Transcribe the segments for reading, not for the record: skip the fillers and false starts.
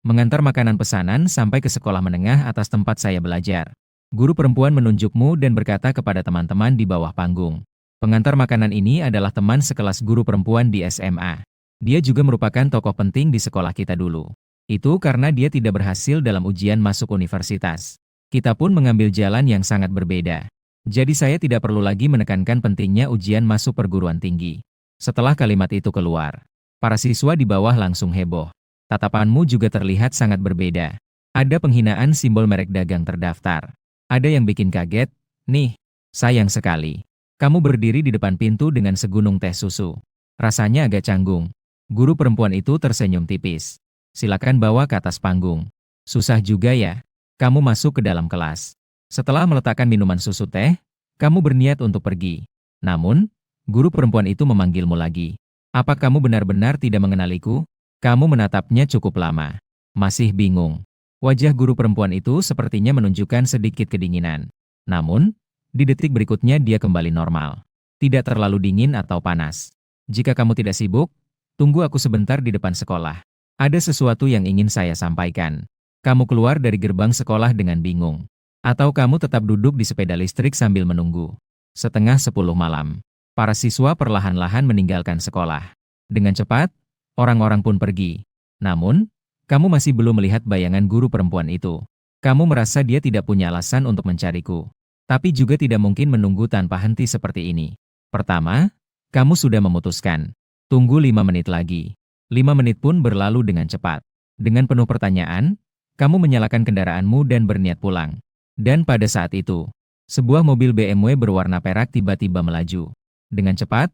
mengantar makanan pesanan sampai ke sekolah menengah atas tempat saya belajar. Guru perempuan menunjukmu dan berkata kepada teman-teman di bawah panggung. Pengantar makanan ini adalah teman sekelas guru perempuan di SMA. Dia juga merupakan tokoh penting di sekolah kita dulu. Itu karena dia tidak berhasil dalam ujian masuk universitas. Kita pun mengambil jalan yang sangat berbeda. Jadi saya tidak perlu lagi menekankan pentingnya ujian masuk perguruan tinggi. Setelah kalimat itu keluar, para siswa di bawah langsung heboh. Tatapanmu juga terlihat sangat berbeda. Ada penghinaan simbol merek dagang terdaftar. Ada yang bikin kaget, nih, sayang sekali. Kamu berdiri di depan pintu dengan segunung teh susu. Rasanya agak canggung. Guru perempuan itu tersenyum tipis. Silakan bawa ke atas panggung. Susah juga ya. Kamu masuk ke dalam kelas. Setelah meletakkan minuman susu teh, kamu berniat untuk pergi. Namun, guru perempuan itu memanggilmu lagi. Apa kamu benar-benar tidak mengenaliku? Kamu menatapnya cukup lama. Masih bingung. Wajah guru perempuan itu sepertinya menunjukkan sedikit kedinginan. Namun, di detik berikutnya dia kembali normal. Tidak terlalu dingin atau panas. Jika kamu tidak sibuk, tunggu aku sebentar di depan sekolah. Ada sesuatu yang ingin saya sampaikan. Kamu keluar dari gerbang sekolah dengan bingung. Atau kamu tetap duduk di sepeda listrik sambil menunggu. Setengah 10 malam. Para siswa perlahan-lahan meninggalkan sekolah. Dengan cepat, orang-orang pun pergi. Namun, kamu masih belum melihat bayangan guru perempuan itu. Kamu merasa dia tidak punya alasan untuk mencariku. Tapi juga tidak mungkin menunggu tanpa henti seperti ini. Pertama, kamu sudah memutuskan. Tunggu 5 menit lagi. 5 menit pun berlalu dengan cepat. Dengan penuh pertanyaan, kamu menyalakan kendaraanmu dan berniat pulang. Dan pada saat itu, sebuah mobil BMW berwarna perak tiba-tiba melaju. Dengan cepat,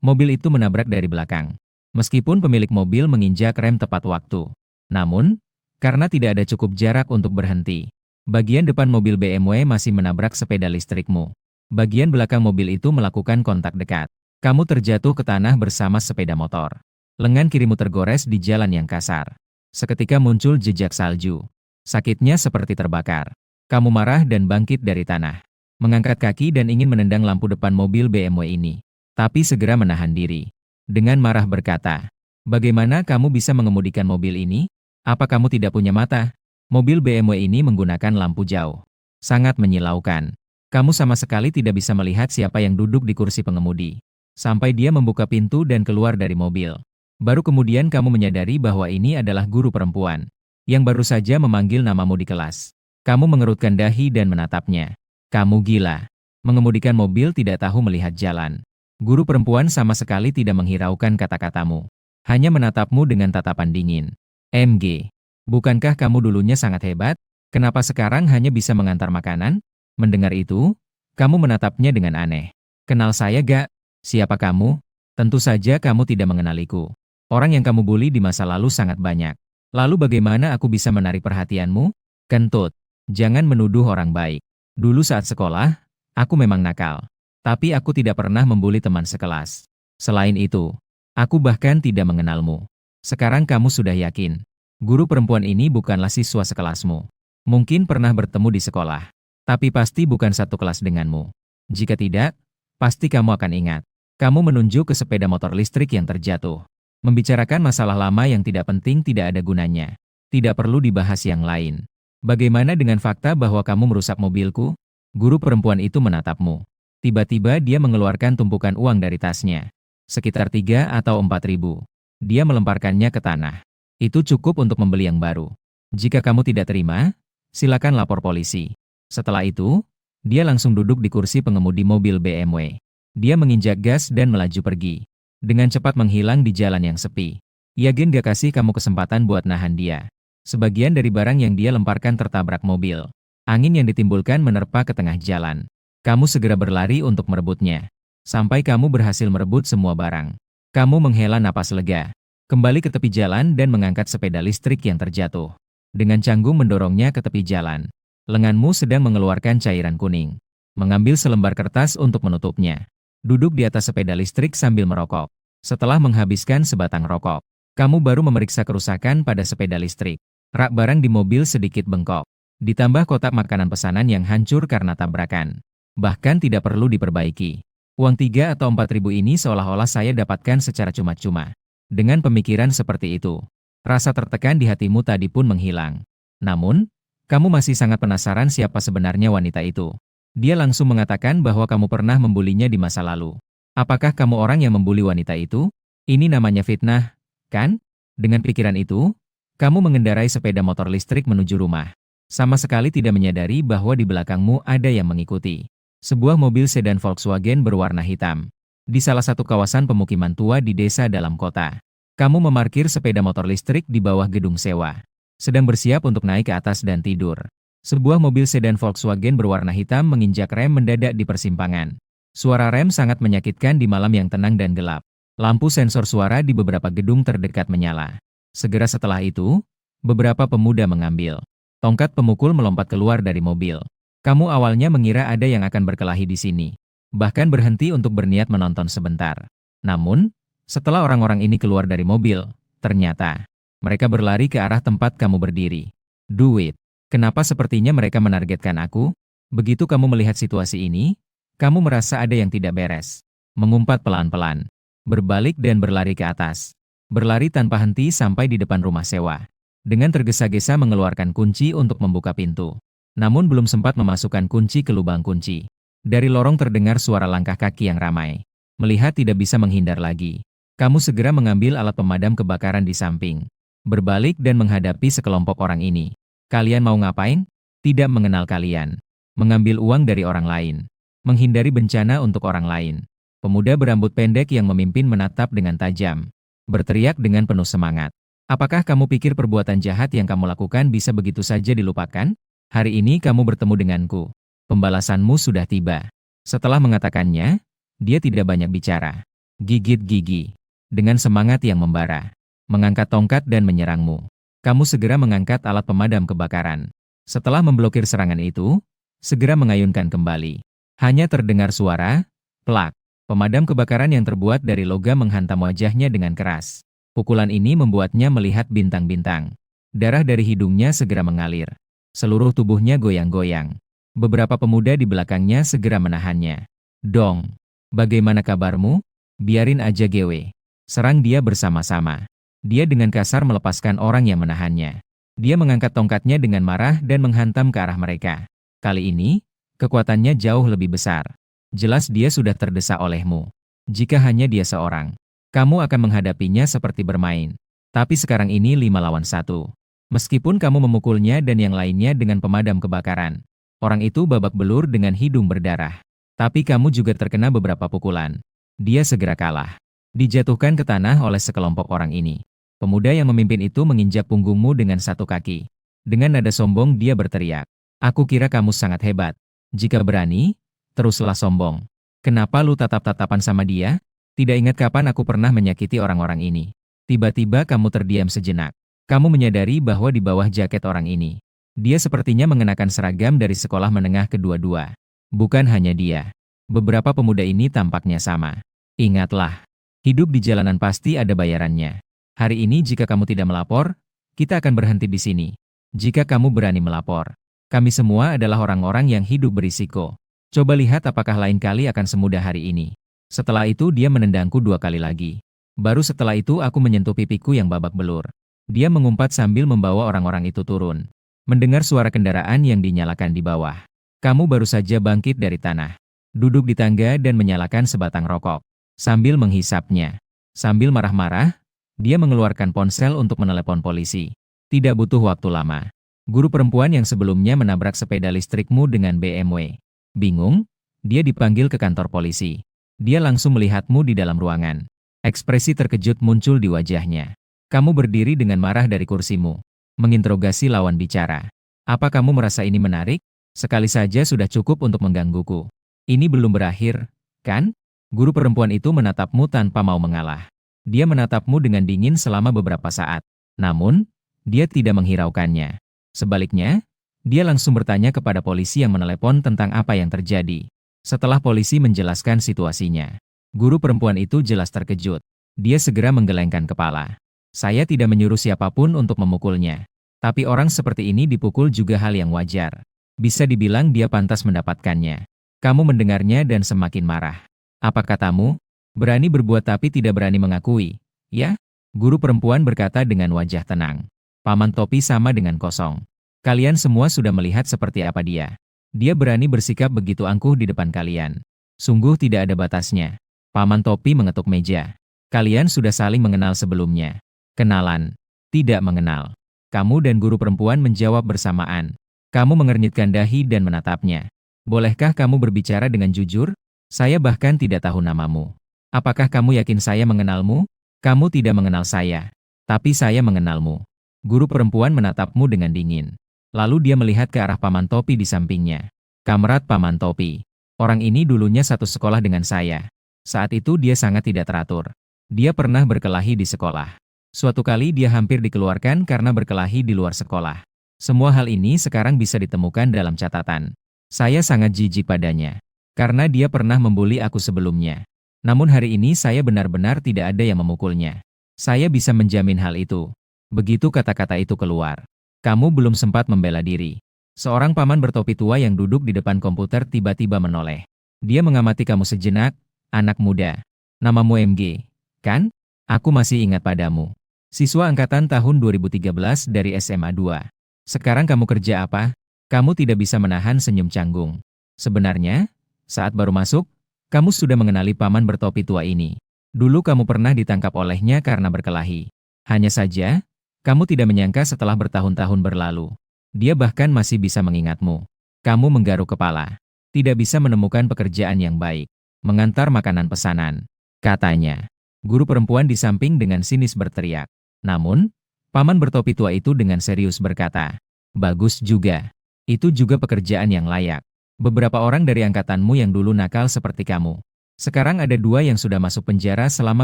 mobil itu menabrak dari belakang. Meskipun pemilik mobil menginjak rem tepat waktu. Namun, karena tidak ada cukup jarak untuk berhenti, bagian depan mobil BMW masih menabrak sepeda listrikmu. Bagian belakang mobil itu melakukan kontak dekat. Kamu terjatuh ke tanah bersama sepeda motor. Lengan kirimu tergores di jalan yang kasar. Seketika muncul jejak salju. Sakitnya seperti terbakar. Kamu marah dan bangkit dari tanah. Mengangkat kaki dan ingin menendang lampu depan mobil BMW ini. Tapi segera menahan diri. Dengan marah berkata, "Bagaimana kamu bisa mengemudikan mobil ini? Apa kamu tidak punya mata?" Mobil BMW ini menggunakan lampu jauh. Sangat menyilaukan. Kamu sama sekali tidak bisa melihat siapa yang duduk di kursi pengemudi. Sampai dia membuka pintu dan keluar dari mobil. Baru kemudian kamu menyadari bahwa ini adalah guru perempuan. Yang baru saja memanggil namamu di kelas. Kamu mengerutkan dahi dan menatapnya. Kamu gila. Mengemudikan mobil tidak tahu melihat jalan. Guru perempuan sama sekali tidak menghiraukan kata-katamu. Hanya menatapmu dengan tatapan dingin. MG. Bukankah kamu dulunya sangat hebat? Kenapa sekarang hanya bisa mengantar makanan? Mendengar itu, kamu menatapnya dengan aneh. Kenal saya gak? Siapa kamu? Tentu saja kamu tidak mengenaliku. Orang yang kamu bully di masa lalu sangat banyak. Lalu bagaimana aku bisa menarik perhatianmu? Kentut. Jangan menuduh orang baik. Dulu saat sekolah, aku memang nakal. Tapi aku tidak pernah membuli teman sekelas. Selain itu, aku bahkan tidak mengenalmu. Sekarang kamu sudah yakin. Guru perempuan ini bukanlah siswa sekelasmu. Mungkin pernah bertemu di sekolah. Tapi pasti bukan satu kelas denganmu. Jika tidak, pasti kamu akan ingat. Kamu menunjuk ke sepeda motor listrik yang terjatuh. Membicarakan masalah lama yang tidak penting tidak ada gunanya. Tidak perlu dibahas yang lain. Bagaimana dengan fakta bahwa kamu merusak mobilku? Guru perempuan itu menatapmu. Tiba-tiba dia mengeluarkan tumpukan uang dari tasnya. Sekitar 3 atau 4 ribu. Dia melemparkannya ke tanah. Itu cukup untuk membeli yang baru. Jika kamu tidak terima, silakan lapor polisi. Setelah itu, dia langsung duduk di kursi pengemudi mobil BMW. Dia menginjak gas dan melaju pergi. Dengan cepat menghilang di jalan yang sepi. Yakin gak kasih kamu kesempatan buat nahan dia. Sebagian dari barang yang dia lemparkan tertabrak mobil. Angin yang ditimbulkan menerpa ke tengah jalan. Kamu segera berlari untuk merebutnya. Sampai kamu berhasil merebut semua barang. Kamu menghela napas lega. Kembali ke tepi jalan dan mengangkat sepeda listrik yang terjatuh. Dengan canggung mendorongnya ke tepi jalan. Lenganmu sedang mengeluarkan cairan kuning. Mengambil selembar kertas untuk menutupnya. Duduk di atas sepeda listrik sambil merokok. Setelah menghabiskan sebatang rokok, kamu baru memeriksa kerusakan pada sepeda listrik. Rak barang di mobil sedikit bengkok. Ditambah kotak makanan pesanan yang hancur karena tabrakan. Bahkan tidak perlu diperbaiki. Uang 3 atau 4 ribu ini seolah-olah saya dapatkan secara cuma-cuma. Dengan pemikiran seperti itu, Rasa tertekan di hatimu tadi pun menghilang. Namun, kamu masih sangat penasaran siapa sebenarnya wanita itu. Dia langsung mengatakan bahwa kamu pernah membulinya di masa lalu. Apakah kamu orang yang membuli wanita itu? Ini namanya fitnah, kan? Dengan pikiran itu, kamu mengendarai sepeda motor listrik menuju rumah. Sama sekali tidak menyadari bahwa di belakangmu ada yang mengikuti. Sebuah mobil sedan Volkswagen berwarna hitam. Di salah satu kawasan pemukiman tua di desa dalam kota. Kamu memarkir sepeda motor listrik di bawah gedung sewa. Sedang bersiap untuk naik ke atas dan tidur. Sebuah mobil sedan Volkswagen berwarna hitam menginjak rem mendadak di persimpangan. Suara rem sangat menyakitkan di malam yang tenang dan gelap. Lampu sensor suara di beberapa gedung terdekat menyala. Segera setelah itu, beberapa pemuda mengambil tongkat pemukul melompat keluar dari mobil. Kamu awalnya mengira ada yang akan berkelahi di sini. Bahkan berhenti untuk berniat menonton sebentar. Namun, setelah orang-orang ini keluar dari mobil, ternyata mereka berlari ke arah tempat kamu berdiri. Duit. Kenapa sepertinya mereka menargetkan aku? Begitu kamu melihat situasi ini, kamu merasa ada yang tidak beres. Mengumpat pelan-pelan. Berbalik dan berlari ke atas. Berlari tanpa henti sampai di depan rumah sewa. Dengan tergesa-gesa mengeluarkan kunci untuk membuka pintu. Namun belum sempat memasukkan kunci ke lubang kunci. Dari lorong terdengar suara langkah kaki yang ramai. Melihat tidak bisa menghindar lagi. Kamu segera mengambil alat pemadam kebakaran di samping. Berbalik dan menghadapi sekelompok orang ini. Kalian mau ngapain? Tidak mengenal kalian. Mengambil uang dari orang lain. Menghindari bencana untuk orang lain. Pemuda berambut pendek yang memimpin menatap dengan tajam. Berteriak dengan penuh semangat. Apakah kamu pikir perbuatan jahat yang kamu lakukan bisa begitu saja dilupakan? Hari ini kamu bertemu denganku. Pembalasanmu sudah tiba. Setelah mengatakannya, dia tidak banyak bicara. Gigit gigi. Dengan semangat yang membara. Mengangkat tongkat dan menyerangmu. Kamu segera mengangkat alat pemadam kebakaran. Setelah memblokir serangan itu, segera mengayunkan kembali. Hanya terdengar suara, plak. Pemadam kebakaran yang terbuat dari logam menghantam wajahnya dengan keras. Pukulan ini membuatnya melihat bintang-bintang. Darah dari hidungnya segera mengalir. Seluruh tubuhnya goyang-goyang. Beberapa pemuda di belakangnya segera menahannya. Dong, bagaimana kabarmu? Biarin aja Gewe. Serang dia bersama-sama. Dia dengan kasar melepaskan orang yang menahannya. Dia mengangkat tongkatnya dengan marah dan menghantam ke arah mereka. Kali ini, kekuatannya jauh lebih besar. Jelas dia sudah terdesak olehmu. Jika hanya dia seorang, kamu akan menghadapinya seperti bermain. Tapi sekarang ini 5 lawan 1. Meskipun kamu memukulnya dan yang lainnya dengan pemadam kebakaran, orang itu babak belur dengan hidung berdarah. Tapi kamu juga terkena beberapa pukulan. Dia segera kalah. Dijatuhkan ke tanah oleh sekelompok orang ini. Pemuda yang memimpin itu menginjak punggungmu dengan satu kaki. Dengan nada sombong dia berteriak. Aku kira kamu sangat hebat. Jika berani, teruslah sombong. Kenapa lu tatap-tatapan sama dia? Tidak ingat kapan aku pernah menyakiti orang-orang ini. Tiba-tiba kamu terdiam sejenak. Kamu menyadari bahwa di bawah jaket orang ini, dia sepertinya mengenakan seragam dari sekolah menengah kedua-dua. Bukan hanya dia. Beberapa pemuda ini tampaknya sama. Ingatlah, hidup di jalanan pasti ada bayarannya. Hari ini jika kamu tidak melapor, kita akan berhenti di sini. Jika kamu berani melapor, kami semua adalah orang-orang yang hidup berisiko. Coba lihat apakah lain kali akan semudah hari ini. Setelah itu dia menendangku 2 kali lagi. Baru setelah itu aku menyentuh pipiku yang babak belur. Dia mengumpat sambil membawa orang-orang itu turun. Mendengar suara kendaraan yang dinyalakan di bawah. Kamu baru saja bangkit dari tanah. Duduk di tangga dan menyalakan sebatang rokok. Sambil menghisapnya. Sambil marah-marah, dia mengeluarkan ponsel untuk menelepon polisi. Tidak butuh waktu lama. Guru perempuan yang sebelumnya menabrak sepeda listrikmu dengan BMW. Bingung, dia dipanggil ke kantor polisi. Dia langsung melihatmu di dalam ruangan. Ekspresi terkejut muncul di wajahnya. Kamu berdiri dengan marah dari kursimu. Menginterogasi lawan bicara. Apa kamu merasa ini menarik? Sekali saja sudah cukup untuk menggangguku. Ini belum berakhir, kan? Guru perempuan itu menatapmu tanpa mau mengalah. Dia menatapmu dengan dingin selama beberapa saat. Namun, dia tidak menghiraukannya. Sebaliknya, dia langsung bertanya kepada polisi yang menelepon tentang apa yang terjadi. Setelah polisi menjelaskan situasinya, guru perempuan itu jelas terkejut. Dia segera menggelengkan kepala. Saya tidak menyuruh siapapun untuk memukulnya. Tapi orang seperti ini dipukul juga hal yang wajar. Bisa dibilang dia pantas mendapatkannya. Kamu mendengarnya dan semakin marah. Apa katamu? Berani berbuat tapi tidak berani mengakui, ya? Guru perempuan berkata dengan wajah tenang. Paman Topi sama dengan kosong. Kalian semua sudah melihat seperti apa dia. Dia berani bersikap begitu angkuh di depan kalian. Sungguh tidak ada batasnya. Paman Topi mengetuk meja. Kalian sudah saling mengenal sebelumnya. Kenalan. Tidak mengenal. Kamu dan guru perempuan menjawab bersamaan. Kamu mengernyitkan dahi dan menatapnya. Bolehkah kamu berbicara dengan jujur? Saya bahkan tidak tahu namamu. Apakah kamu yakin saya mengenalmu? Kamu tidak mengenal saya, tapi saya mengenalmu. Guru perempuan menatapmu dengan dingin. Lalu dia melihat ke arah Paman Topi di sampingnya. Kamrat Paman Topi. Orang ini dulunya satu sekolah dengan saya. Saat itu dia sangat tidak teratur. Dia pernah berkelahi di sekolah. Suatu kali dia hampir dikeluarkan karena berkelahi di luar sekolah. Semua hal ini sekarang bisa ditemukan dalam catatan. Saya sangat jijik padanya. Karena dia pernah membuli aku sebelumnya. Namun hari ini saya benar-benar tidak ada yang memukulnya. Saya bisa menjamin hal itu. Begitu kata-kata itu keluar. Kamu belum sempat membela diri. Seorang paman bertopi tua yang duduk di depan komputer tiba-tiba menoleh. Dia mengamati kamu sejenak, anak muda. Namamu MG, kan? Aku masih ingat padamu. Siswa angkatan tahun 2013 dari SMA 2. Sekarang kamu kerja apa? Kamu tidak bisa menahan senyum canggung. Sebenarnya, saat baru masuk, kamu sudah mengenali paman bertopi tua ini. Dulu kamu pernah ditangkap olehnya karena berkelahi. Hanya saja, kamu tidak menyangka setelah bertahun-tahun berlalu. Dia bahkan masih bisa mengingatmu. Kamu menggaruk kepala. Tidak bisa menemukan pekerjaan yang baik. Mengantar makanan pesanan. Katanya. Guru perempuan di samping dengan sinis berteriak. Namun, paman bertopi tua itu dengan serius berkata, bagus juga. Itu juga pekerjaan yang layak. Beberapa orang dari angkatanmu yang dulu nakal seperti kamu. Sekarang ada 2 yang sudah masuk penjara selama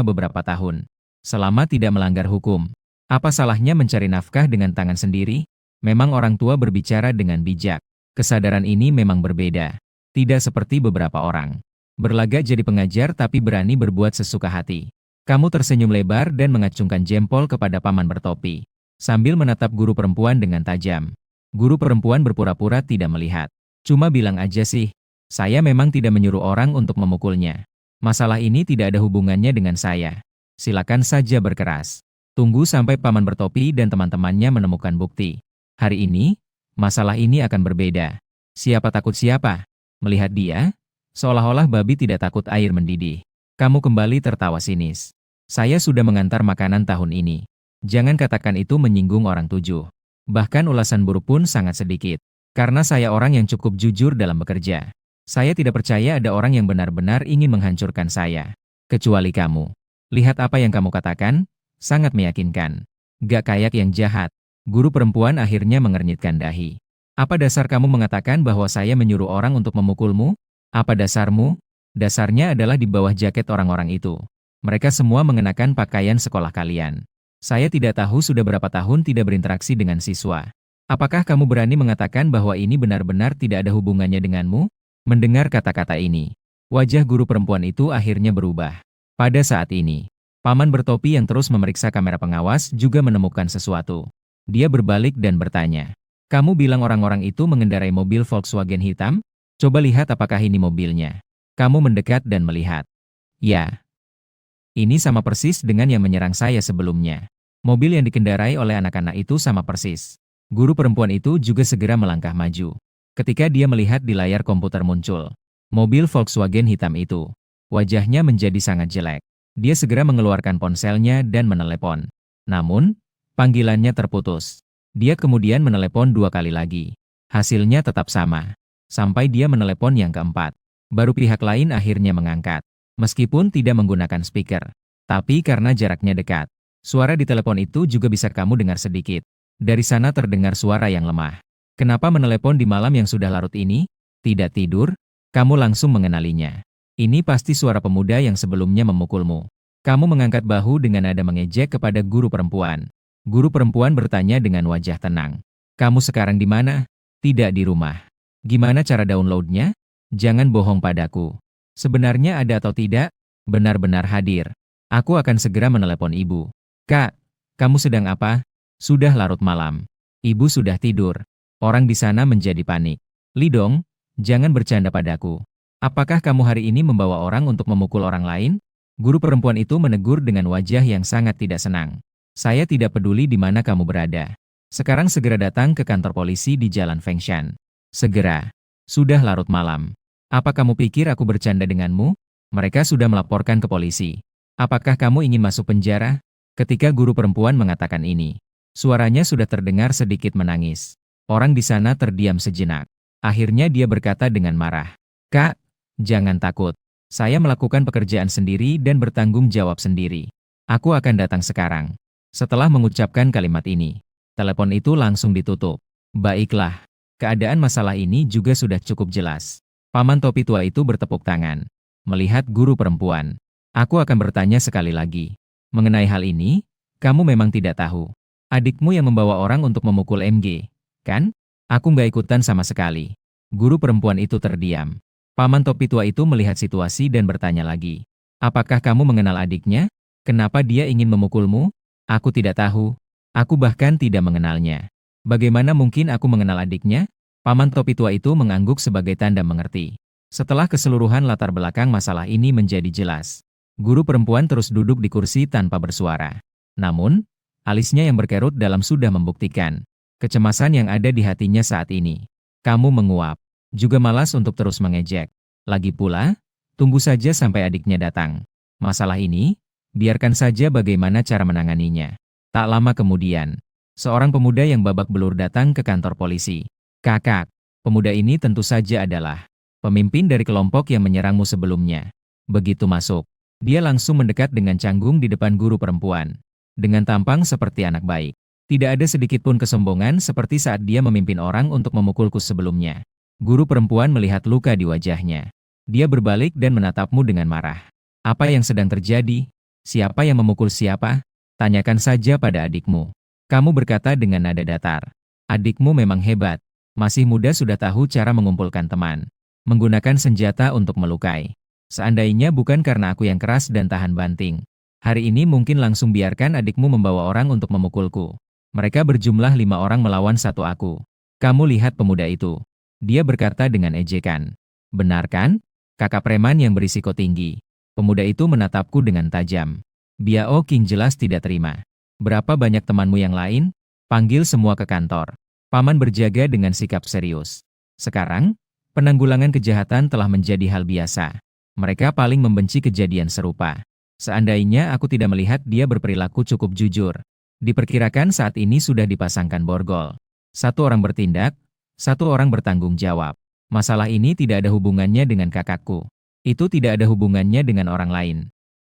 beberapa tahun. Selama tidak melanggar hukum. Apa salahnya mencari nafkah dengan tangan sendiri? Memang orang tua berbicara dengan bijak. Kesadaran ini memang berbeda. Tidak seperti beberapa orang. Berlagak jadi pengajar tapi berani berbuat sesuka hati. Kamu tersenyum lebar dan mengacungkan jempol kepada paman bertopi. Sambil menatap guru perempuan dengan tajam. Guru perempuan berpura-pura tidak melihat. Cuma bilang aja sih, saya memang tidak menyuruh orang untuk memukulnya. Masalah ini tidak ada hubungannya dengan saya. Silakan saja berkeras. Tunggu sampai paman bertopi dan teman-temannya menemukan bukti. Hari ini, masalah ini akan berbeda. Siapa takut siapa? Melihat dia, seolah-olah babi tidak takut air mendidih. Kamu kembali tertawa sinis. Saya sudah mengantar makanan tahun ini. Jangan katakan itu menyinggung orang 7. Bahkan ulasan buruk pun sangat sedikit. Karena saya orang yang cukup jujur dalam bekerja. Saya tidak percaya ada orang yang benar-benar ingin menghancurkan saya. Kecuali kamu. Lihat apa yang kamu katakan, sangat meyakinkan. Gak kayak yang jahat. Guru perempuan akhirnya mengernyitkan dahi. Apa dasar kamu mengatakan bahwa saya menyuruh orang untuk memukulmu? Apa dasarmu? Dasarnya adalah di bawah jaket orang-orang itu. Mereka semua mengenakan pakaian sekolah kalian. Saya tidak tahu sudah berapa tahun tidak berinteraksi dengan siswa. Apakah kamu berani mengatakan bahwa ini benar-benar tidak ada hubungannya denganmu? Mendengar kata-kata ini, wajah guru perempuan itu akhirnya berubah. Pada saat ini, paman bertopi yang terus memeriksa kamera pengawas juga menemukan sesuatu. Dia berbalik dan bertanya, kamu bilang orang-orang itu mengendarai mobil Volkswagen hitam? Coba lihat apakah ini mobilnya. Kamu mendekat dan melihat. Ya, ini sama persis dengan yang menyerang saya sebelumnya. Mobil yang dikendarai oleh anak-anak itu sama persis. Guru perempuan itu juga segera melangkah maju. Ketika dia melihat di layar komputer muncul mobil Volkswagen hitam itu, wajahnya menjadi sangat jelek. Dia segera mengeluarkan ponselnya dan menelepon. Namun, panggilannya terputus. Dia kemudian menelepon 2 kali lagi. Hasilnya tetap sama. Sampai dia menelepon yang keempat. Baru pihak lain akhirnya mengangkat. Meskipun tidak menggunakan speaker. Tapi karena jaraknya dekat. Suara di telepon itu juga bisa kamu dengar sedikit. Dari sana terdengar suara yang lemah. Kenapa menelepon di malam yang sudah larut ini? Tidak tidur? Kamu langsung mengenalinya. Ini pasti suara pemuda yang sebelumnya memukulmu. Kamu mengangkat bahu dengan nada mengejek kepada guru perempuan. Guru perempuan bertanya dengan wajah tenang. Kamu sekarang di mana? Tidak di rumah. Gimana cara downloadnya? Jangan bohong padaku. Sebenarnya ada atau tidak? Benar-benar hadir. Aku akan segera menelepon ibu. Kak, kamu sedang apa? Sudah larut malam. Ibu sudah tidur. Orang di sana menjadi panik. Lidong, jangan bercanda padaku. Apakah kamu hari ini membawa orang untuk memukul orang lain? Guru perempuan itu menegur dengan wajah yang sangat tidak senang. Saya tidak peduli di mana kamu berada. Sekarang segera datang ke kantor polisi di Jalan Fengshan. Segera. Sudah larut malam. Apa kamu pikir aku bercanda denganmu? Mereka sudah melaporkan ke polisi. Apakah kamu ingin masuk penjara? Ketika guru perempuan mengatakan ini, suaranya sudah terdengar sedikit menangis. Orang di sana terdiam sejenak. Akhirnya dia berkata dengan marah, "Kak, jangan takut. Saya melakukan pekerjaan sendiri dan bertanggung jawab sendiri. Aku akan datang sekarang." Setelah mengucapkan kalimat ini, telepon itu langsung ditutup. Baiklah, keadaan masalah ini juga sudah cukup jelas. Paman topi tua itu bertepuk tangan. Melihat guru perempuan, aku akan bertanya sekali lagi. Mengenai hal ini, kamu memang tidak tahu. Adikmu yang membawa orang untuk memukul MG, kan? Aku nggak ikutan sama sekali. Guru perempuan itu terdiam. Paman topi tua itu melihat situasi dan bertanya lagi. Apakah kamu mengenal adiknya? Kenapa dia ingin memukulmu? Aku tidak tahu. Aku bahkan tidak mengenalnya. Bagaimana mungkin aku mengenal adiknya? Paman topi tua itu mengangguk sebagai tanda mengerti. Setelah keseluruhan latar belakang masalah ini menjadi jelas, guru perempuan terus duduk di kursi tanpa bersuara. Namun, alisnya yang berkerut dalam sudah membuktikan kecemasan yang ada di hatinya saat ini. Kamu menguap, juga malas untuk terus mengejek. Lagi pula, tunggu saja sampai adiknya datang. Masalah ini, biarkan saja bagaimana cara menanganinya. Tak lama kemudian, seorang pemuda yang babak belur datang ke kantor polisi. Kakak, pemuda ini tentu saja adalah pemimpin dari kelompok yang menyerangmu sebelumnya. Begitu masuk, dia langsung mendekat dengan canggung di depan guru perempuan. Dengan tampang seperti anak baik. Tidak ada sedikit pun kesombongan seperti saat dia memimpin orang untuk memukulku sebelumnya. Guru perempuan melihat luka di wajahnya. Dia berbalik dan menatapmu dengan marah. Apa yang sedang terjadi? Siapa yang memukul siapa? Tanyakan saja pada adikmu. Kamu berkata dengan nada datar. Adikmu memang hebat. Masih muda sudah tahu cara mengumpulkan teman. Menggunakan senjata untuk melukai. Seandainya bukan karena aku yang keras dan tahan banting. Hari ini mungkin langsung biarkan adikmu membawa orang untuk memukulku. Mereka berjumlah 5 orang melawan 1 aku. Kamu lihat pemuda itu. Dia berkata dengan ejekan. Benar kan? Kakak preman yang berisiko tinggi. Pemuda itu menatapku dengan tajam. Biao King jelas tidak terima. Berapa banyak temanmu yang lain? Panggil semua ke kantor. Paman berjaga dengan sikap serius. Sekarang, penanggulangan kejahatan telah menjadi hal biasa. Mereka paling membenci kejadian serupa. Seandainya aku tidak melihat dia berperilaku cukup jujur. Diperkirakan saat ini sudah dipasangkan borgol. 1 orang bertindak, 1 orang bertanggung jawab. Masalah ini tidak ada hubungannya dengan kakakku. Itu tidak ada hubungannya dengan orang lain.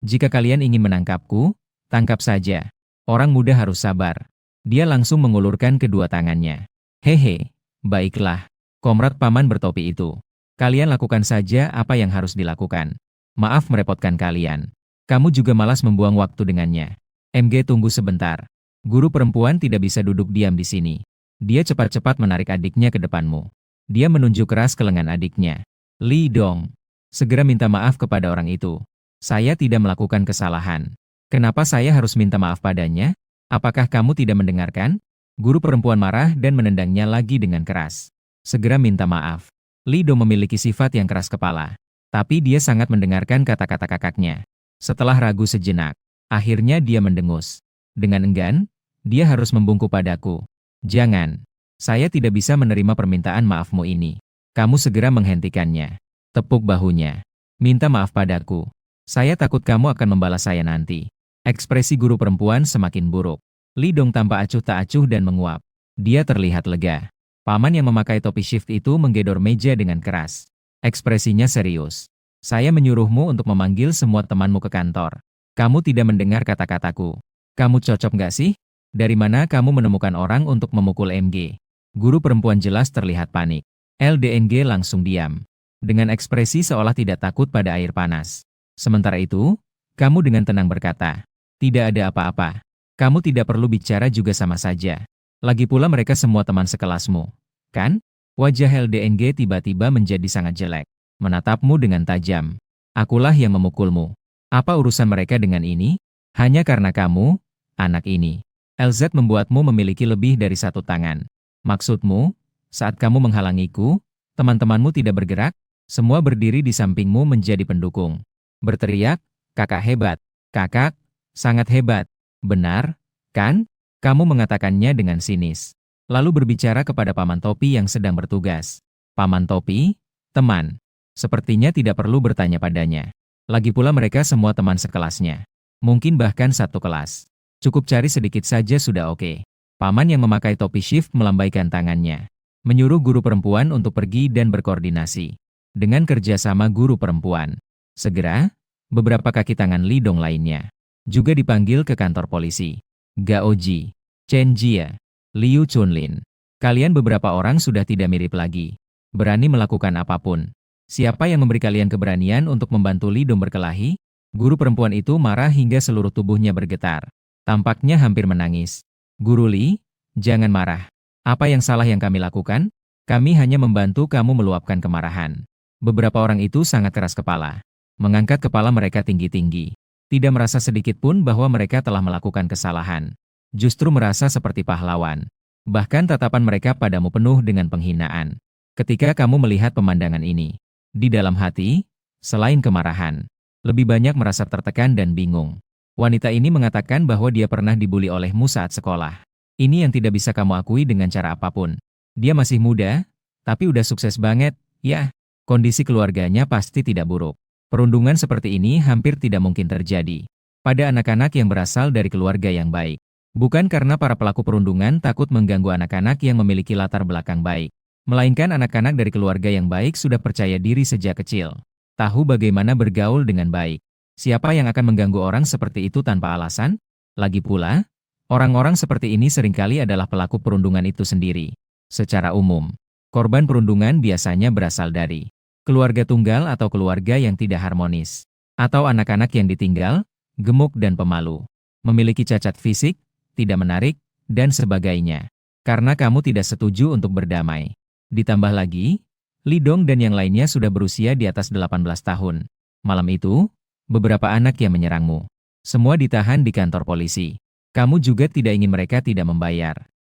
Jika kalian ingin menangkapku, tangkap saja. Orang muda harus sabar. Dia langsung mengulurkan kedua tangannya. Hehe, baiklah. Komrad paman bertopi itu. Kalian lakukan saja apa yang harus dilakukan. Maaf merepotkan kalian. Kamu juga malas membuang waktu dengannya. MG tunggu sebentar. Guru perempuan tidak bisa duduk diam di sini. Dia cepat-cepat menarik adiknya ke depanmu. Dia menunjuk keras ke lengan adiknya. Li Dong, segera minta maaf kepada orang itu. Saya tidak melakukan kesalahan. Kenapa saya harus minta maaf padanya? Apakah kamu tidak mendengarkan? Guru perempuan marah dan menendangnya lagi dengan keras. Segera minta maaf. Li Dong memiliki sifat yang keras kepala. Tapi dia sangat mendengarkan kata-kata kakaknya. Setelah ragu sejenak, akhirnya dia mendengus. Dengan enggan, dia harus membungkuk padaku. Jangan. Saya tidak bisa menerima permintaan maafmu ini. Kamu segera menghentikannya. Tepuk bahunya. Minta maaf padaku. Saya takut kamu akan membalas saya nanti. Ekspresi guru perempuan semakin buruk. Li Dong tampak acuh tak acuh dan menguap. Dia terlihat lega. Paman yang memakai topi shift itu menggedor meja dengan keras. Ekspresinya serius. Saya menyuruhmu untuk memanggil semua temanmu ke kantor. Kamu tidak mendengar kata-kataku. Kamu cocok nggak sih? Dari mana kamu menemukan orang untuk memukul MG? Guru perempuan jelas terlihat panik. LDNG langsung diam. Dengan ekspresi seolah tidak takut pada air panas. Sementara itu, kamu dengan tenang berkata, tidak ada apa-apa. Kamu tidak perlu bicara juga sama saja. Lagi pula mereka semua teman sekelasmu. Kan? Wajah LDNG tiba-tiba menjadi sangat jelek. Menatapmu dengan tajam. Akulah yang memukulmu. Apa urusan mereka dengan ini? Hanya karena kamu, anak ini. LZ membuatmu memiliki lebih dari 1 tangan. Maksudmu, saat kamu menghalangiku, teman-temanmu tidak bergerak, semua berdiri di sampingmu menjadi pendukung. Berteriak, Kakak hebat. Kakak, sangat hebat. Benar, kan? Kamu mengatakannya dengan sinis. Lalu berbicara kepada Paman Topi yang sedang bertugas. Paman Topi, teman. Sepertinya tidak perlu bertanya padanya. Lagi pula mereka semua teman sekelasnya. Mungkin bahkan satu kelas. Cukup cari sedikit saja sudah oke. Paman yang memakai topi shift melambaikan tangannya. Menyuruh guru perempuan untuk pergi dan berkoordinasi. Dengan kerjasama guru perempuan. Segera, beberapa kaki tangan Lidong lainnya juga dipanggil ke kantor polisi. Gao Ji, Chen Jia, Liu Chunlin. Kalian beberapa orang sudah tidak mirip lagi. Berani melakukan apapun. Siapa yang memberi kalian keberanian untuk membantu Lidong berkelahi? Guru perempuan itu marah hingga seluruh tubuhnya bergetar. Tampaknya hampir menangis. Guru Li, jangan marah. Apa yang salah yang kami lakukan? Kami hanya membantu kamu meluapkan kemarahan. Beberapa orang itu sangat keras kepala. Mengangkat kepala mereka tinggi-tinggi. Tidak merasa sedikit pun bahwa mereka telah melakukan kesalahan. Justru merasa seperti pahlawan. Bahkan tatapan mereka padamu penuh dengan penghinaan. Ketika kamu melihat pemandangan ini, di dalam hati, selain kemarahan, lebih banyak merasa tertekan dan bingung. Wanita ini mengatakan bahwa dia pernah dibuli olehmu saat sekolah. Ini yang tidak bisa kamu akui dengan cara apapun. Dia masih muda, tapi udah sukses banget, ya. Kondisi keluarganya pasti tidak buruk. Perundungan seperti ini hampir tidak mungkin terjadi pada anak-anak yang berasal dari keluarga yang baik. Bukan karena para pelaku perundungan takut mengganggu anak-anak yang memiliki latar belakang baik, melainkan anak-anak dari keluarga yang baik sudah percaya diri sejak kecil, tahu bagaimana bergaul dengan baik. Siapa yang akan mengganggu orang seperti itu tanpa alasan? Lagi pula, orang-orang seperti ini seringkali adalah pelaku perundungan itu sendiri. Secara umum, korban perundungan biasanya berasal dari keluarga tunggal atau keluarga yang tidak harmonis, atau anak-anak yang ditinggal, gemuk dan pemalu, memiliki cacat fisik, tidak menarik, dan sebagainya. Karena kamu tidak setuju untuk berdamai. Ditambah lagi, Lidong dan yang lainnya sudah berusia di atas 18 tahun. Malam itu, beberapa anak yang menyerangmu. Semua ditahan di kantor polisi. Kamu juga tidak ingin mereka tidak membayar.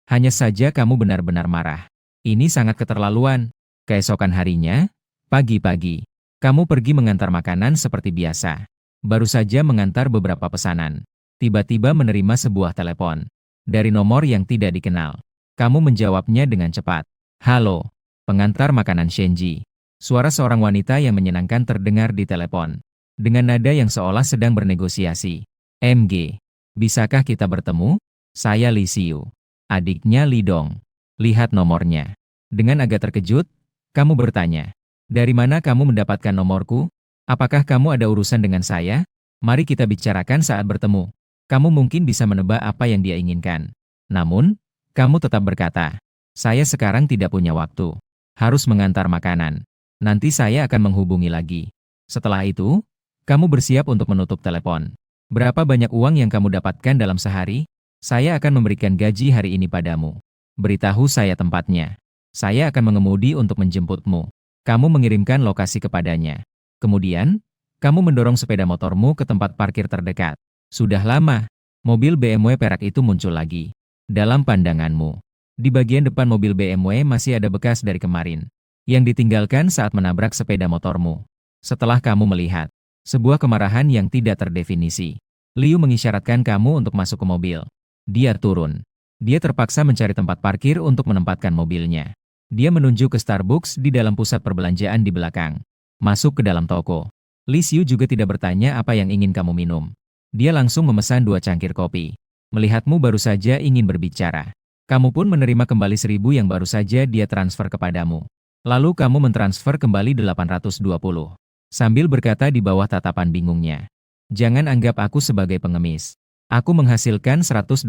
Hanya saja kamu benar-benar marah. Ini sangat keterlaluan. Keesokan harinya, pagi-pagi, kamu pergi mengantar makanan seperti biasa. Baru saja mengantar beberapa pesanan. Tiba-tiba menerima sebuah telepon dari nomor yang tidak dikenal. Kamu menjawabnya dengan cepat. Halo, pengantar makanan Shenji. Suara seorang wanita yang menyenangkan terdengar di telepon. Dengan nada yang seolah sedang bernegosiasi. MG, bisakah kita bertemu? Saya Li Xiu, adiknya Lidong. Lihat nomornya. Dengan agak terkejut, kamu bertanya. Dari mana kamu mendapatkan nomorku? Apakah kamu ada urusan dengan saya? Mari kita bicarakan saat bertemu. Kamu mungkin bisa menebak apa yang dia inginkan. Namun, kamu tetap berkata, saya sekarang tidak punya waktu. Harus mengantar makanan. Nanti saya akan menghubungi lagi. Setelah itu, kamu bersiap untuk menutup telepon. Berapa banyak uang yang kamu dapatkan dalam sehari? Saya akan memberikan gaji hari ini padamu. Beritahu saya tempatnya. Saya akan mengemudi untuk menjemputmu. Kamu mengirimkan lokasi kepadanya. Kemudian, kamu mendorong sepeda motormu ke tempat parkir terdekat. Sudah lama, mobil BMW perak itu muncul lagi. Dalam pandanganmu, di bagian depan mobil BMW masih ada bekas dari kemarin, yang ditinggalkan saat menabrak sepeda motormu. Setelah kamu melihat sebuah kemarahan yang tidak terdefinisi, Liu mengisyaratkan kamu untuk masuk ke mobil. Dia turun. Dia terpaksa mencari tempat parkir untuk menempatkan mobilnya. Dia menuju ke Starbucks di dalam pusat perbelanjaan di belakang. Masuk ke dalam toko. Li Xiu juga tidak bertanya apa yang ingin kamu minum. Dia langsung memesan 2 cangkir kopi. Melihatmu baru saja ingin berbicara. Kamu pun menerima kembali 1.000 yang baru saja dia transfer kepadamu. Lalu kamu mentransfer kembali 820. Sambil berkata di bawah tatapan bingungnya. Jangan anggap aku sebagai pengemis. Aku menghasilkan 180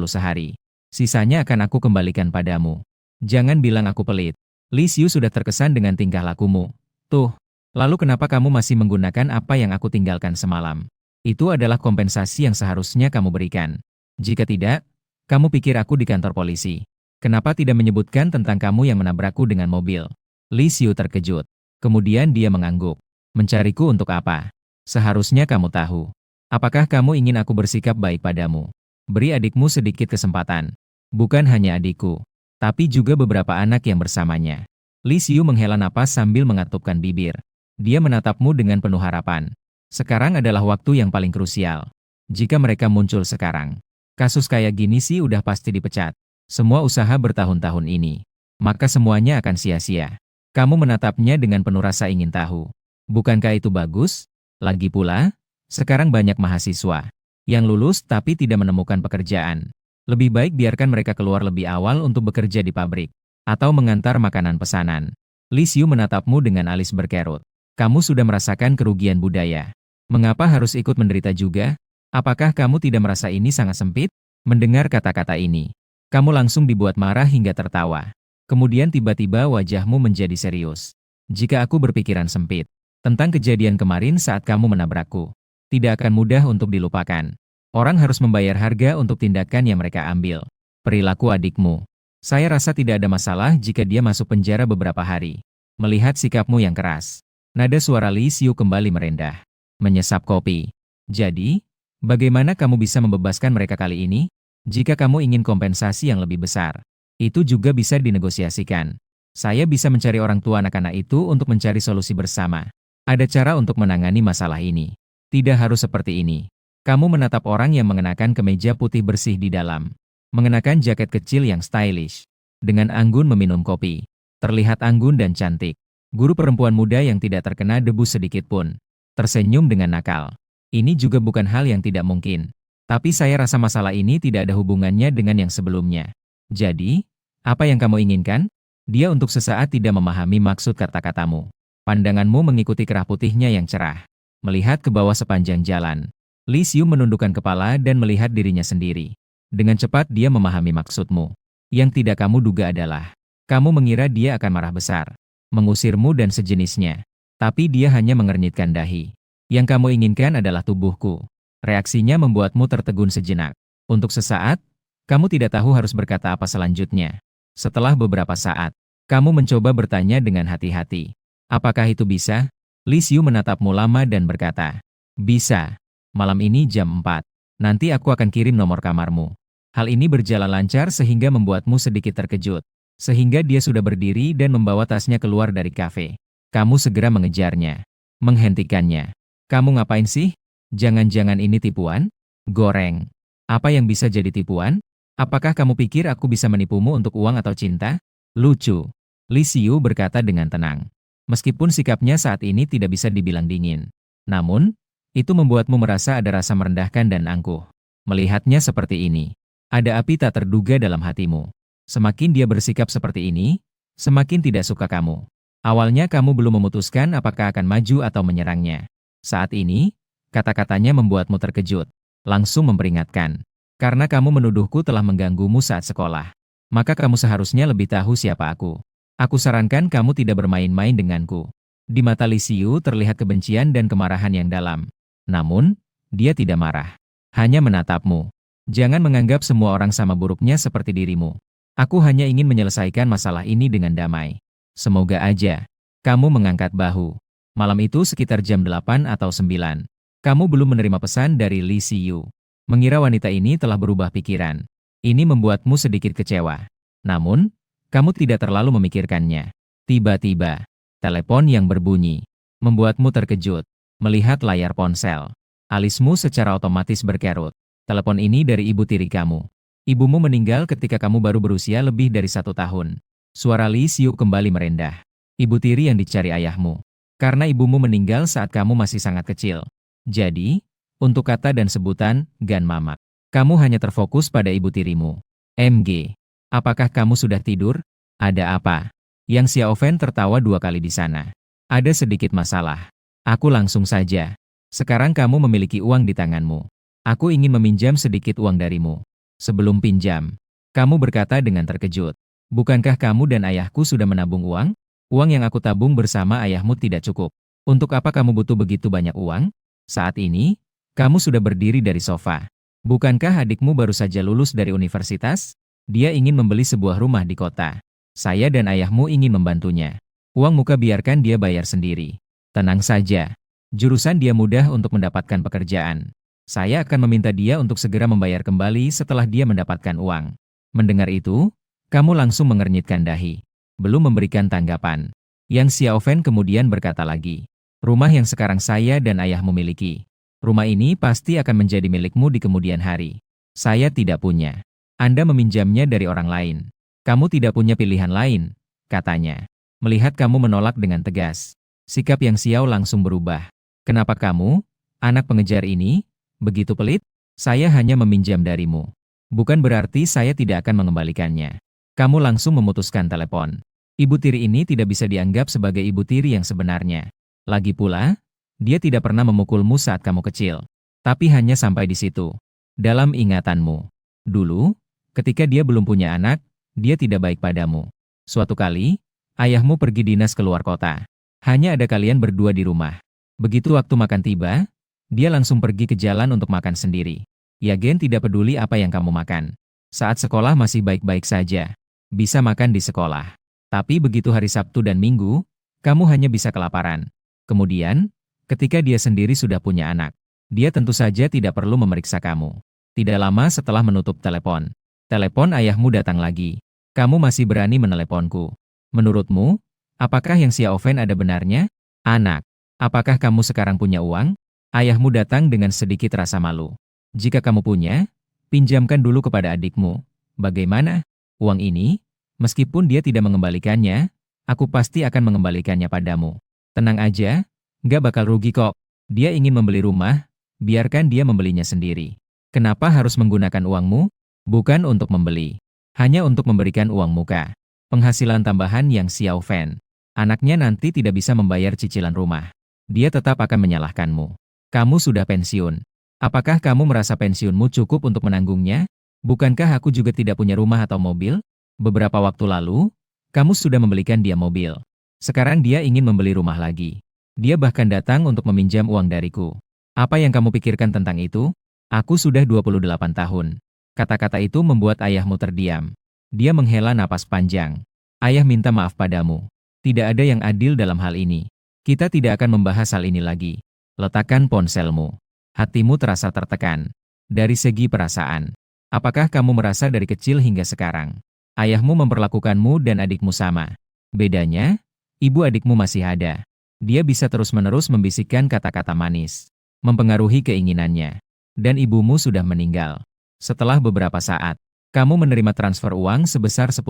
sehari. Sisanya akan aku kembalikan padamu. Jangan bilang aku pelit. Li Xiu sudah terkesan dengan tingkah lakumu. Tuh, lalu kenapa kamu masih menggunakan apa yang aku tinggalkan semalam? Itu adalah kompensasi yang seharusnya kamu berikan. Jika tidak, kamu pikir aku di kantor polisi. Kenapa tidak menyebutkan tentang kamu yang menabrakku dengan mobil? Li Xiu terkejut. Kemudian dia mengangguk. Mencariku untuk apa? Seharusnya kamu tahu. Apakah kamu ingin aku bersikap baik padamu? Beri adikmu sedikit kesempatan. Bukan hanya adikku, tapi juga beberapa anak yang bersamanya. Li Xiu menghela napas sambil mengatupkan bibir. Dia menatapmu dengan penuh harapan. Sekarang adalah waktu yang paling krusial. Jika mereka muncul sekarang, kasus kayak gini sih udah pasti dipecat. Semua usaha bertahun-tahun ini. Maka semuanya akan sia-sia. Kamu menatapnya dengan penuh rasa ingin tahu. Bukankah itu bagus? Lagi pula, sekarang banyak mahasiswa yang lulus tapi tidak menemukan pekerjaan. Lebih baik biarkan mereka keluar lebih awal untuk bekerja di pabrik atau mengantar makanan pesanan. Li Xiu menatapmu dengan alis berkerut. Kamu sudah merasakan kerugian budaya. Mengapa harus ikut menderita juga? Apakah kamu tidak merasa ini sangat sempit? Mendengar kata-kata ini, kamu langsung dibuat marah hingga tertawa. Kemudian tiba-tiba wajahmu menjadi serius. Jika aku berpikiran sempit tentang kejadian kemarin saat kamu menabrakku, tidak akan mudah untuk dilupakan. Orang harus membayar harga untuk tindakan yang mereka ambil. Perilaku adikmu. Saya rasa tidak ada masalah jika dia masuk penjara beberapa hari. Melihat sikapmu yang keras, nada suara Li Xiu kembali merendah. Menyesap kopi. Jadi, bagaimana kamu bisa membebaskan mereka kali ini? Jika kamu ingin kompensasi yang lebih besar, itu juga bisa dinegosiasikan. Saya bisa mencari orang tua anak-anak itu untuk mencari solusi bersama. Ada cara untuk menangani masalah ini. Tidak harus seperti ini. Kamu menatap orang yang mengenakan kemeja putih bersih di dalam. Mengenakan jaket kecil yang stylish. Dengan anggun meminum kopi. Terlihat anggun dan cantik. Guru perempuan muda yang tidak terkena debu sedikit pun. Tersenyum dengan nakal. Ini juga bukan hal yang tidak mungkin. Tapi saya rasa masalah ini tidak ada hubungannya dengan yang sebelumnya. Jadi, apa yang kamu inginkan? Dia untuk sesaat tidak memahami maksud kata-katamu. Pandanganmu mengikuti kerah putihnya yang cerah. Melihat ke bawah sepanjang jalan. Li Xiu menundukkan kepala dan melihat dirinya sendiri. Dengan cepat dia memahami maksudmu. Yang tidak kamu duga adalah, kamu mengira dia akan marah besar, mengusirmu dan sejenisnya. Tapi dia hanya mengernyitkan dahi. Yang kamu inginkan adalah tubuhku. Reaksinya membuatmu tertegun sejenak. Untuk sesaat, kamu tidak tahu harus berkata apa selanjutnya. Setelah beberapa saat, kamu mencoba bertanya dengan hati-hati. Apakah itu bisa? Li Xiu menatapmu lama dan berkata, bisa. Malam ini jam 4. Nanti aku akan kirim nomor kamarmu. Hal ini berjalan lancar sehingga membuatmu sedikit terkejut. Sehingga dia sudah berdiri dan membawa tasnya keluar dari kafe. Kamu segera mengejarnya. Menghentikannya. Kamu ngapain sih? Jangan-jangan ini tipuan? Goreng. Apa yang bisa jadi tipuan? Apakah kamu pikir aku bisa menipumu untuk uang atau cinta? Lucu. Li Xiu berkata dengan tenang. Meskipun sikapnya saat ini tidak bisa dibilang dingin. Namun, itu membuatmu merasa ada rasa merendahkan dan angkuh. Melihatnya seperti ini, ada api tak terduga dalam hatimu. Semakin dia bersikap seperti ini, semakin tidak suka kamu. Awalnya kamu belum memutuskan apakah akan maju atau menyerangnya. Saat ini, kata-katanya membuatmu terkejut. Langsung memperingatkan. Karena kamu menuduhku telah mengganggumu saat sekolah. Maka kamu seharusnya lebih tahu siapa aku. Aku sarankan kamu tidak bermain-main denganku. Di mata Li Xiu terlihat kebencian dan kemarahan yang dalam. Namun, dia tidak marah. Hanya menatapmu. Jangan menganggap semua orang sama buruknya seperti dirimu. Aku hanya ingin menyelesaikan masalah ini dengan damai. Semoga aja. Kamu mengangkat bahu. Malam itu sekitar jam 8 atau 9. Kamu belum menerima pesan dari Li Xiu. Mengira wanita ini telah berubah pikiran. Ini membuatmu sedikit kecewa. Namun, kamu tidak terlalu memikirkannya. Tiba-tiba, telepon yang berbunyi. Membuatmu terkejut. Melihat layar ponsel. Alismu secara otomatis berkerut. Telepon ini dari ibu tiri kamu. Ibumu meninggal ketika kamu baru berusia lebih dari 1 tahun. Suara Li Xiu kembali merendah. Ibu tiri yang dicari ayahmu. Karena ibumu meninggal saat kamu masih sangat kecil. Jadi, untuk kata dan sebutan, Gan Mamak. Kamu hanya terfokus pada ibu tirimu. MG. Apakah kamu sudah tidur? Ada apa? Yang Xiaofen tertawa 2 kali di sana. Ada sedikit masalah. Aku langsung saja. Sekarang kamu memiliki uang di tanganmu. Aku ingin meminjam sedikit uang darimu. Sebelum pinjam, kamu berkata dengan terkejut. Bukankah kamu dan ayahku sudah menabung uang? Uang yang aku tabung bersama ayahmu tidak cukup. Untuk apa kamu butuh begitu banyak uang? Saat ini, kamu sudah berdiri dari sofa. Bukankah adikmu baru saja lulus dari universitas? Dia ingin membeli sebuah rumah di kota. Saya dan ayahmu ingin membantunya. Uang muka biarkan dia bayar sendiri. Tenang saja. Jurusan dia mudah untuk mendapatkan pekerjaan. Saya akan meminta dia untuk segera membayar kembali setelah dia mendapatkan uang. Mendengar itu, kamu langsung mengernyitkan dahi. Belum memberikan tanggapan. Yang Xiaofen kemudian berkata lagi. Rumah yang sekarang saya dan ayahmu miliki. Rumah ini pasti akan menjadi milikmu di kemudian hari. Saya tidak punya. Anda meminjamnya dari orang lain. Kamu tidak punya pilihan lain, katanya. Melihat kamu menolak dengan tegas, sikap Yang Xiao langsung berubah. Kenapa kamu, anak pengejar ini, begitu pelit? Saya hanya meminjam darimu. Bukan berarti saya tidak akan mengembalikannya. Kamu langsung memutuskan telepon. Ibu tiri ini tidak bisa dianggap sebagai ibu tiri yang sebenarnya. Lagi pula, dia tidak pernah memukulmu saat kamu kecil. Tapi hanya sampai di situ. Dalam ingatanmu. Dulu, ketika dia belum punya anak, dia tidak baik padamu. Suatu kali, ayahmu pergi dinas keluar kota. Hanya ada kalian berdua di rumah. Begitu waktu makan tiba, dia langsung pergi ke jalan untuk makan sendiri. Yagen tidak peduli apa yang kamu makan. Saat sekolah masih baik-baik saja. Bisa makan di sekolah. Tapi begitu hari Sabtu dan Minggu, kamu hanya bisa kelaparan. Kemudian, ketika dia sendiri sudah punya anak, dia tentu saja tidak perlu memeriksa kamu. Tidak lama setelah menutup telepon, telepon ayahmu datang lagi. Kamu masih berani meneleponku. Menurutmu, apakah yang Xiao Fen ada benarnya? Anak, apakah kamu sekarang punya uang? Ayahmu datang dengan sedikit rasa malu. Jika kamu punya, pinjamkan dulu kepada adikmu. Bagaimana? Uang ini, meskipun dia tidak mengembalikannya, aku pasti akan mengembalikannya padamu. Tenang aja, nggak bakal rugi kok. Dia ingin membeli rumah, biarkan dia membelinya sendiri. Kenapa harus menggunakan uangmu? Bukan untuk membeli. Hanya untuk memberikan uang muka. Penghasilan tambahan Yang Xiao Fen. Anaknya nanti tidak bisa membayar cicilan rumah. Dia tetap akan menyalahkanmu. Kamu sudah pensiun. Apakah kamu merasa pensiunmu cukup untuk menanggungnya? Bukankah aku juga tidak punya rumah atau mobil? Beberapa waktu lalu, kamu sudah membelikan dia mobil. Sekarang dia ingin membeli rumah lagi. Dia bahkan datang untuk meminjam uang dariku. Apa yang kamu pikirkan tentang itu? Aku sudah 28 tahun. Kata-kata itu membuat ayahmu terdiam. Dia menghela napas panjang. Ayah minta maaf padamu. Tidak ada yang adil dalam hal ini. Kita tidak akan membahas hal ini lagi. Letakkan ponselmu. Hatimu terasa tertekan. Dari segi perasaan. Apakah kamu merasa dari kecil hingga sekarang, ayahmu memperlakukanmu dan adikmu sama? Bedanya, ibu adikmu masih ada. Dia bisa terus-menerus membisikkan kata-kata manis, mempengaruhi keinginannya. Dan ibumu sudah meninggal. Setelah beberapa saat, kamu menerima transfer uang sebesar 10.000.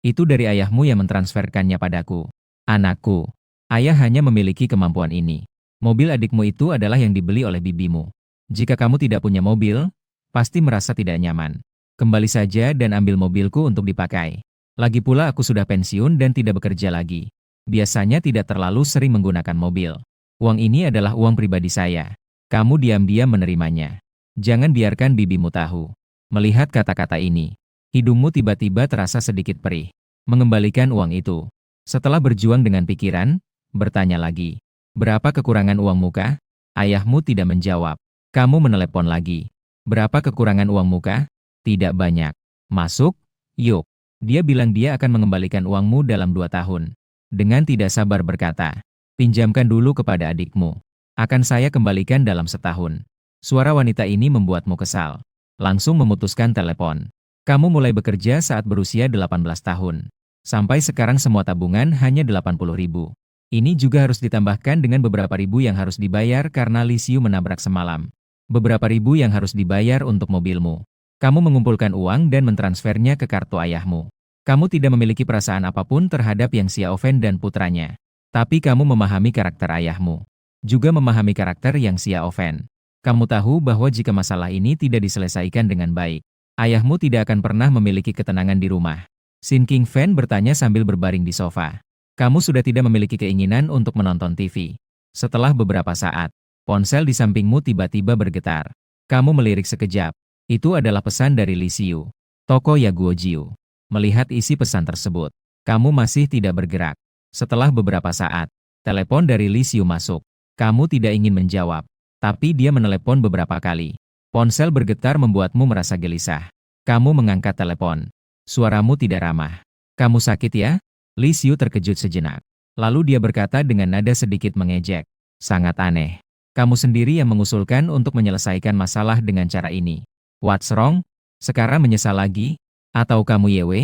Itu dari ayahmu yang mentransferkannya padaku. Anakku, ayah hanya memiliki kemampuan ini. Mobil adikmu itu adalah yang dibeli oleh bibimu. Jika kamu tidak punya mobil, pasti merasa tidak nyaman. Kembali saja dan ambil mobilku untuk dipakai. Lagi pula aku sudah pensiun dan tidak bekerja lagi. Biasanya tidak terlalu sering menggunakan mobil. Uang ini adalah uang pribadi saya. Kamu diam-diam menerimanya. Jangan biarkan bibimu tahu. Melihat kata-kata ini, hidungmu tiba-tiba terasa sedikit perih. Mengembalikan uang itu. Setelah berjuang dengan pikiran, bertanya lagi. Berapa kekurangan uang muka? Ayahmu tidak menjawab. Kamu menelepon lagi. Berapa kekurangan uang muka? Tidak banyak. Masuk, yuk. Dia bilang dia akan mengembalikan uangmu dalam 2 tahun. Dengan tidak sabar berkata, pinjamkan dulu kepada adikmu. Akan saya kembalikan dalam setahun. Suara wanita ini membuatmu kesal. Langsung memutuskan telepon. Kamu mulai bekerja saat berusia 18 tahun. Sampai sekarang semua tabungan hanya 80.000. Ini juga harus ditambahkan dengan beberapa ribu yang harus dibayar karena Lisiu menabrak semalam. Beberapa ribu yang harus dibayar untuk mobilmu. Kamu mengumpulkan uang dan mentransfernya ke kartu ayahmu. Kamu tidak memiliki perasaan apapun terhadap Yang Xiao Fen dan putranya. Tapi kamu memahami karakter ayahmu. Juga memahami karakter Yang Xiao Fen. Kamu tahu bahwa jika masalah ini tidak diselesaikan dengan baik, ayahmu tidak akan pernah memiliki ketenangan di rumah. Sin King Fen bertanya sambil berbaring di sofa. Kamu sudah tidak memiliki keinginan untuk menonton TV. Setelah beberapa saat, ponsel di sampingmu tiba-tiba bergetar. Kamu melirik sekejap. Itu adalah pesan dari Lisiu. Toko Yaguojiu. Melihat isi pesan tersebut, kamu masih tidak bergerak. Setelah beberapa saat, telepon dari Lisiu masuk. Kamu tidak ingin menjawab, tapi dia menelepon beberapa kali. Ponsel bergetar membuatmu merasa gelisah. Kamu mengangkat telepon. Suaramu tidak ramah. Kamu sakit ya? Lisiu terkejut sejenak. Lalu dia berkata dengan nada sedikit mengejek. Sangat aneh. Kamu sendiri yang mengusulkan untuk menyelesaikan masalah dengan cara ini. What's wrong? Sekarang menyesal lagi? Atau kamu yewe?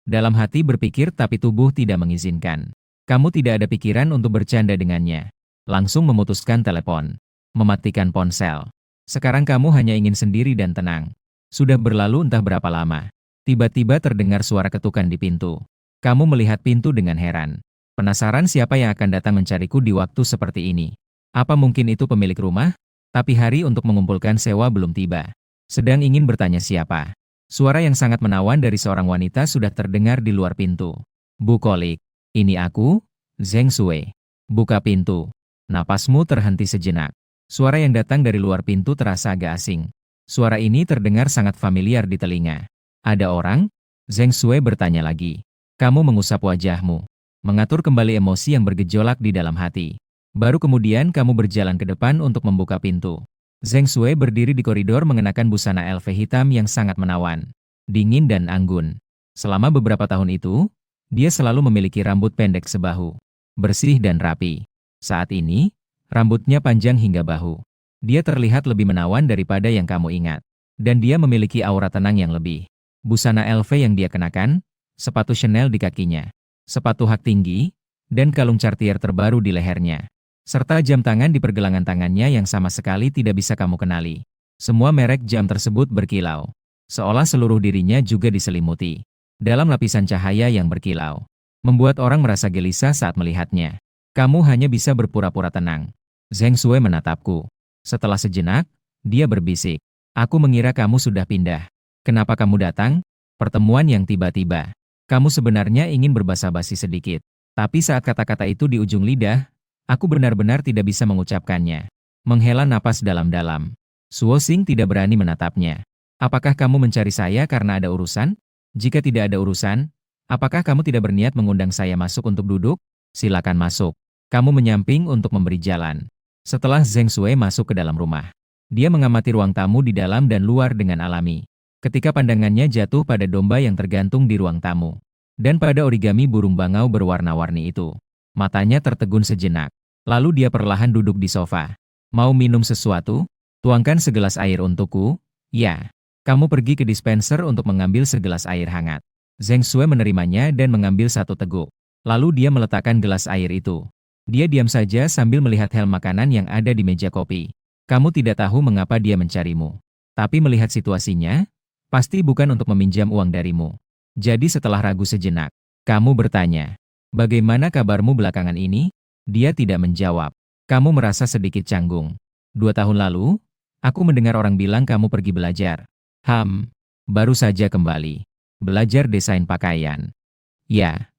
Dalam hati berpikir tapi tubuh tidak mengizinkan. Kamu tidak ada pikiran untuk bercanda dengannya. Langsung memutuskan telepon. Mematikan ponsel. Sekarang kamu hanya ingin sendiri dan tenang. Sudah berlalu entah berapa lama. Tiba-tiba terdengar suara ketukan di pintu. Kamu melihat pintu dengan heran. Penasaran siapa yang akan datang mencariku di waktu seperti ini? Apa mungkin itu pemilik rumah? Tapi hari untuk mengumpulkan sewa belum tiba. Sedang ingin bertanya siapa. Suara yang sangat menawan dari seorang wanita sudah terdengar di luar pintu. Bukolik, ini aku, Zheng Sui. Buka pintu. Napasmu terhenti sejenak. Suara yang datang dari luar pintu terasa agak asing. Suara ini terdengar sangat familiar di telinga. Ada orang? Zheng Sui bertanya lagi. Kamu mengusap wajahmu. Mengatur kembali emosi yang bergejolak di dalam hati. Baru kemudian kamu berjalan ke depan untuk membuka pintu. Zheng Sui berdiri di koridor mengenakan busana elf hitam yang sangat menawan, dingin dan anggun. Selama beberapa tahun itu, dia selalu memiliki rambut pendek sebahu, bersih dan rapi. Saat ini, rambutnya panjang hingga bahu. Dia terlihat lebih menawan daripada yang kamu ingat. Dan dia memiliki aura tenang yang lebih. Busana elf yang dia kenakan, sepatu Chanel di kakinya, sepatu hak tinggi, dan kalung Cartier terbaru di lehernya. Serta jam tangan di pergelangan tangannya yang sama sekali tidak bisa kamu kenali. Semua merek jam tersebut berkilau. Seolah seluruh dirinya juga diselimuti dalam lapisan cahaya yang berkilau. Membuat orang merasa gelisah saat melihatnya. Kamu hanya bisa berpura-pura tenang. Zheng Sui menatapku. Setelah sejenak, dia berbisik. Aku mengira kamu sudah pindah. Kenapa kamu datang? Pertemuan yang tiba-tiba. Kamu sebenarnya ingin berbasa-basi sedikit. Tapi saat kata-kata itu di ujung lidah, aku benar-benar tidak bisa mengucapkannya. Menghela napas dalam-dalam. Suo Xing tidak berani menatapnya. Apakah kamu mencari saya karena ada urusan? Jika tidak ada urusan, apakah kamu tidak berniat mengundang saya masuk untuk duduk? Silakan masuk. Kamu menyamping untuk memberi jalan. Setelah Zheng Sui masuk ke dalam rumah, dia mengamati ruang tamu di dalam dan luar dengan alami. Ketika pandangannya jatuh pada domba yang tergantung di ruang tamu, dan pada origami burung bangau berwarna-warni itu, matanya tertegun sejenak. Lalu dia perlahan duduk di sofa. Mau minum sesuatu? Tuangkan segelas air untukku. Ya. Kamu pergi ke dispenser untuk mengambil segelas air hangat. Zheng Sui menerimanya dan mengambil satu teguk. Lalu dia meletakkan gelas air itu. Dia diam saja sambil melihat helm makanan yang ada di meja kopi. Kamu tidak tahu mengapa dia mencarimu. Tapi melihat situasinya, pasti bukan untuk meminjam uang darimu. Jadi setelah ragu sejenak, kamu bertanya, bagaimana kabarmu belakangan ini? Dia tidak menjawab. Kamu merasa sedikit canggung. 2 tahun lalu, aku mendengar orang bilang kamu pergi belajar. Baru saja kembali. Belajar desain pakaian. Ya.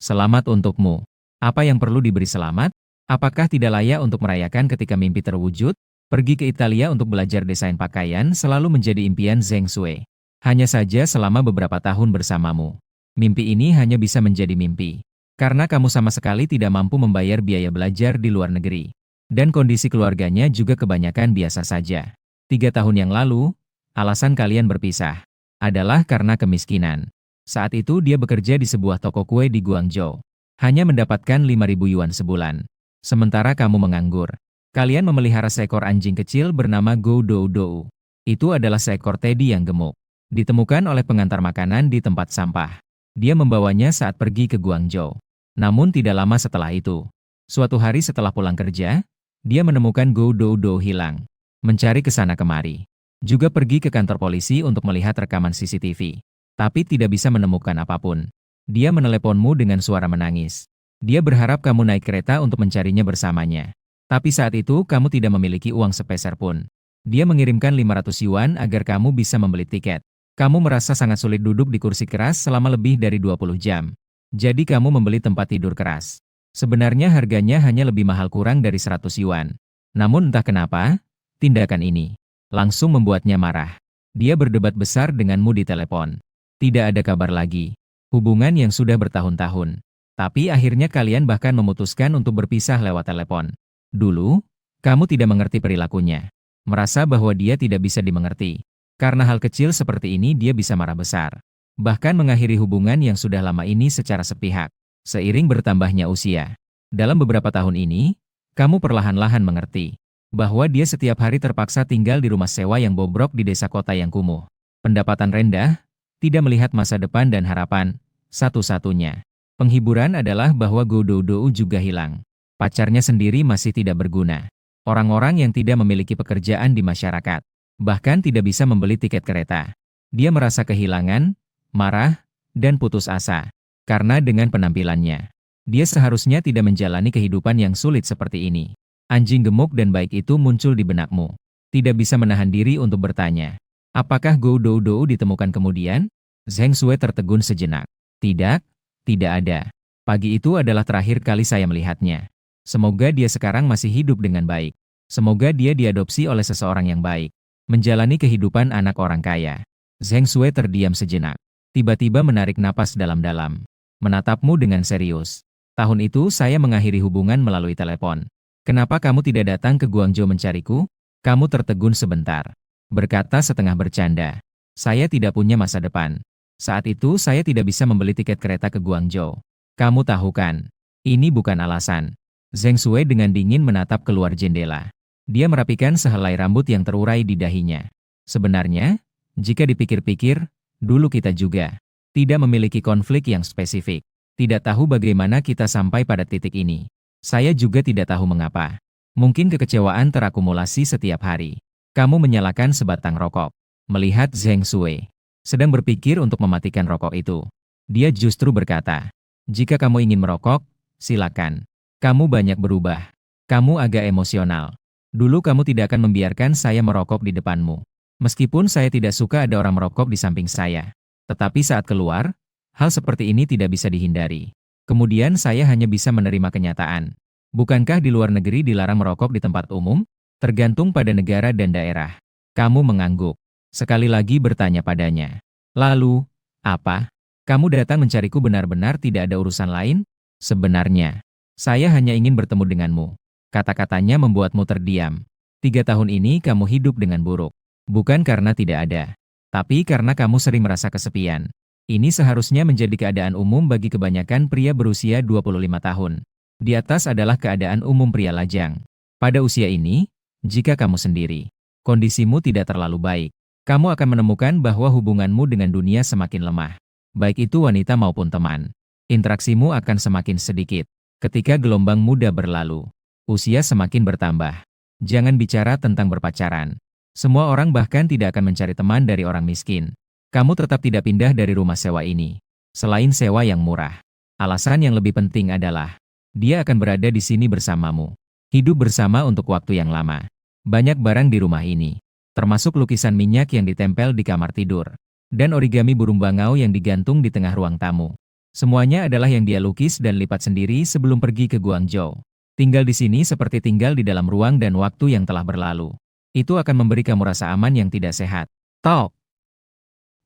Selamat untukmu. Apa yang perlu diberi selamat? Apakah tidak layak untuk merayakan ketika mimpi terwujud? Pergi ke Italia untuk belajar desain pakaian selalu menjadi impian Zheng Sui. Hanya saja selama beberapa tahun bersamamu. Mimpi ini hanya bisa menjadi mimpi. Karena kamu sama sekali tidak mampu membayar biaya belajar di luar negeri. Dan kondisi keluarganya juga kebanyakan biasa saja. 3 tahun yang lalu, alasan kalian berpisah adalah karena kemiskinan. Saat itu dia bekerja di sebuah toko kue di Guangzhou. Hanya mendapatkan 5.000 yuan sebulan. Sementara kamu menganggur. Kalian memelihara seekor anjing kecil bernama Gou Dou Dou. Itu adalah seekor teddy yang gemuk. Ditemukan oleh pengantar makanan di tempat sampah. Dia membawanya saat pergi ke Guangzhou. Namun tidak lama setelah itu, suatu hari setelah pulang kerja, dia menemukan Gou Dou Dou hilang. Mencari ke sana kemari. Juga pergi ke kantor polisi untuk melihat rekaman CCTV. Tapi tidak bisa menemukan apapun. Dia meneleponmu dengan suara menangis. Dia berharap kamu naik kereta untuk mencarinya bersamanya. Tapi saat itu kamu tidak memiliki uang sepeser pun. Dia mengirimkan 500 yuan agar kamu bisa membeli tiket. Kamu merasa sangat sulit duduk di kursi keras selama lebih dari 20 jam. Jadi kamu membeli tempat tidur keras. Sebenarnya harganya hanya lebih mahal kurang dari 100 yuan. Namun entah kenapa, tindakan ini langsung membuatnya marah. Dia berdebat besar denganmu di telepon. Tidak ada kabar lagi. Hubungan yang sudah bertahun-tahun. Tapi akhirnya kalian bahkan memutuskan untuk berpisah lewat telepon. Dulu, kamu tidak mengerti perilakunya. Merasa bahwa dia tidak bisa dimengerti. Karena hal kecil seperti ini dia bisa marah besar. Bahkan mengakhiri hubungan yang sudah lama ini secara sepihak. Seiring bertambahnya usia. Dalam beberapa tahun ini, kamu perlahan-lahan mengerti bahwa dia setiap hari terpaksa tinggal di rumah sewa yang bobrok di desa kota yang kumuh. Pendapatan rendah, tidak melihat masa depan dan harapan, satu-satunya penghiburan adalah bahwa Gou Dou Dou juga hilang. Pacarnya sendiri masih tidak berguna. Orang-orang yang tidak memiliki pekerjaan di masyarakat, bahkan tidak bisa membeli tiket kereta. Dia merasa kehilangan, marah, dan putus asa. Karena dengan penampilannya, dia seharusnya tidak menjalani kehidupan yang sulit seperti ini. Anjing gemuk dan baik itu muncul di benakmu. Tidak bisa menahan diri untuk bertanya. Apakah Gou Dou Dou ditemukan kemudian? Zheng Sui tertegun sejenak. Tidak, tidak ada. Pagi itu adalah terakhir kali saya melihatnya. Semoga dia sekarang masih hidup dengan baik. Semoga dia diadopsi oleh seseorang yang baik. Menjalani kehidupan anak orang kaya. Zheng Sui terdiam sejenak. Tiba-tiba menarik napas dalam-dalam. Menatapmu dengan serius. Tahun itu saya mengakhiri hubungan melalui telepon. Kenapa kamu tidak datang ke Guangzhou mencariku? Kamu tertegun sebentar. Berkata setengah bercanda. Saya tidak punya masa depan. Saat itu saya tidak bisa membeli tiket kereta ke Guangzhou. Kamu tahu kan? Ini bukan alasan. Zheng Sui dengan dingin menatap keluar jendela. Dia merapikan sehelai rambut yang terurai di dahinya. Sebenarnya, jika dipikir-pikir, dulu kita juga tidak memiliki konflik yang spesifik. Tidak tahu bagaimana kita sampai pada titik ini. Saya juga tidak tahu mengapa. Mungkin kekecewaan terakumulasi setiap hari. Kamu menyalakan sebatang rokok. Melihat Zheng Sui sedang berpikir untuk mematikan rokok itu. Dia justru berkata, jika kamu ingin merokok, silakan. Kamu banyak berubah. Kamu agak emosional. Dulu kamu tidak akan membiarkan saya merokok di depanmu. Meskipun saya tidak suka ada orang merokok di samping saya. Tetapi saat keluar, hal seperti ini tidak bisa dihindari. Kemudian saya hanya bisa menerima kenyataan. Bukankah di luar negeri dilarang merokok di tempat umum? Tergantung pada negara dan daerah. Kamu mengangguk. Sekali lagi bertanya padanya. Lalu, apa? Kamu datang mencariku benar-benar tidak ada urusan lain? Sebenarnya, saya hanya ingin bertemu denganmu. Kata-katanya membuatmu terdiam. 3 tahun ini kamu hidup dengan buruk. Bukan karena tidak ada, tapi karena kamu sering merasa kesepian. Ini seharusnya menjadi keadaan umum bagi kebanyakan pria berusia 25 tahun. Di atas adalah keadaan umum pria lajang. Pada usia ini, jika kamu sendiri, kondisimu tidak terlalu baik, kamu akan menemukan bahwa hubunganmu dengan dunia semakin lemah. Baik itu wanita maupun teman. Interaksimu akan semakin sedikit. Ketika gelombang muda berlalu, usia semakin bertambah. Jangan bicara tentang berpacaran. Semua orang bahkan tidak akan mencari teman dari orang miskin. Kamu tetap tidak pindah dari rumah sewa ini. Selain sewa yang murah. Alasan yang lebih penting adalah, dia akan berada di sini bersamamu. Hidup bersama untuk waktu yang lama. Banyak barang di rumah ini, termasuk lukisan minyak yang ditempel di kamar tidur, dan origami burung bangau yang digantung di tengah ruang tamu. Semuanya adalah yang dia lukis dan lipat sendiri sebelum pergi ke Guangzhou. Tinggal di sini seperti tinggal di dalam ruang dan waktu yang telah berlalu. Itu akan memberi kamu rasa aman yang tidak sehat. Tok!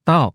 Tok!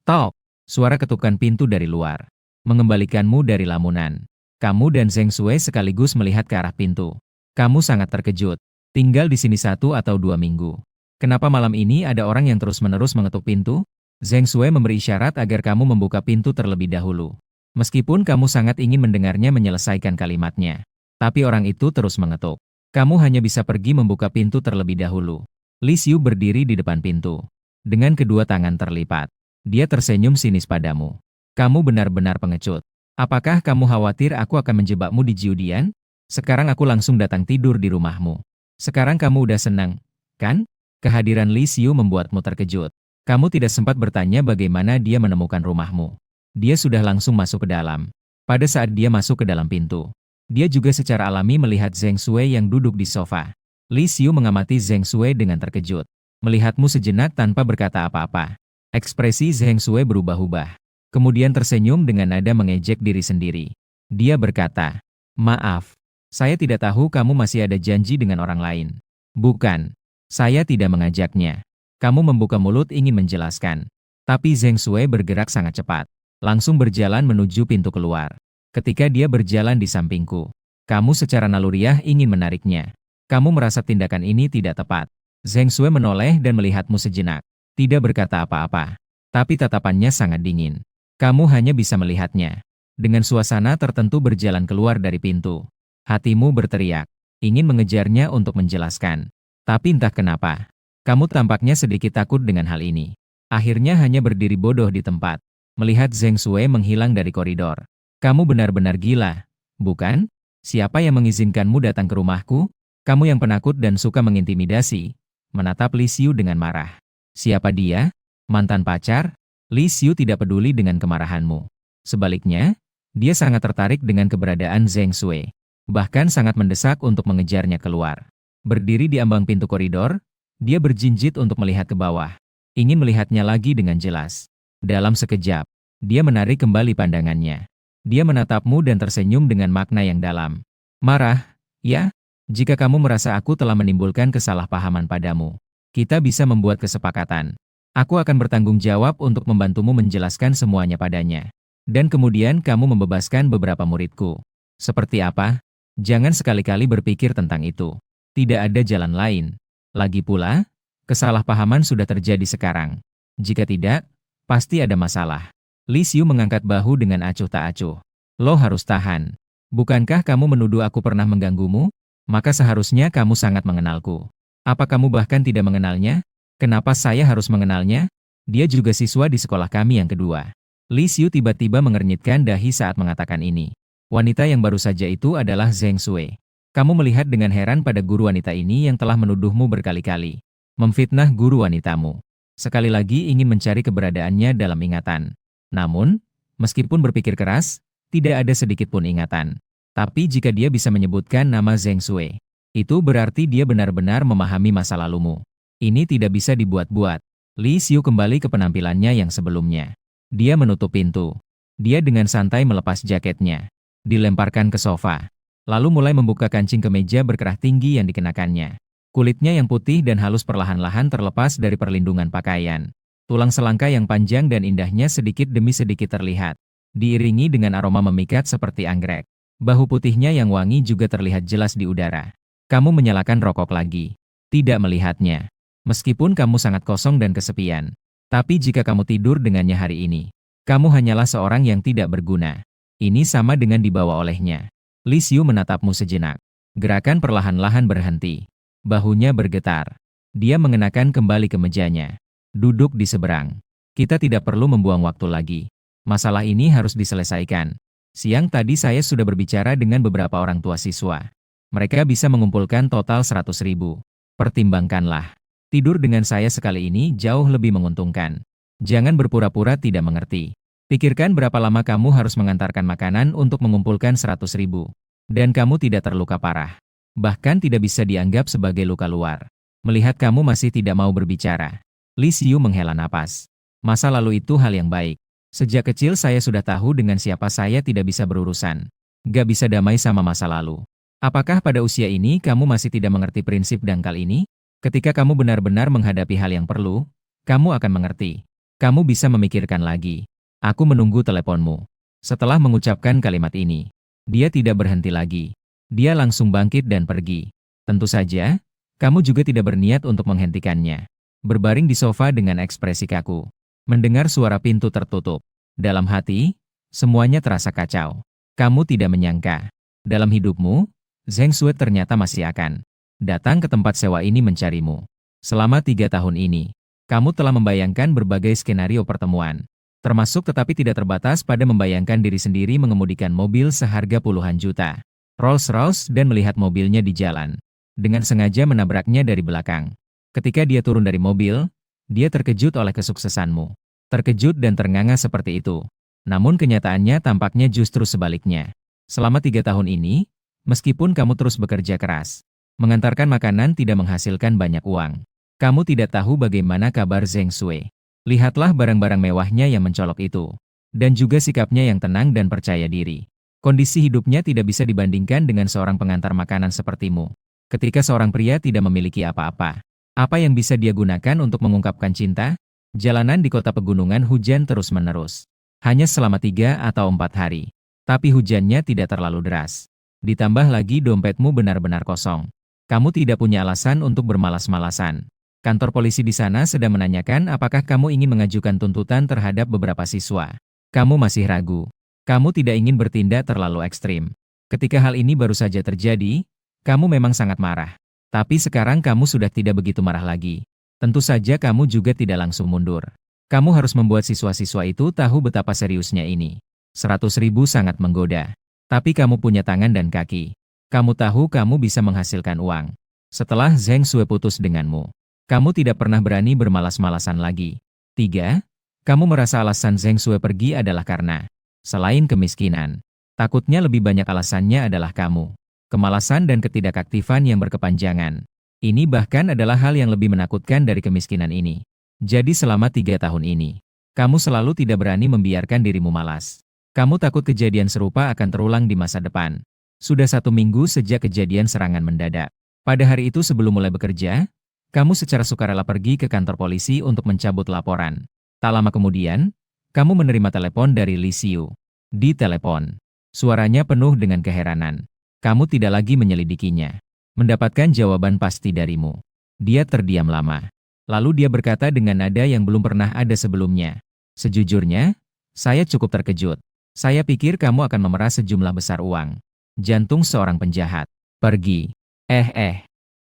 Tok! Suara ketukan pintu dari luar mengembalikanmu dari lamunan. Kamu dan Zheng Sui sekaligus melihat ke arah pintu. Kamu sangat terkejut. Tinggal di sini 1 atau 2 minggu. Kenapa malam ini ada orang yang terus-menerus mengetuk pintu? Zheng Sui memberi isyarat agar kamu membuka pintu terlebih dahulu. Meskipun kamu sangat ingin mendengarnya menyelesaikan kalimatnya. Tapi orang itu terus mengetuk. Kamu hanya bisa pergi membuka pintu terlebih dahulu. Li Xiu berdiri di depan pintu. Dengan kedua tangan terlipat. Dia tersenyum sinis padamu. Kamu benar-benar pengecut. Apakah kamu khawatir aku akan menjebakmu di Jiudian? Sekarang aku langsung datang tidur di rumahmu. Sekarang kamu udah senang, kan? Kehadiran Li Xiu membuatmu terkejut. Kamu tidak sempat bertanya bagaimana dia menemukan rumahmu. Dia sudah langsung masuk ke dalam. Pada saat dia masuk ke dalam pintu, dia juga secara alami melihat Zheng Sui yang duduk di sofa. Li Xiu mengamati Zheng Sui dengan terkejut. Melihatmu sejenak tanpa berkata apa-apa. Ekspresi Zheng Sui berubah-ubah. Kemudian tersenyum dengan nada mengejek diri sendiri. Dia berkata, maaf. Saya tidak tahu kamu masih ada janji dengan orang lain. Bukan. Saya tidak mengajaknya. Kamu membuka mulut ingin menjelaskan. Tapi Zheng Sui bergerak sangat cepat. Langsung berjalan menuju pintu keluar. Ketika dia berjalan di sampingku, kamu secara naluriah ingin menariknya. Kamu merasa tindakan ini tidak tepat. Zheng Sui menoleh dan melihatmu sejenak. Tidak berkata apa-apa. Tapi tatapannya sangat dingin. Kamu hanya bisa melihatnya. Dengan suasana tertentu berjalan keluar dari pintu. Hatimu berteriak, ingin mengejarnya untuk menjelaskan. Tapi entah kenapa, kamu tampaknya sedikit takut dengan hal ini. Akhirnya hanya berdiri bodoh di tempat, melihat Zheng Sui menghilang dari koridor. Kamu benar-benar gila, bukan? Siapa yang mengizinkanmu datang ke rumahku? Kamu yang penakut dan suka mengintimidasi. Menatap Li Xiu dengan marah. Siapa dia? Mantan pacar? Li Xiu tidak peduli dengan kemarahanmu. Sebaliknya, dia sangat tertarik dengan keberadaan Zheng Sui. Bahkan sangat mendesak untuk mengejarnya keluar. Berdiri di ambang pintu koridor, dia berjinjit untuk melihat ke bawah. Ingin melihatnya lagi dengan jelas. Dalam sekejap, dia menarik kembali pandangannya. Dia menatapmu dan tersenyum dengan makna yang dalam. Marah, ya? Jika kamu merasa aku telah menimbulkan kesalahpahaman padamu, kita bisa membuat kesepakatan. Aku akan bertanggung jawab untuk membantumu menjelaskan semuanya padanya. Dan kemudian kamu membebaskan beberapa muridku. Seperti apa? Jangan sekali-kali berpikir tentang itu. Tidak ada jalan lain. Lagi pula, kesalahpahaman sudah terjadi sekarang. Jika tidak, pasti ada masalah. Li Xiu mengangkat bahu dengan acuh tak acuh. Lo harus tahan. Bukankah kamu menuduh aku pernah mengganggumu? Maka seharusnya kamu sangat mengenalku. Apa kamu bahkan tidak mengenalnya? Kenapa saya harus mengenalnya? Dia juga siswa di sekolah kami yang kedua. Li Xiu tiba-tiba mengernyitkan dahi saat mengatakan ini. Wanita yang baru saja itu adalah Zheng Sui. Kamu melihat dengan heran pada guru wanita ini yang telah menuduhmu berkali-kali. Memfitnah guru wanitamu. Sekali lagi ingin mencari keberadaannya dalam ingatan. Namun, meskipun berpikir keras, tidak ada sedikit pun ingatan. Tapi jika dia bisa menyebutkan nama Zheng Sui, itu berarti dia benar-benar memahami masa lalumu. Ini tidak bisa dibuat-buat. Li Xiu kembali ke penampilannya yang sebelumnya. Dia menutup pintu. Dia dengan santai melepas jaketnya. Dilemparkan ke sofa. Lalu mulai membuka kancing kemeja berkerah tinggi yang dikenakannya. Kulitnya yang putih dan halus perlahan-lahan terlepas dari perlindungan pakaian. Tulang selangka yang panjang dan indahnya sedikit demi sedikit terlihat. Diiringi dengan aroma memikat seperti anggrek. Bahu putihnya yang wangi juga terlihat jelas di udara. Kamu menyalakan rokok lagi. Tidak melihatnya. Meskipun kamu sangat kosong dan kesepian. Tapi jika kamu tidur dengannya hari ini, kamu hanyalah seorang yang tidak berguna. Ini sama dengan dibawa olehnya. Li Xiu menatapmu sejenak. Gerakan perlahan-lahan berhenti. Bahunya bergetar. Dia mengenakan kembali ke mejanya. Duduk di seberang. Kita tidak perlu membuang waktu lagi. Masalah ini harus diselesaikan. Siang tadi saya sudah berbicara dengan beberapa orang tua siswa. Mereka bisa mengumpulkan total 100.000. Pertimbangkanlah. Tidur dengan saya sekali ini jauh lebih menguntungkan. Jangan berpura-pura tidak mengerti. Pikirkan berapa lama kamu harus mengantarkan makanan untuk mengumpulkan 100.000. Dan kamu tidak terluka parah. Bahkan tidak bisa dianggap sebagai luka luar. Melihat kamu masih tidak mau berbicara. Li Xiu menghela napas. Masa lalu itu hal yang baik. Sejak kecil saya sudah tahu dengan siapa saya tidak bisa berurusan. Gak bisa damai sama masa lalu. Apakah pada usia ini kamu masih tidak mengerti prinsip dangkal ini? Ketika kamu benar-benar menghadapi hal yang perlu, kamu akan mengerti. Kamu bisa memikirkan lagi. Aku menunggu teleponmu. Setelah mengucapkan kalimat ini, dia tidak berhenti lagi. Dia langsung bangkit dan pergi. Tentu saja, kamu juga tidak berniat untuk menghentikannya. Berbaring di sofa dengan ekspresi kaku. Mendengar suara pintu tertutup. Dalam hati, semuanya terasa kacau. Kamu tidak menyangka. Dalam hidupmu, Zheng Sui ternyata masih akan datang ke tempat sewa ini mencarimu. Selama 3 tahun ini, kamu telah membayangkan berbagai skenario pertemuan. Termasuk tetapi tidak terbatas pada membayangkan diri sendiri mengemudikan mobil seharga puluhan juta. Rolls-Royce dan melihat mobilnya di jalan. Dengan sengaja menabraknya dari belakang. Ketika dia turun dari mobil, dia terkejut oleh kesuksesanmu. Terkejut dan ternganga seperti itu. Namun kenyataannya tampaknya justru sebaliknya. Selama 3 tahun ini, meskipun kamu terus bekerja keras, mengantarkan makanan tidak menghasilkan banyak uang. Kamu tidak tahu bagaimana kabar Zheng Sui. Lihatlah barang-barang mewahnya yang mencolok itu. Dan juga sikapnya yang tenang dan percaya diri. Kondisi hidupnya tidak bisa dibandingkan dengan seorang pengantar makanan sepertimu. Ketika seorang pria tidak memiliki apa-apa, apa yang bisa dia gunakan untuk mengungkapkan cinta? Jalanan di kota pegunungan hujan terus-menerus. Hanya selama 3 atau 4 hari. Tapi hujannya tidak terlalu deras. Ditambah lagi dompetmu benar-benar kosong. Kamu tidak punya alasan untuk bermalas-malasan. Kantor polisi di sana sedang menanyakan apakah kamu ingin mengajukan tuntutan terhadap beberapa siswa. Kamu masih ragu. Kamu tidak ingin bertindak terlalu ekstrim. Ketika hal ini baru saja terjadi, kamu memang sangat marah. Tapi sekarang kamu sudah tidak begitu marah lagi. Tentu saja kamu juga tidak langsung mundur. Kamu harus membuat siswa-siswa itu tahu betapa seriusnya ini. 100.000 sangat menggoda. Tapi kamu punya tangan dan kaki. Kamu tahu kamu bisa menghasilkan uang. Setelah Zheng Sue putus denganmu, kamu tidak pernah berani bermalas-malasan lagi. 3. Kamu merasa alasan Zheng Sue pergi adalah karena, selain kemiskinan, takutnya lebih banyak alasannya adalah kamu. Kemalasan dan ketidakaktifan yang berkepanjangan. Ini bahkan adalah hal yang lebih menakutkan dari kemiskinan ini. Jadi selama 3 tahun ini, kamu selalu tidak berani membiarkan dirimu malas. Kamu takut kejadian serupa akan terulang di masa depan. Sudah 1 minggu sejak kejadian serangan mendadak. Pada hari itu sebelum mulai bekerja, kamu secara sukarela pergi ke kantor polisi untuk mencabut laporan. Tak lama kemudian, kamu menerima telepon dari Li Xiu. Di telepon, suaranya penuh dengan keheranan. Kamu tidak lagi menyelidikinya. Mendapatkan jawaban pasti darimu. Dia terdiam lama. Lalu dia berkata dengan nada yang belum pernah ada sebelumnya. Sejujurnya, saya cukup terkejut. Saya pikir kamu akan memeras sejumlah besar uang. Jantung seorang penjahat. Pergi.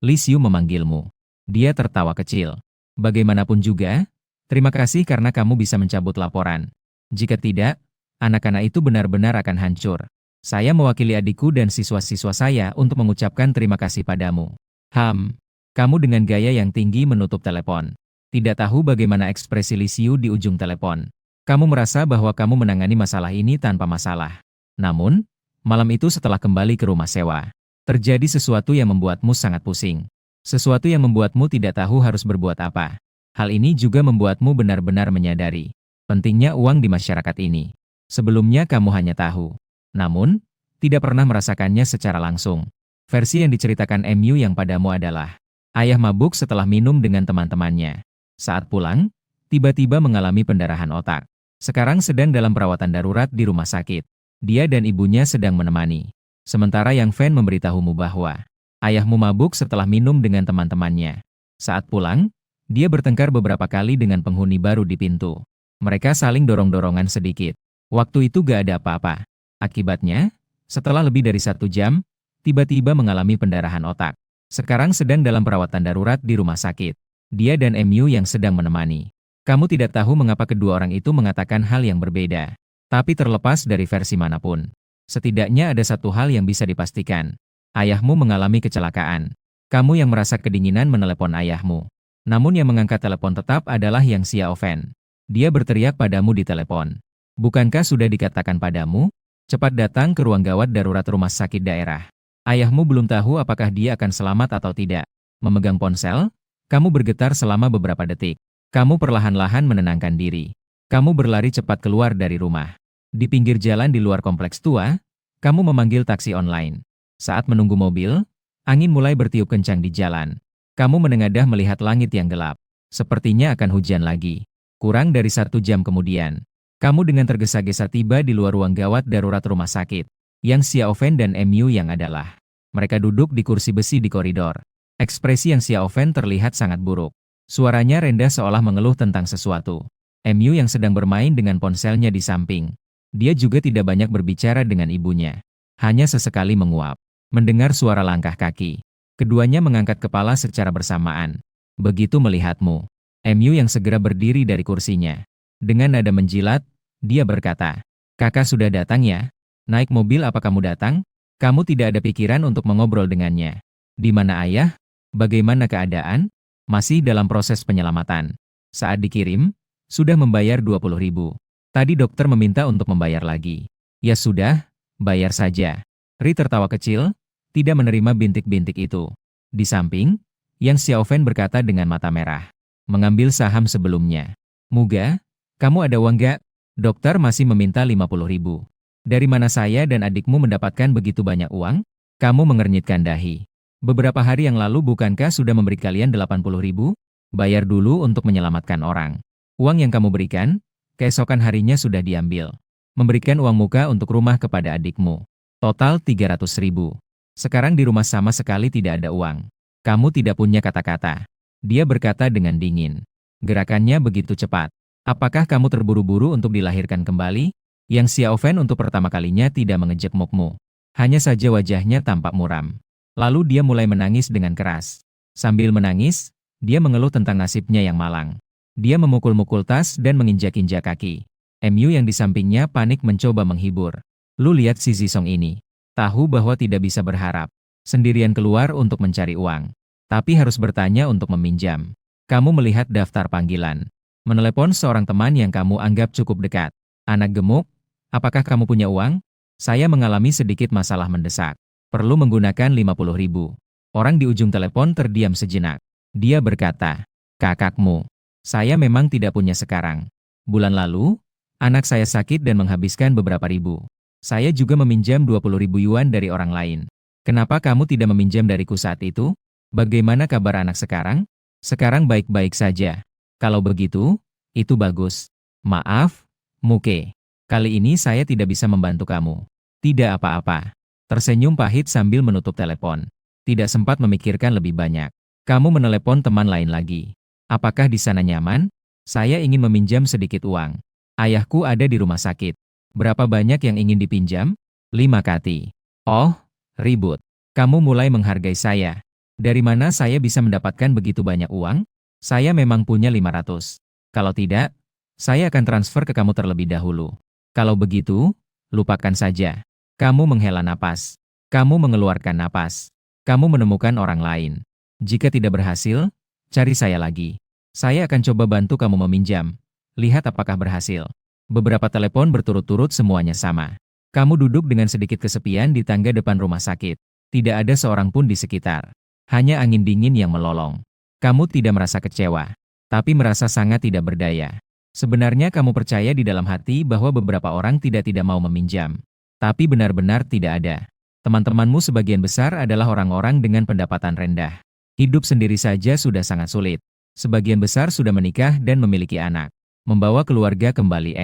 Li Xiu memanggilmu. Dia tertawa kecil. Bagaimanapun juga, terima kasih karena kamu bisa mencabut laporan. Jika tidak, anak-anak itu benar-benar akan hancur. Saya mewakili adikku dan siswa-siswa saya untuk mengucapkan terima kasih padamu. Kamu dengan gaya yang tinggi menutup telepon. Tidak tahu bagaimana ekspresi Li Xiu di ujung telepon. Kamu merasa bahwa kamu menangani masalah ini tanpa masalah. Namun, malam itu setelah kembali ke rumah sewa, terjadi sesuatu yang membuatmu sangat pusing. Sesuatu yang membuatmu tidak tahu harus berbuat apa. Hal ini juga membuatmu benar-benar menyadari pentingnya uang di masyarakat ini. Sebelumnya kamu hanya tahu, namun tidak pernah merasakannya secara langsung. Versi yang diceritakan MU yang padamu adalah, ayah mabuk setelah minum dengan teman-temannya. Saat pulang, tiba-tiba mengalami pendarahan otak. Sekarang sedang dalam perawatan darurat di rumah sakit. Dia dan ibunya sedang menemani. Sementara Yang Fan memberitahumu bahwa ayahmu mabuk setelah minum dengan teman-temannya. Saat pulang, dia bertengkar beberapa kali dengan penghuni baru di pintu. Mereka saling dorong-dorongan sedikit. Waktu itu gak ada apa-apa. Akibatnya, setelah lebih dari 1 jam, tiba-tiba mengalami pendarahan otak. Sekarang sedang dalam perawatan darurat di rumah sakit. Dia dan MU yang sedang menemani. Kamu tidak tahu mengapa kedua orang itu mengatakan hal yang berbeda. Tapi terlepas dari versi manapun, setidaknya ada satu hal yang bisa dipastikan. Ayahmu mengalami kecelakaan. Kamu yang merasa kedinginan menelepon ayahmu. Namun yang mengangkat telepon tetap adalah Yang Xiao Fan. Dia berteriak padamu di telepon. Bukankah sudah dikatakan padamu? Cepat datang ke ruang gawat darurat rumah sakit daerah. Ayahmu belum tahu apakah dia akan selamat atau tidak. Memegang ponsel, kamu bergetar selama beberapa detik. Kamu perlahan-lahan menenangkan diri. Kamu berlari cepat keluar dari rumah. Di pinggir jalan di luar kompleks tua, kamu memanggil taksi online. Saat menunggu mobil, angin mulai bertiup kencang di jalan. Kamu menengadah melihat langit yang gelap. Sepertinya akan hujan lagi. Kurang dari 1 jam kemudian, kamu dengan tergesa-gesa tiba di luar ruang gawat darurat rumah sakit. Yang Xiao Fan dan MU yang adalah. Mereka duduk di kursi besi di koridor. Ekspresi Yang Xiao Fan terlihat sangat buruk. Suaranya rendah seolah mengeluh tentang sesuatu. MU yang sedang bermain dengan ponselnya di samping. Dia juga tidak banyak berbicara dengan ibunya. Hanya sesekali menguap. Mendengar suara langkah kaki. Keduanya mengangkat kepala secara bersamaan. Begitu melihatmu, MU yang segera berdiri dari kursinya. Dengan nada menjilat, dia berkata, "Kakak sudah datang ya? Naik mobil apa kamu datang? Kamu tidak ada pikiran untuk mengobrol dengannya. Di mana ayah? Bagaimana keadaan? Masih dalam proses penyelamatan. Saat dikirim, sudah membayar 20.000. Tadi dokter meminta untuk membayar lagi. Ya sudah, bayar saja." Ri tertawa kecil, tidak menerima bintik-bintik itu. Di samping, Yang Xiao Fan berkata dengan mata merah. "Mengambil saham sebelumnya. Muga, kamu ada uang gak?" Dokter masih meminta 50.000. "Dari mana saya dan adikmu mendapatkan begitu banyak uang?" Kamu mengernyitkan dahi. "Beberapa hari yang lalu bukankah sudah memberi kalian 80.000? Bayar dulu untuk menyelamatkan orang. Uang yang kamu berikan, keesokan harinya sudah diambil. Memberikan uang muka untuk rumah kepada adikmu. Total 300.000. Sekarang di rumah sama sekali tidak ada uang. Kamu tidak punya kata-kata." Dia berkata dengan dingin. Gerakannya begitu cepat. "Apakah kamu terburu-buru untuk dilahirkan kembali?" Yang Xiao Fan untuk pertama kalinya tidak mengejek mukmu. Hanya saja wajahnya tampak muram. Lalu dia mulai menangis dengan keras. Sambil menangis, dia mengeluh tentang nasibnya yang malang. Dia memukul-mukul tas dan menginjak-injak kaki. MU yang di sampingnya panik mencoba menghibur. Lu lihat si Zisong ini. Tahu bahwa tidak bisa berharap. Sendirian keluar untuk mencari uang. Tapi harus bertanya untuk meminjam. Kamu melihat daftar panggilan. Menelepon seorang teman yang kamu anggap cukup dekat. Anak gemuk, apakah kamu punya uang? Saya mengalami sedikit masalah mendesak. Perlu menggunakan 50.000. Orang di ujung telepon terdiam sejenak. Dia berkata, kakakmu. Saya memang tidak punya sekarang. Bulan lalu, anak saya sakit dan menghabiskan beberapa ribu. Saya juga meminjam 20.000 yuan dari orang lain. Kenapa kamu tidak meminjam dariku saat itu? Bagaimana kabar anak sekarang? Sekarang baik-baik saja. Kalau begitu, itu bagus. Maaf, Muke. Kali ini saya tidak bisa membantu kamu. Tidak apa-apa. Tersenyum pahit sambil menutup telepon. Tidak sempat memikirkan lebih banyak. Kamu menelepon teman lain lagi. Apakah di sana nyaman? Saya ingin meminjam sedikit uang. Ayahku ada di rumah sakit. Berapa banyak yang ingin dipinjam? 5 kati. Oh, ribut. Kamu mulai menghargai saya. Dari mana saya bisa mendapatkan begitu banyak uang? Saya memang punya 500. Kalau tidak, saya akan transfer ke kamu terlebih dahulu. Kalau begitu, lupakan saja. Kamu menghela napas. Kamu mengeluarkan napas. Kamu menemukan orang lain. Jika tidak berhasil, cari saya lagi. Saya akan coba bantu kamu meminjam. Lihat apakah berhasil. Beberapa telepon berturut-turut semuanya sama. Kamu duduk dengan sedikit kesepian di tangga depan rumah sakit. Tidak ada seorang pun di sekitar. Hanya angin dingin yang melolong. Kamu tidak merasa kecewa, tapi merasa sangat tidak berdaya. Sebenarnya kamu percaya di dalam hati bahwa beberapa orang tidak mau meminjam. Tapi benar-benar tidak ada. Teman-temanmu sebagian besar adalah orang-orang dengan pendapatan rendah. Hidup sendiri saja sudah sangat sulit. Sebagian besar sudah menikah dan memiliki anak. Membawa keluarga kembali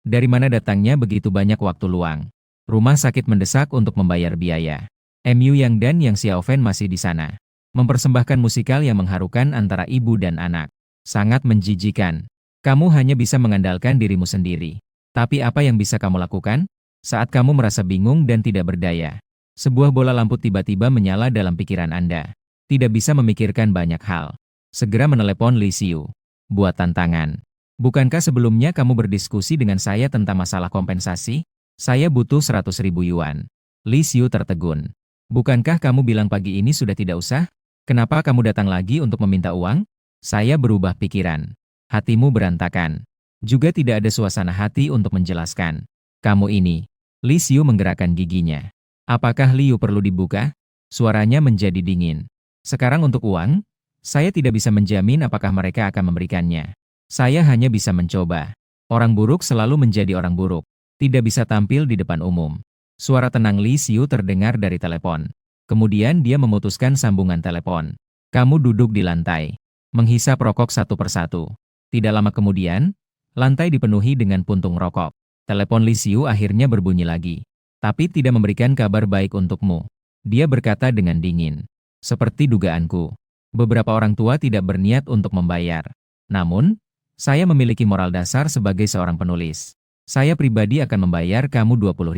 Dari mana datangnya begitu banyak waktu luang? Rumah sakit mendesak untuk membayar biaya. Yu Yang dan Yang Xiaofen masih di sana. Mempersembahkan musikal yang mengharukan antara ibu dan anak. Sangat menjijikan. Kamu hanya bisa mengandalkan dirimu sendiri. Tapi apa yang bisa kamu lakukan? Saat kamu merasa bingung dan tidak berdaya. Sebuah bola lampu tiba-tiba menyala dalam pikiran Anda. Tidak bisa memikirkan banyak hal. Segera menelepon Li Xiu. Buat tantangan. Bukankah sebelumnya kamu berdiskusi dengan saya tentang masalah kompensasi? Saya butuh 100.000 yuan. Li Xiu tertegun. Bukankah kamu bilang pagi ini sudah tidak usah? Kenapa kamu datang lagi untuk meminta uang? Saya berubah pikiran. Hatimu berantakan. Juga tidak ada suasana hati untuk menjelaskan. Kamu ini. Li Xiu menggerakkan giginya. Apakah Liu perlu dibuka? Suaranya menjadi dingin. Sekarang untuk uang, saya tidak bisa menjamin apakah mereka akan memberikannya. Saya hanya bisa mencoba. Orang buruk selalu menjadi orang buruk. Tidak bisa tampil di depan umum. Suara tenang Li Xiu terdengar dari telepon. Kemudian dia memutuskan sambungan telepon. Kamu duduk di lantai. Menghisap rokok satu persatu. Tidak lama kemudian, lantai dipenuhi dengan puntung rokok. Telepon Li Xiu akhirnya berbunyi lagi. Tapi tidak memberikan kabar baik untukmu. Dia berkata dengan dingin. Seperti dugaanku. Beberapa orang tua tidak berniat untuk membayar. Namun, saya memiliki moral dasar sebagai seorang penulis. Saya pribadi akan membayar kamu 20.000.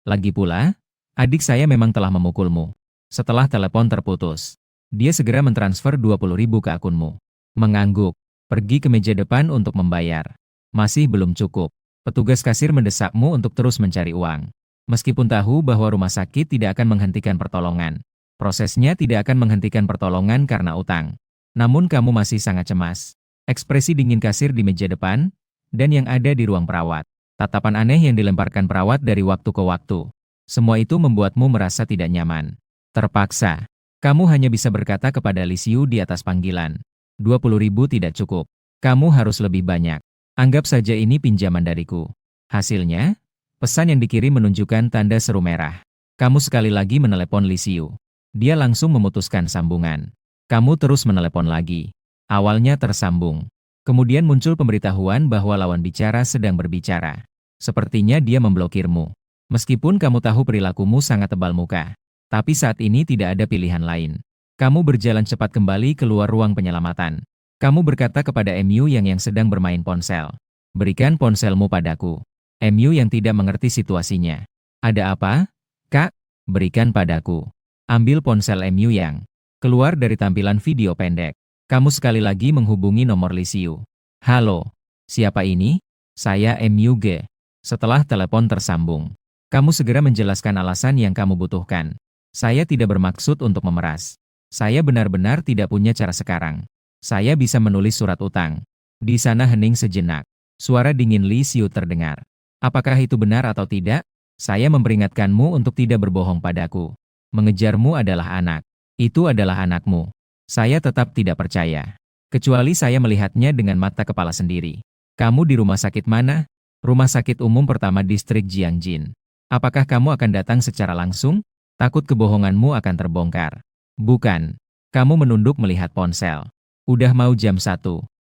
Lagi pula, adik saya memang telah memukulmu. Setelah telepon terputus, dia segera mentransfer 20.000 ke akunmu. Mengangguk, pergi ke meja depan untuk membayar. Masih belum cukup. Petugas kasir mendesakmu untuk terus mencari uang. Meskipun tahu bahwa rumah sakit tidak akan menghentikan pertolongan. Prosesnya tidak akan menghentikan pertolongan karena utang. Namun kamu masih sangat cemas. Ekspresi dingin kasir di meja depan, dan yang ada di ruang perawat. Tatapan aneh yang dilemparkan perawat dari waktu ke waktu. Semua itu membuatmu merasa tidak nyaman. Terpaksa, kamu hanya bisa berkata kepada Li Xiu di atas panggilan. 20.000 tidak cukup. Kamu harus lebih banyak. Anggap saja ini pinjaman dariku. Hasilnya, pesan yang dikirim menunjukkan tanda seru merah. Kamu sekali lagi menelepon Li Xiu. Dia langsung memutuskan sambungan. Kamu terus menelepon lagi. Awalnya tersambung. Kemudian muncul pemberitahuan bahwa lawan bicara sedang berbicara. Sepertinya dia memblokirmu. Meskipun kamu tahu perilakumu sangat tebal muka. Tapi saat ini tidak ada pilihan lain. Kamu berjalan cepat kembali keluar ruang penyelamatan. Kamu berkata kepada Yu yang sedang bermain ponsel. Berikan ponselmu padaku. Yu yang tidak mengerti situasinya. Ada apa? Kak, berikan padaku. Ambil ponsel Yu yang. Keluar dari tampilan video pendek. Kamu sekali lagi menghubungi nomor Li Xiu. Halo, siapa ini? Saya Yu Ge. Setelah telepon tersambung, Kamu segera menjelaskan alasan yang kamu butuhkan. Saya tidak bermaksud untuk memeras. Saya benar-benar tidak punya cara sekarang. Saya bisa menulis surat utang. Di sana hening sejenak. Suara dingin Li Xiu terdengar. Apakah itu benar atau tidak? Saya memperingatkanmu untuk tidak berbohong padaku. Mengejarmu adalah anak. Itu adalah anakmu. Saya tetap tidak percaya. Kecuali saya melihatnya dengan mata kepala sendiri. Kamu di rumah sakit mana? Rumah sakit umum pertama distrik Jiangjin. Apakah kamu akan datang secara langsung? Takut kebohonganmu akan terbongkar. Bukan. Kamu menunduk melihat ponsel. Udah mau jam 1.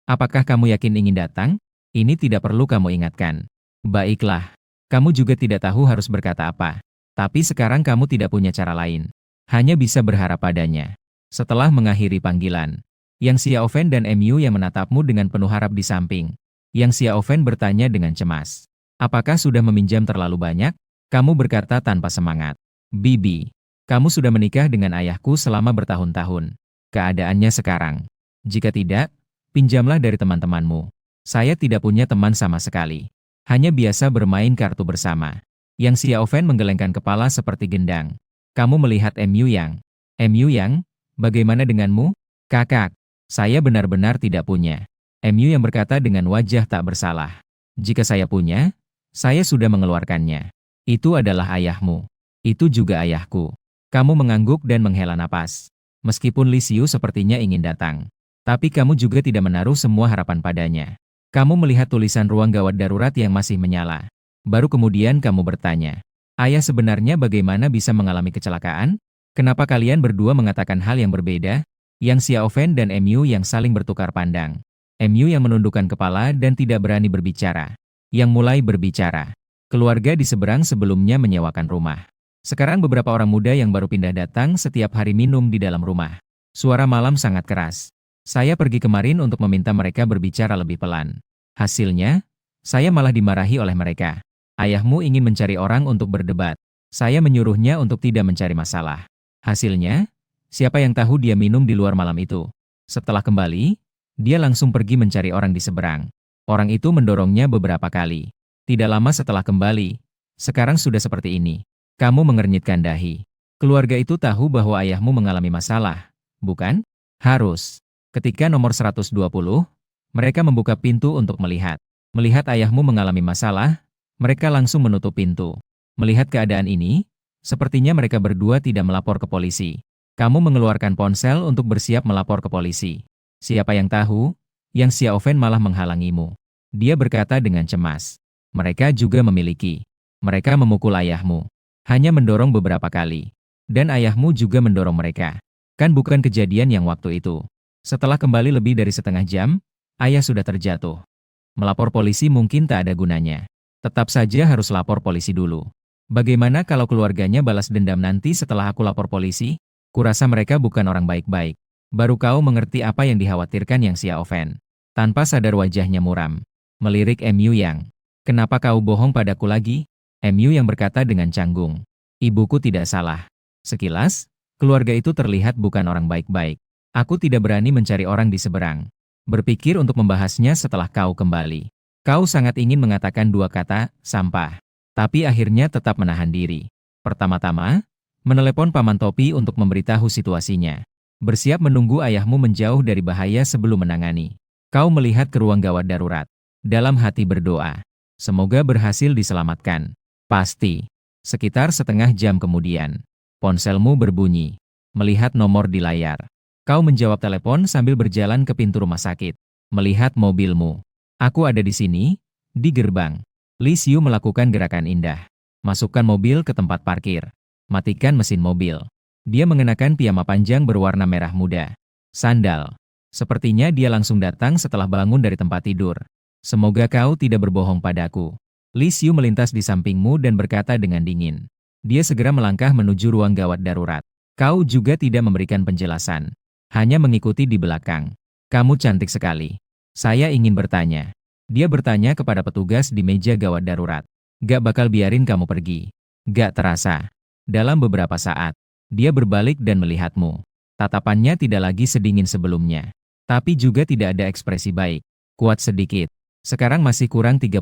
Apakah kamu yakin ingin datang? Ini tidak perlu kamu ingatkan. Baiklah. Kamu juga tidak tahu harus berkata apa. Tapi sekarang kamu tidak punya cara lain. Hanya bisa berharap padanya. Setelah mengakhiri panggilan, Yang Xiaofen dan MU yang menatapmu dengan penuh harap di samping. Yang Xiaofen bertanya dengan cemas. Apakah sudah meminjam terlalu banyak? Kamu berkata tanpa semangat. Bibi, kamu sudah menikah dengan ayahku selama bertahun-tahun. Keadaannya sekarang. Jika tidak, pinjamlah dari teman-temanmu. Saya tidak punya teman sama sekali. Hanya biasa bermain kartu bersama. Yang Xiaofen menggelengkan kepala seperti gendang. Kamu melihat MU Yang. MU Yang, bagaimana denganmu? Kakak, saya benar-benar tidak punya. MU Yang berkata dengan wajah tak bersalah. Jika saya punya, saya sudah mengeluarkannya. Itu adalah ayahmu. Itu juga ayahku. Kamu mengangguk dan menghela napas. Meskipun Li Xiu sepertinya ingin datang. Tapi kamu juga tidak menaruh semua harapan padanya. Kamu melihat tulisan ruang gawat darurat yang masih menyala. Baru kemudian kamu bertanya. Ayah sebenarnya bagaimana bisa mengalami kecelakaan? Kenapa kalian berdua mengatakan hal yang berbeda? Yang Xiaofen dan MU yang saling bertukar pandang. MU yang menundukkan kepala dan tidak berani berbicara. Yang mulai berbicara. Keluarga di seberang sebelumnya menyewakan rumah. Sekarang beberapa orang muda yang baru pindah datang setiap hari minum di dalam rumah. Suara malam sangat keras. Saya pergi kemarin untuk meminta mereka berbicara lebih pelan. Hasilnya, saya malah dimarahi oleh mereka. Ayahmu ingin mencari orang untuk berdebat. Saya menyuruhnya untuk tidak mencari masalah. Hasilnya, siapa yang tahu dia minum di luar malam itu. Setelah kembali, dia langsung pergi mencari orang di seberang. Orang itu mendorongnya beberapa kali. Tidak lama setelah kembali, sekarang sudah seperti ini. Kamu mengernyitkan dahi. Keluarga itu tahu bahwa ayahmu mengalami masalah, bukan? Harus. Ketika nomor 120, mereka membuka pintu untuk melihat. Melihat ayahmu mengalami masalah, mereka langsung menutup pintu. Melihat keadaan ini, sepertinya mereka berdua tidak melapor ke polisi. Kamu mengeluarkan ponsel untuk bersiap melapor ke polisi. Siapa yang tahu, Yang Xiaofen malah menghalangimu. Dia berkata dengan cemas. Mereka juga memiliki. Mereka memukul ayahmu. Hanya mendorong beberapa kali. Dan ayahmu juga mendorong mereka. Kan bukan kejadian yang waktu itu. Setelah kembali lebih dari setengah jam, ayah sudah terjatuh. Melapor polisi mungkin tak ada gunanya. Tetap saja harus lapor polisi dulu. Bagaimana kalau keluarganya balas dendam nanti setelah aku lapor polisi? Kurasa mereka bukan orang baik-baik. Baru kau mengerti apa yang dikhawatirkan Yang Xiaofen. Tanpa sadar wajahnya muram. Melirik MU Yang. Kenapa kau bohong padaku lagi? MU yang berkata dengan canggung. Ibuku tidak salah. Sekilas, keluarga itu terlihat bukan orang baik-baik. Aku tidak berani mencari orang di seberang. Berpikir untuk membahasnya setelah kau kembali. Kau sangat ingin mengatakan dua kata, sampah. Tapi akhirnya tetap menahan diri. Pertama-tama, menelepon Paman Topi untuk memberitahu situasinya. Bersiap menunggu ayahmu menjauh dari bahaya sebelum menangani. Kau melihat ke ruang gawat darurat. Dalam hati berdoa. Semoga berhasil diselamatkan. Pasti. Sekitar setengah jam kemudian, ponselmu berbunyi. Melihat nomor di layar. Kau menjawab telepon sambil berjalan ke pintu rumah sakit. Melihat mobilmu. Aku ada di sini, di gerbang. Li Xiu melakukan gerakan indah. Masukkan mobil ke tempat parkir. Matikan mesin mobil. Dia mengenakan piyama panjang berwarna merah muda. Sandal. Sepertinya dia langsung datang setelah bangun dari tempat tidur. Semoga kau tidak berbohong padaku. Li Xiu melintas di sampingmu dan berkata dengan dingin. Dia segera melangkah menuju ruang gawat darurat. Kau juga tidak memberikan penjelasan. Hanya mengikuti di belakang. Kamu cantik sekali. Saya ingin bertanya. Dia bertanya kepada petugas di meja gawat darurat. Gak bakal biarin kamu pergi. Gak terasa. Dalam beberapa saat, dia berbalik dan melihatmu. Tatapannya tidak lagi sedingin sebelumnya. Tapi juga tidak ada ekspresi baik. Kuat sedikit. Sekarang masih kurang 30.000.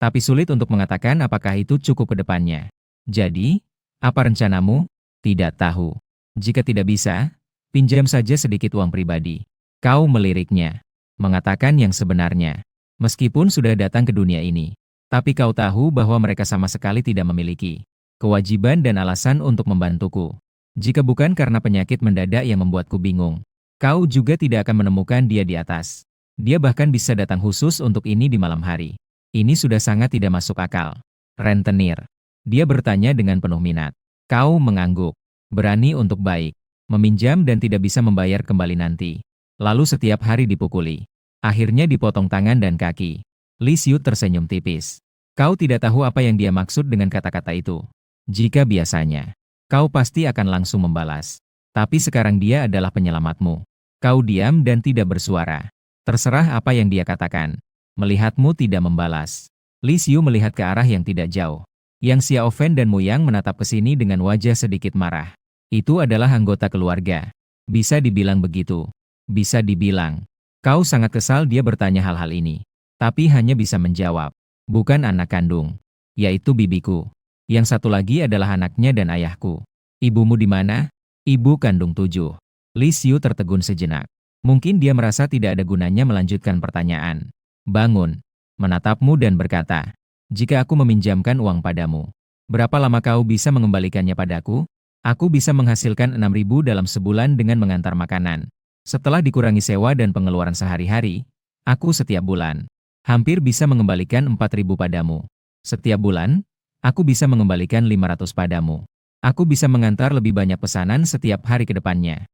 tapi sulit untuk mengatakan apakah itu cukup ke depannya. Jadi, apa rencanamu? Tidak tahu. Jika tidak bisa, pinjam saja sedikit uang pribadi. Kau meliriknya, mengatakan yang sebenarnya. Meskipun sudah datang ke dunia ini, tapi kau tahu bahwa mereka sama sekali tidak memiliki kewajiban dan alasan untuk membantuku. Jika bukan karena penyakit mendadak yang membuatku bingung, kau juga tidak akan menemukan dia di atas. Dia bahkan bisa datang khusus untuk ini di malam hari. Ini sudah sangat tidak masuk akal. Rentenir. Dia bertanya dengan penuh minat. Kau mengangguk. Berani untuk baik. Meminjam dan tidak bisa membayar kembali nanti. Lalu setiap hari dipukuli. Akhirnya dipotong tangan dan kaki. Li Xiu tersenyum tipis. Kau tidak tahu apa yang dia maksud dengan kata-kata itu. Jika biasanya, kau pasti akan langsung membalas. Tapi sekarang dia adalah penyelamatmu. Kau diam dan tidak bersuara. Terserah apa yang dia katakan. Melihatmu tidak membalas. Li Xiu melihat ke arah yang tidak jauh. Yang Xiao Fen dan Mu Yang menatap ke sini dengan wajah sedikit marah. Itu adalah anggota keluarga. Bisa dibilang begitu. Bisa dibilang. Kau sangat kesal dia bertanya hal-hal ini. Tapi hanya bisa menjawab. Bukan anak kandung. Yaitu bibiku. Yang satu lagi adalah anaknya dan ayahku. Ibumu di mana? Ibu kandung 7. Li Xiu tertegun sejenak. Mungkin dia merasa tidak ada gunanya melanjutkan pertanyaan. Bangun. Menatapmu dan berkata. Jika aku meminjamkan uang padamu, berapa lama kau bisa mengembalikannya padaku? Aku bisa menghasilkan 6.000 dalam sebulan dengan mengantar makanan. Setelah dikurangi sewa dan pengeluaran sehari-hari, aku setiap bulan hampir bisa mengembalikan 4.000 padamu. Setiap bulan, aku bisa mengembalikan 500 padamu. Aku bisa mengantar lebih banyak pesanan setiap hari ke depannya.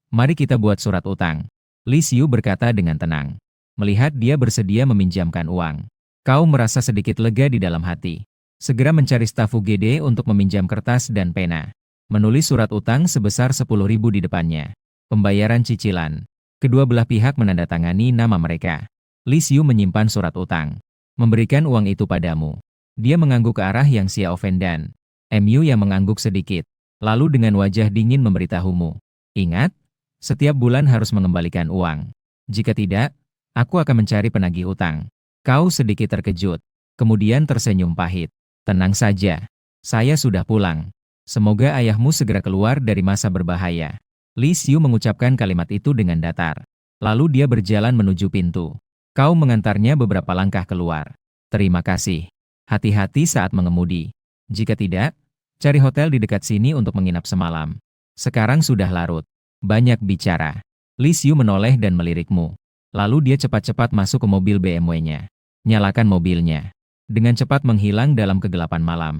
Mari kita buat surat utang. Li Xiu berkata dengan tenang. Melihat dia bersedia meminjamkan uang, kau merasa sedikit lega di dalam hati. Segera mencari staf UGD untuk meminjam kertas dan pena. Menulis surat utang sebesar 10.000 di depannya. Pembayaran cicilan. Kedua belah pihak menandatangani nama mereka. Li Xiu menyimpan surat utang. Memberikan uang itu padamu. Dia mengangguk ke arah yang Xiao Fen dan Mu yang mengangguk sedikit. Lalu dengan wajah dingin memberitahumu. Ingat, setiap bulan harus mengembalikan uang. Jika tidak, aku akan mencari penagih utang. Kau sedikit terkejut. Kemudian tersenyum pahit. Tenang saja. Saya sudah pulang. Semoga ayahmu segera keluar dari masa berbahaya. Li Xiu mengucapkan kalimat itu dengan datar. Lalu dia berjalan menuju pintu. Kau mengantarnya beberapa langkah keluar. Terima kasih. Hati-hati saat mengemudi. Jika tidak, cari hotel di dekat sini untuk menginap semalam. Sekarang sudah larut. Banyak bicara. Li Xiu menoleh dan melirikmu. Lalu dia cepat-cepat masuk ke mobil BMW-nya. Nyalakan mobilnya. Dengan cepat menghilang dalam kegelapan malam.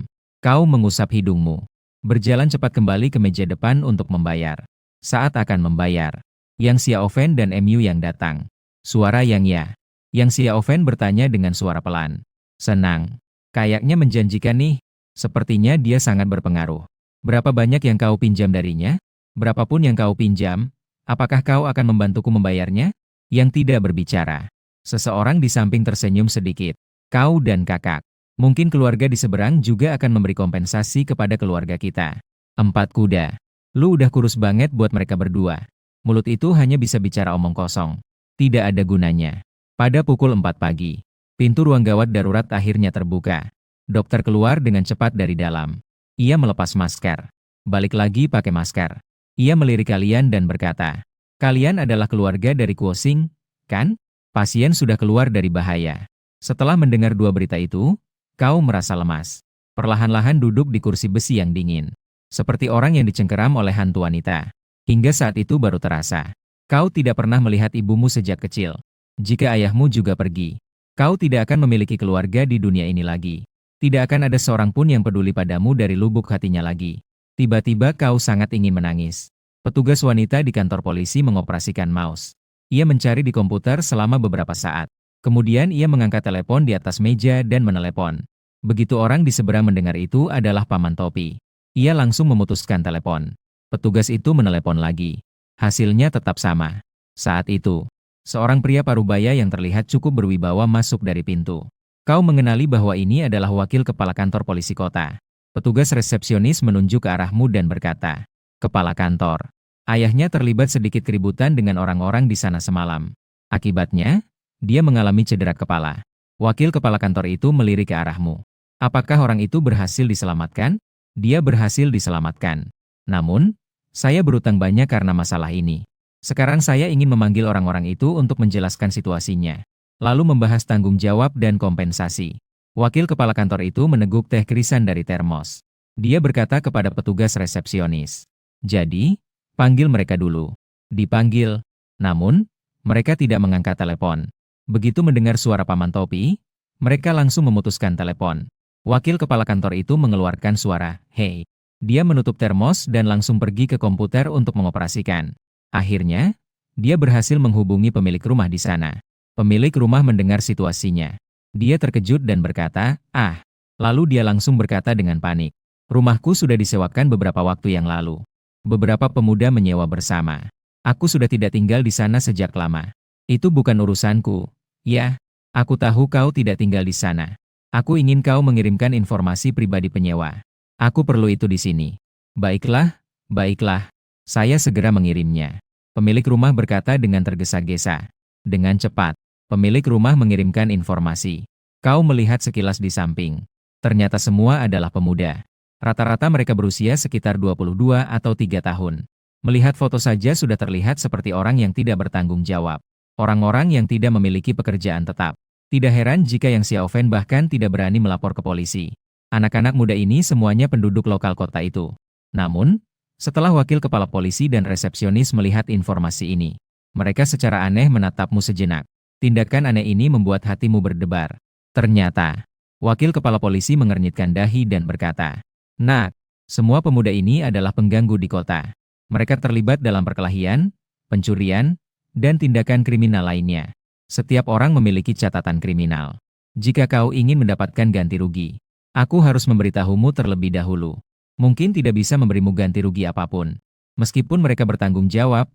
Kau mengusap hidungmu. Berjalan cepat kembali ke meja depan untuk membayar. Saat akan membayar, Yang Xiao Fen dan Mu yang datang. Suara Yang Ya. Yang Xiao Fen bertanya dengan suara pelan. Senang. Kayaknya menjanjikan nih. Sepertinya dia sangat berpengaruh. Berapa banyak yang kau pinjam darinya? Berapapun yang kau pinjam, apakah kau akan membantuku membayarnya? Yang tidak berbicara. Seseorang di samping tersenyum sedikit. Kau dan kakak. Mungkin keluarga di seberang juga akan memberi kompensasi kepada keluarga kita. 4 kuda. Lu udah kurus banget buat mereka berdua. Mulut itu hanya bisa bicara omong kosong. Tidak ada gunanya. Pada pukul 4 pagi, pintu ruang gawat darurat akhirnya terbuka. Dokter keluar dengan cepat dari dalam. Ia melepas masker. Balik lagi pakai masker. Ia melirik kalian dan berkata, kalian adalah keluarga dari Kuo Xing, kan? Pasien sudah keluar dari bahaya. Setelah mendengar 2 berita itu, kau merasa lemas. Perlahan-lahan duduk di kursi besi yang dingin. Seperti orang yang dicengkeram oleh hantu wanita. Hingga saat itu baru terasa. Kau tidak pernah melihat ibumu sejak kecil. Jika ayahmu juga pergi, kau tidak akan memiliki keluarga di dunia ini lagi. Tidak akan ada seorang pun yang peduli padamu dari lubuk hatinya lagi. Tiba-tiba kau sangat ingin menangis. Petugas wanita di kantor polisi mengoperasikan mouse. Ia mencari di komputer selama beberapa saat. Kemudian ia mengangkat telepon di atas meja dan menelepon. Begitu orang di seberang mendengar itu adalah Paman Topi. Ia langsung memutuskan telepon. Petugas itu menelepon lagi. Hasilnya tetap sama. Saat itu, seorang pria parubaya yang terlihat cukup berwibawa masuk dari pintu. Kau mengenali bahwa ini adalah wakil kepala kantor polisi kota. Petugas resepsionis menunjuk ke arahmu dan berkata, Kepala kantor. Ayahnya terlibat sedikit keributan dengan orang-orang di sana semalam. Akibatnya, dia mengalami cedera kepala. Wakil kepala kantor itu melirik ke arahmu. Apakah orang itu berhasil diselamatkan? Dia berhasil diselamatkan. Namun, saya berutang banyak karena masalah ini. Sekarang saya ingin memanggil orang-orang itu untuk menjelaskan situasinya. Lalu membahas tanggung jawab dan kompensasi. Wakil kepala kantor itu meneguk teh kerisan dari termos. Dia berkata kepada petugas resepsionis. Jadi, panggil mereka dulu. Dipanggil. Namun, mereka tidak mengangkat telepon. Begitu mendengar suara Paman Topi, mereka langsung memutuskan telepon. Wakil kepala kantor itu mengeluarkan suara, "Hei." Dia menutup termos dan langsung pergi ke komputer untuk mengoperasikan. Akhirnya, dia berhasil menghubungi pemilik rumah di sana. Pemilik rumah mendengar situasinya. Dia terkejut dan berkata, "Ah." Lalu dia langsung berkata dengan panik, "Rumahku sudah disewakan beberapa waktu yang lalu. Beberapa pemuda menyewa bersama. Aku sudah tidak tinggal di sana sejak lama. Itu bukan urusanku." "Ya, aku tahu kau tidak tinggal di sana. Aku ingin kau mengirimkan informasi pribadi penyewa. Aku perlu itu di sini." "Baiklah, baiklah. Saya segera mengirimnya." Pemilik rumah berkata dengan tergesa-gesa. Dengan cepat, pemilik rumah mengirimkan informasi. Kau melihat sekilas di samping. Ternyata semua adalah pemuda. Rata-rata mereka berusia sekitar 22 atau 3 tahun. Melihat foto saja sudah terlihat seperti orang yang tidak bertanggung jawab. Orang-orang yang tidak memiliki pekerjaan tetap. Tidak heran jika Yang Xiaofen bahkan tidak berani melapor ke polisi. Anak-anak muda ini semuanya penduduk lokal kota itu. Namun, setelah wakil kepala polisi dan resepsionis melihat informasi ini, mereka secara aneh menatapmu sejenak. Tindakan aneh ini membuat hatimu berdebar. Ternyata, wakil kepala polisi mengernyitkan dahi dan berkata, "Nak, semua pemuda ini adalah pengganggu di kota. Mereka terlibat dalam perkelahian, pencurian, dan tindakan kriminal lainnya. Setiap orang memiliki catatan kriminal. Jika kau ingin mendapatkan ganti rugi, aku harus memberitahumu terlebih dahulu. Mungkin tidak bisa memberimu ganti rugi apapun. Meskipun mereka bertanggung jawab,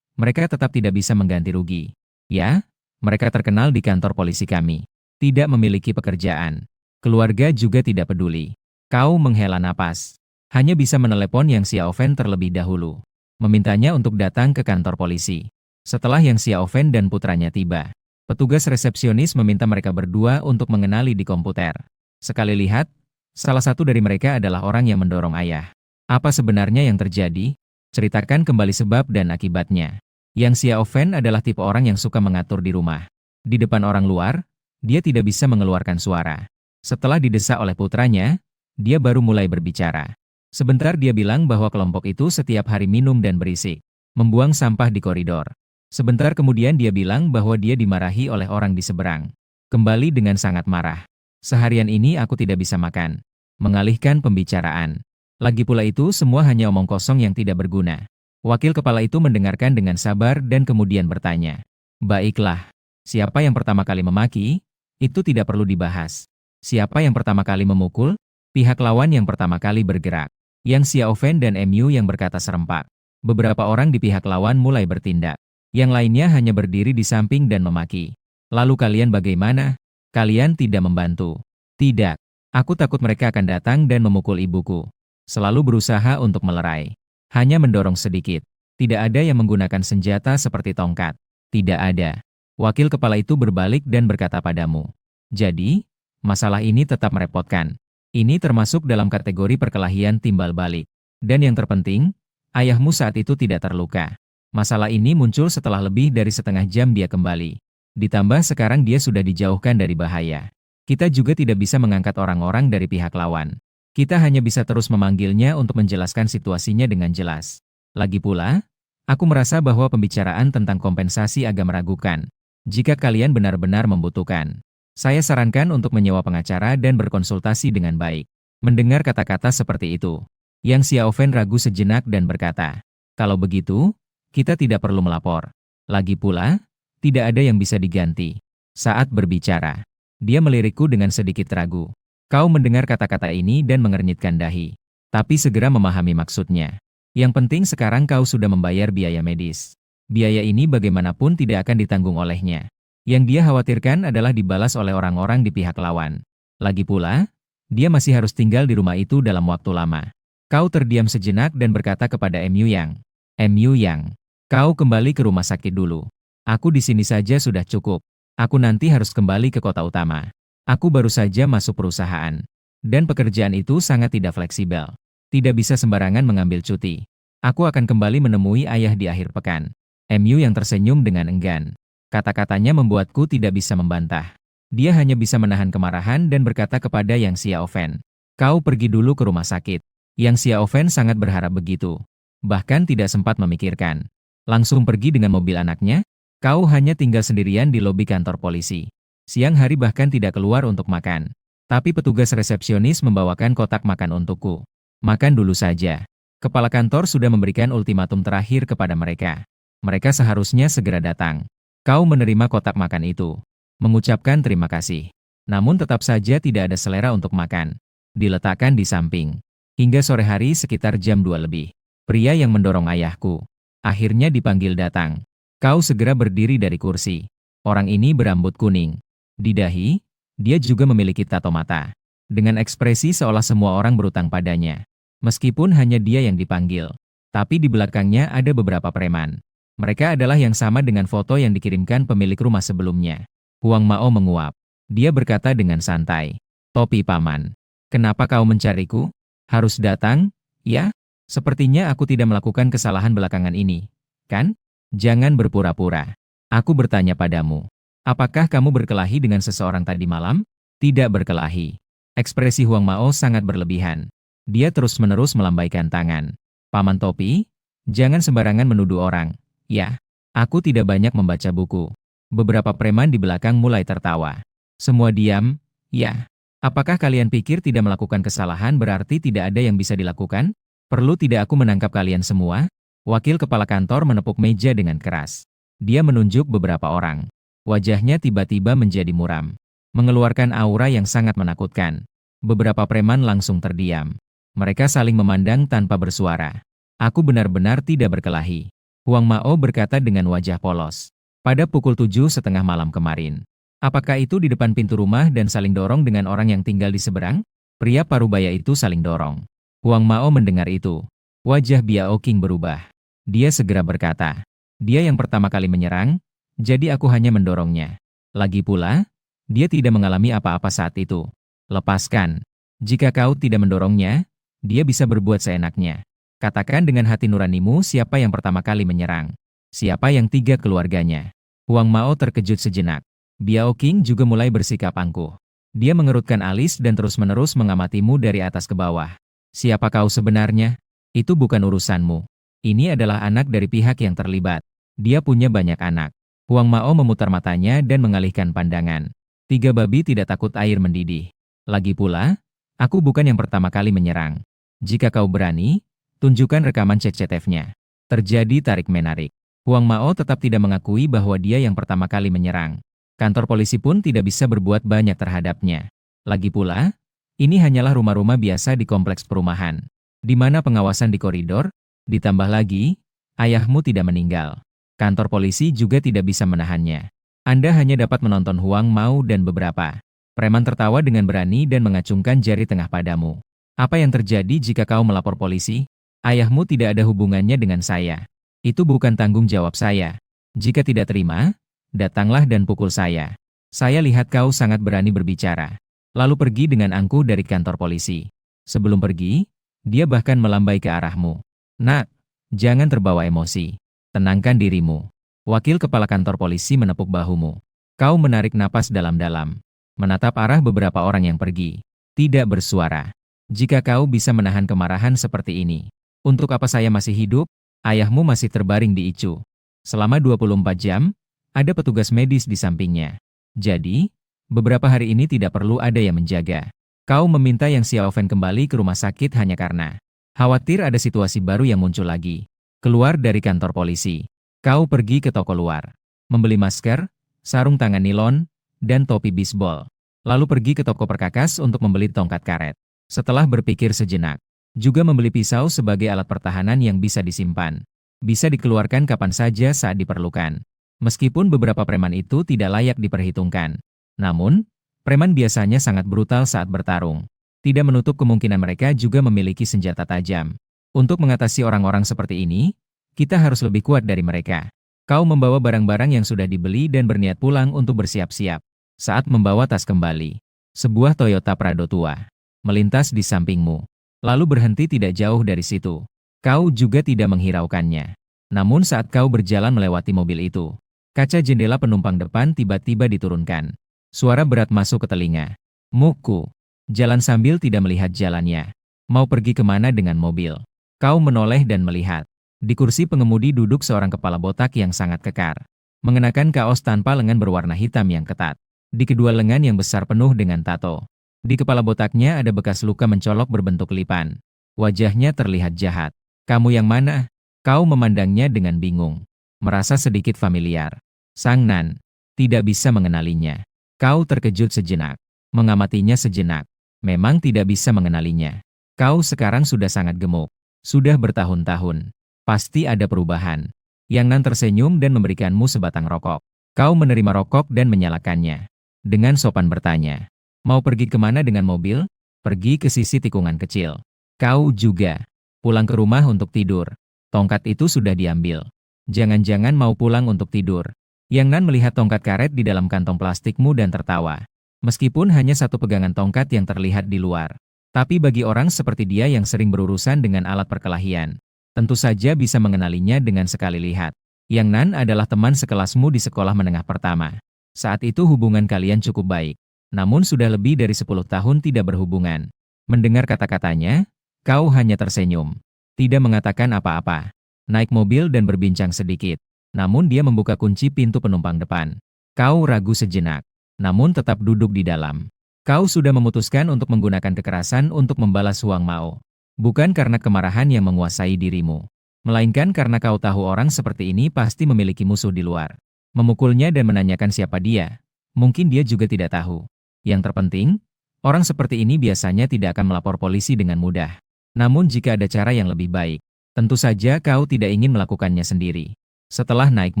mereka tetap tidak bisa mengganti rugi. Ya, mereka terkenal di kantor polisi kami. Tidak memiliki pekerjaan. Keluarga juga tidak peduli." Kau menghela napas. Hanya bisa menelepon Yang Xiaofen terlebih dahulu. Memintanya untuk datang ke kantor polisi. Setelah Yang Xiaofen dan putranya tiba, petugas resepsionis meminta mereka berdua untuk mengenali di komputer. Sekali lihat, salah satu dari mereka adalah orang yang mendorong ayah. "Apa sebenarnya yang terjadi? Ceritakan kembali sebab dan akibatnya." Yang Xiaofen adalah tipe orang yang suka mengatur di rumah. Di depan orang luar, dia tidak bisa mengeluarkan suara. Setelah didesak oleh putranya, dia baru mulai berbicara. Sebentar dia bilang bahwa kelompok itu setiap hari minum dan berisik, membuang sampah di koridor. Sebentar kemudian dia bilang bahwa dia dimarahi oleh orang di seberang. Kembali dengan sangat marah. "Seharian ini aku tidak bisa makan." Mengalihkan pembicaraan. Lagi pula itu semua hanya omong kosong yang tidak berguna. Wakil kepala itu mendengarkan dengan sabar dan kemudian bertanya. "Baiklah, siapa yang pertama kali memaki? Itu tidak perlu dibahas. Siapa yang pertama kali memukul? Pihak lawan yang pertama kali bergerak." Yang Xiaofen dan MU yang berkata serempak. Beberapa orang di pihak lawan mulai bertindak. Yang lainnya hanya berdiri di samping dan memaki. "Lalu kalian bagaimana? Kalian tidak membantu?" "Tidak. Aku takut mereka akan datang dan memukul ibuku." Selalu berusaha untuk melerai. Hanya mendorong sedikit. Tidak ada yang menggunakan senjata seperti tongkat. Tidak ada. Wakil kepala itu berbalik dan berkata padamu. "Jadi, masalah ini tetap merepotkan. Ini termasuk dalam kategori perkelahian timbal balik. Dan yang terpenting, ayahmu saat itu tidak terluka. Masalah ini muncul setelah lebih dari setengah jam dia kembali. Ditambah sekarang dia sudah dijauhkan dari bahaya. Kita juga tidak bisa mengangkat orang-orang dari pihak lawan. Kita hanya bisa terus memanggilnya untuk menjelaskan situasinya dengan jelas. Lagi pula, aku merasa bahwa pembicaraan tentang kompensasi agak meragukan. Jika kalian benar-benar membutuhkan, saya sarankan untuk menyewa pengacara dan berkonsultasi dengan baik." Mendengar kata-kata seperti itu, Yang Xiaofen ragu sejenak dan berkata, "Kalau begitu, kita tidak perlu melapor. Lagi pula, tidak ada yang bisa diganti." Saat berbicara, dia melirikku dengan sedikit ragu. Kau mendengar kata-kata ini dan mengernyitkan dahi. Tapi segera memahami maksudnya. Yang penting sekarang kau sudah membayar biaya medis. Biaya ini bagaimanapun tidak akan ditanggung olehnya. Yang dia khawatirkan adalah dibalas oleh orang-orang di pihak lawan. Lagi pula, dia masih harus tinggal di rumah itu dalam waktu lama. Kau terdiam sejenak dan berkata kepada MU Yang. "MU Yang, kau kembali ke rumah sakit dulu. Aku di sini saja sudah cukup. Aku nanti harus kembali ke kota utama." Aku baru saja masuk perusahaan. Dan pekerjaan itu sangat tidak fleksibel. Tidak bisa sembarangan mengambil cuti. Aku akan kembali menemui ayah di akhir pekan. MU yang tersenyum dengan enggan. Kata-katanya membuatku tidak bisa membantah. Dia hanya bisa menahan kemarahan dan berkata kepada Yang Xiaofen, "Kau pergi dulu ke rumah sakit." Yang Xiaofen sangat berharap begitu. Bahkan tidak sempat memikirkan. Langsung pergi dengan mobil anaknya. Kau hanya tinggal sendirian di lobi kantor polisi. Siang hari bahkan tidak keluar untuk makan. Tapi petugas resepsionis membawakan kotak makan untukku. Makan dulu saja. Kepala kantor sudah memberikan ultimatum terakhir kepada mereka. Mereka seharusnya segera datang. Kau menerima kotak makan itu. Mengucapkan terima kasih. Namun tetap saja tidak ada selera untuk makan. Diletakkan di samping. Hingga sore hari sekitar jam 2 lebih. Pria yang mendorong ayahku. Akhirnya dipanggil datang. Kau segera berdiri dari kursi. Orang ini berambut kuning. Di dahi, dia juga memiliki tato mata. Dengan ekspresi seolah semua orang berutang padanya. Meskipun hanya dia yang dipanggil. Tapi di belakangnya ada beberapa preman. Mereka adalah yang sama dengan foto yang dikirimkan pemilik rumah sebelumnya. Huang Mao menguap. Dia berkata dengan santai. "Topi paman. Kenapa kau mencariku? Harus datang? Ya? Sepertinya aku tidak melakukan kesalahan belakangan ini. Kan? Jangan berpura-pura. Aku bertanya padamu. Apakah kamu berkelahi dengan seseorang tadi malam?" "Tidak berkelahi." Ekspresi Huang Mao sangat berlebihan. Dia terus-menerus melambaikan tangan. "Paman Topi, jangan sembarangan menuduh orang." "Ya, aku tidak banyak membaca buku." Beberapa preman di belakang mulai tertawa. Semua diam. "Ya, apakah kalian pikir tidak melakukan kesalahan berarti tidak ada yang bisa dilakukan? Perlu tidak aku menangkap kalian semua?" Wakil kepala kantor menepuk meja dengan keras. Dia menunjuk beberapa orang. Wajahnya tiba-tiba menjadi muram. Mengeluarkan aura yang sangat menakutkan. Beberapa preman langsung terdiam. Mereka saling memandang tanpa bersuara. "Aku benar-benar tidak berkelahi." Huang Mao berkata dengan wajah polos. "Pada pukul 7:30 malam kemarin. Apakah itu di depan pintu rumah dan saling dorong dengan orang yang tinggal di seberang?" Pria parubaya itu saling dorong. Huang Mao mendengar itu. Wajah Biao Qing berubah. Dia segera berkata, "Dia yang pertama kali menyerang, jadi aku hanya mendorongnya. Lagi pula, dia tidak mengalami apa-apa saat itu. Lepaskan. Jika kau tidak mendorongnya, dia bisa berbuat seenaknya. Katakan dengan hati nuranimu siapa yang pertama kali menyerang. Siapa yang tiga keluarganya." Huang Mao terkejut sejenak. Biao Qing juga mulai bersikap angkuh. Dia mengerutkan alis dan terus-menerus mengamatimu dari atas ke bawah. "Siapa kau sebenarnya? Itu bukan urusanmu. Ini adalah anak dari pihak yang terlibat. Dia punya banyak anak." Huang Mao memutar matanya dan mengalihkan pandangan. "Tiga babi tidak takut air mendidih. Lagi pula, aku bukan yang pertama kali menyerang. Jika kau berani, tunjukkan rekaman CCTV-nya." Terjadi tarik-menarik. Huang Mao tetap tidak mengakui bahwa dia yang pertama kali menyerang. Kantor polisi pun tidak bisa berbuat banyak terhadapnya. Lagi pula, ini hanyalah rumah-rumah biasa di kompleks perumahan. Di mana pengawasan di koridor, ditambah lagi, ayahmu tidak meninggal. Kantor polisi juga tidak bisa menahannya. Anda hanya dapat menonton Huang Mao dan beberapa preman tertawa dengan berani dan mengacungkan jari tengah padamu. "Apa yang terjadi jika kau melapor polisi? Ayahmu tidak ada hubungannya dengan saya. Itu bukan tanggung jawab saya. Jika tidak terima, datanglah dan pukul saya. Saya lihat kau sangat berani berbicara." Lalu pergi dengan angkuh dari kantor polisi. Sebelum pergi, dia bahkan melambai ke arahmu. "Nak, jangan terbawa emosi. Tenangkan dirimu." Wakil kepala kantor polisi menepuk bahumu. Kau menarik napas dalam-dalam. Menatap arah beberapa orang yang pergi. Tidak bersuara. "Jika kau bisa menahan kemarahan seperti ini, untuk apa saya masih hidup? Ayahmu masih terbaring di ICU. Selama 24 jam, ada petugas medis di sampingnya. Jadi, beberapa hari ini tidak perlu ada yang menjaga. Kau meminta Yang Xiaofen kembali ke rumah sakit hanya karena khawatir ada situasi baru yang muncul lagi. Keluar dari kantor polisi. Kau pergi ke toko luar. Membeli masker, sarung tangan nilon, dan topi bisbol. Lalu pergi ke toko perkakas untuk membeli tongkat karet. Setelah berpikir sejenak, juga membeli pisau sebagai alat pertahanan yang bisa disimpan. Bisa dikeluarkan kapan saja saat diperlukan. Meskipun beberapa preman itu tidak layak diperhitungkan. Namun, preman biasanya sangat brutal saat bertarung. Tidak menutup kemungkinan mereka juga memiliki senjata tajam. Untuk mengatasi orang-orang seperti ini, kita harus lebih kuat dari mereka. Kau membawa barang-barang yang sudah dibeli dan berniat pulang untuk bersiap-siap. Saat membawa tas kembali, Sebuah Toyota Prado tua melintas di sampingmu, lalu berhenti tidak jauh dari situ. Kau juga tidak menghiraukannya. Namun saat kau berjalan melewati mobil itu, kaca jendela penumpang depan tiba-tiba diturunkan. Suara berat masuk ke telinga. Muku, jalan sambil tidak melihat jalannya. Mau pergi kemana dengan mobil? Kau menoleh dan melihat. Di kursi pengemudi duduk seorang kepala botak yang sangat kekar. Mengenakan kaos tanpa lengan berwarna hitam yang ketat. Di kedua lengan yang besar penuh dengan tato. Di kepala botaknya ada bekas luka mencolok berbentuk lipan. Wajahnya terlihat jahat. Kamu yang mana? Kau memandangnya dengan bingung. Merasa sedikit familiar. Sang Nan. Tidak bisa mengenalinya. Kau terkejut sejenak. Mengamatinya sejenak. Memang tidak bisa mengenalinya. Kau sekarang sudah sangat gemuk. Sudah bertahun-tahun. Pasti ada perubahan. Yang Nan tersenyum dan memberikanmu sebatang rokok. Kau menerima rokok dan menyalakannya. Dengan sopan bertanya, mau pergi kemana dengan mobil? Pergi ke sisi tikungan kecil. Kau juga. Pulang ke rumah untuk tidur. Tongkat itu sudah diambil. Jangan-jangan mau pulang untuk tidur. Yang Nan melihat tongkat karet di dalam kantong plastikmu dan tertawa. Meskipun hanya satu pegangan tongkat yang terlihat di luar. Tapi bagi orang seperti dia yang sering berurusan dengan alat perkelahian, tentu saja bisa mengenalinya dengan sekali lihat. Yang Nan adalah teman sekelasmu di sekolah menengah pertama. Saat itu hubungan kalian cukup baik. Namun sudah lebih dari 10 tahun tidak berhubungan. Mendengar kata-katanya, kau hanya tersenyum. Tidak mengatakan apa-apa. Naik mobil dan berbincang sedikit. Namun dia membuka kunci pintu penumpang depan. Kau ragu sejenak. Namun tetap duduk di dalam. Kau sudah memutuskan untuk menggunakan kekerasan untuk membalas Huang Mao. Bukan karena kemarahan yang menguasai dirimu. Melainkan karena kau tahu orang seperti ini pasti memiliki musuh di luar. Memukulnya dan menanyakan siapa dia. Mungkin dia juga tidak tahu. Yang terpenting, orang seperti ini biasanya tidak akan melapor polisi dengan mudah. Namun jika ada cara yang lebih baik, tentu saja kau tidak ingin melakukannya sendiri. Setelah naik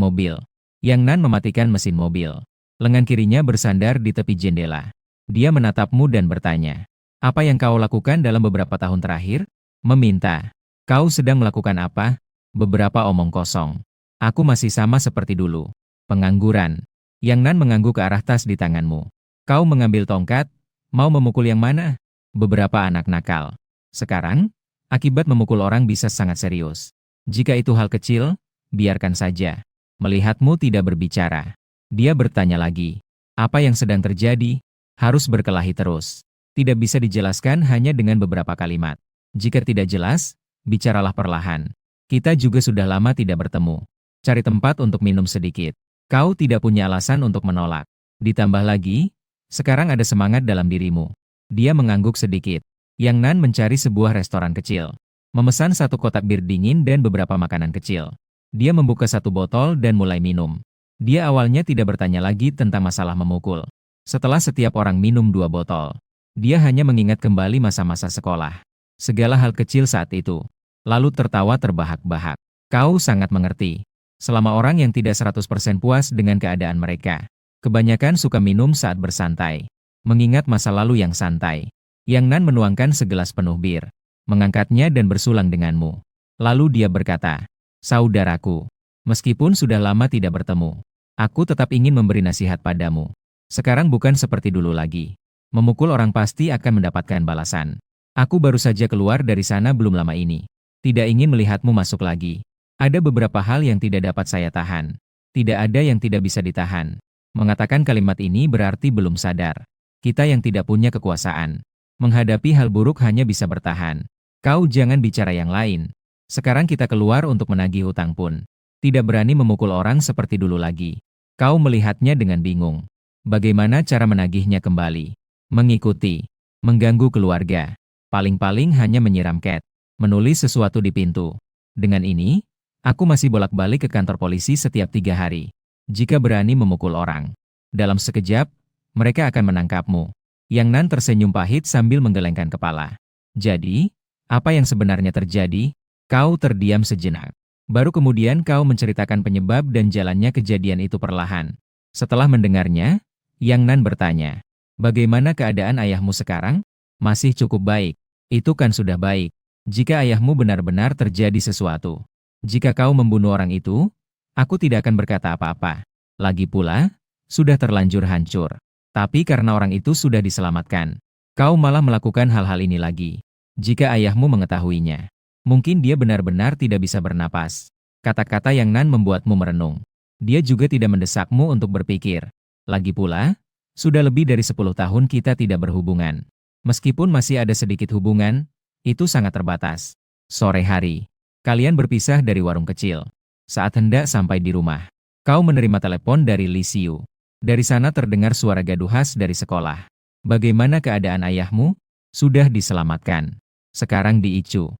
mobil, Yang Nan mematikan mesin mobil. Lengan kirinya bersandar di tepi jendela. Dia menatapmu dan bertanya, apa yang kau lakukan dalam beberapa tahun terakhir? Meminta. Kau sedang melakukan apa? Beberapa omong kosong. Aku masih sama seperti dulu. Pengangguran. Yang Nan mengangguk ke arah tas di tanganmu. Kau mengambil tongkat, mau memukul yang mana? Beberapa anak nakal. Sekarang, akibat memukul orang bisa sangat serius. Jika itu hal kecil, biarkan saja. Melihatmu tidak berbicara. Dia bertanya lagi. Apa yang sedang terjadi? Harus berkelahi terus. Tidak bisa dijelaskan hanya dengan beberapa kalimat. Jika tidak jelas, bicaralah perlahan. Kita juga sudah lama tidak bertemu. Cari tempat untuk minum sedikit. Kau tidak punya alasan untuk menolak. Ditambah lagi, sekarang ada semangat dalam dirimu. Dia mengangguk sedikit. Yang Nan mencari sebuah restoran kecil. Memesan satu kotak bir dingin dan beberapa makanan kecil. Dia membuka satu botol dan mulai minum. Dia awalnya tidak bertanya lagi tentang masalah memukul. Setelah setiap orang minum 2 botol, dia hanya mengingat kembali masa-masa sekolah. Segala hal kecil saat itu. Lalu tertawa terbahak-bahak. Kau sangat mengerti. Selama orang yang tidak 100% puas dengan keadaan mereka, kebanyakan suka minum saat bersantai. Mengingat masa lalu yang santai. Yang Nan menuangkan segelas penuh bir. Mengangkatnya dan bersulang denganmu. Lalu dia berkata, saudaraku, meskipun sudah lama tidak bertemu, aku tetap ingin memberi nasihat padamu. Sekarang bukan seperti dulu lagi. Memukul orang pasti akan mendapatkan balasan. Aku baru saja keluar dari sana belum lama ini. Tidak ingin melihatmu masuk lagi. Ada beberapa hal yang tidak dapat saya tahan. Tidak ada yang tidak bisa ditahan. Mengatakan kalimat ini berarti belum sadar. Kita yang tidak punya kekuasaan. Menghadapi hal buruk hanya bisa bertahan. Kau jangan bicara yang lain. Sekarang kita keluar untuk menagih hutang pun. Tidak berani memukul orang seperti dulu lagi. Kau melihatnya dengan bingung. Bagaimana cara menagihnya kembali? Mengikuti. Mengganggu keluarga. Paling-paling hanya menyiram cat. Menulis sesuatu di pintu. Dengan ini, aku masih bolak-balik ke kantor polisi setiap 3 hari. Jika berani memukul orang, dalam sekejap, mereka akan menangkapmu. Yang Nan tersenyum pahit sambil menggelengkan kepala. Jadi, apa yang sebenarnya terjadi? Kau terdiam sejenak. Baru kemudian kau menceritakan penyebab dan jalannya kejadian itu perlahan. Setelah mendengarnya, Yang Nan bertanya, bagaimana keadaan ayahmu sekarang? Masih cukup baik. Itu kan sudah baik. Jika ayahmu benar-benar terjadi sesuatu. Jika kau membunuh orang itu, aku tidak akan berkata apa-apa. Lagi pula, sudah terlanjur hancur. Tapi karena orang itu sudah diselamatkan, kau malah melakukan hal-hal ini lagi. Jika ayahmu mengetahuinya, mungkin dia benar-benar tidak bisa bernapas. Kata-kata yang Nan membuatmu merenung. Dia juga tidak mendesakmu untuk berpikir. Lagi pula, sudah lebih dari 10 tahun kita tidak berhubungan. Meskipun masih ada sedikit hubungan, itu sangat terbatas. Sore hari, kalian berpisah dari warung kecil. Saat hendak sampai di rumah, kau menerima telepon dari Li Xiu. Dari sana terdengar suara gaduh khas dari sekolah. Bagaimana keadaan ayahmu? Sudah diselamatkan. Sekarang di ICU.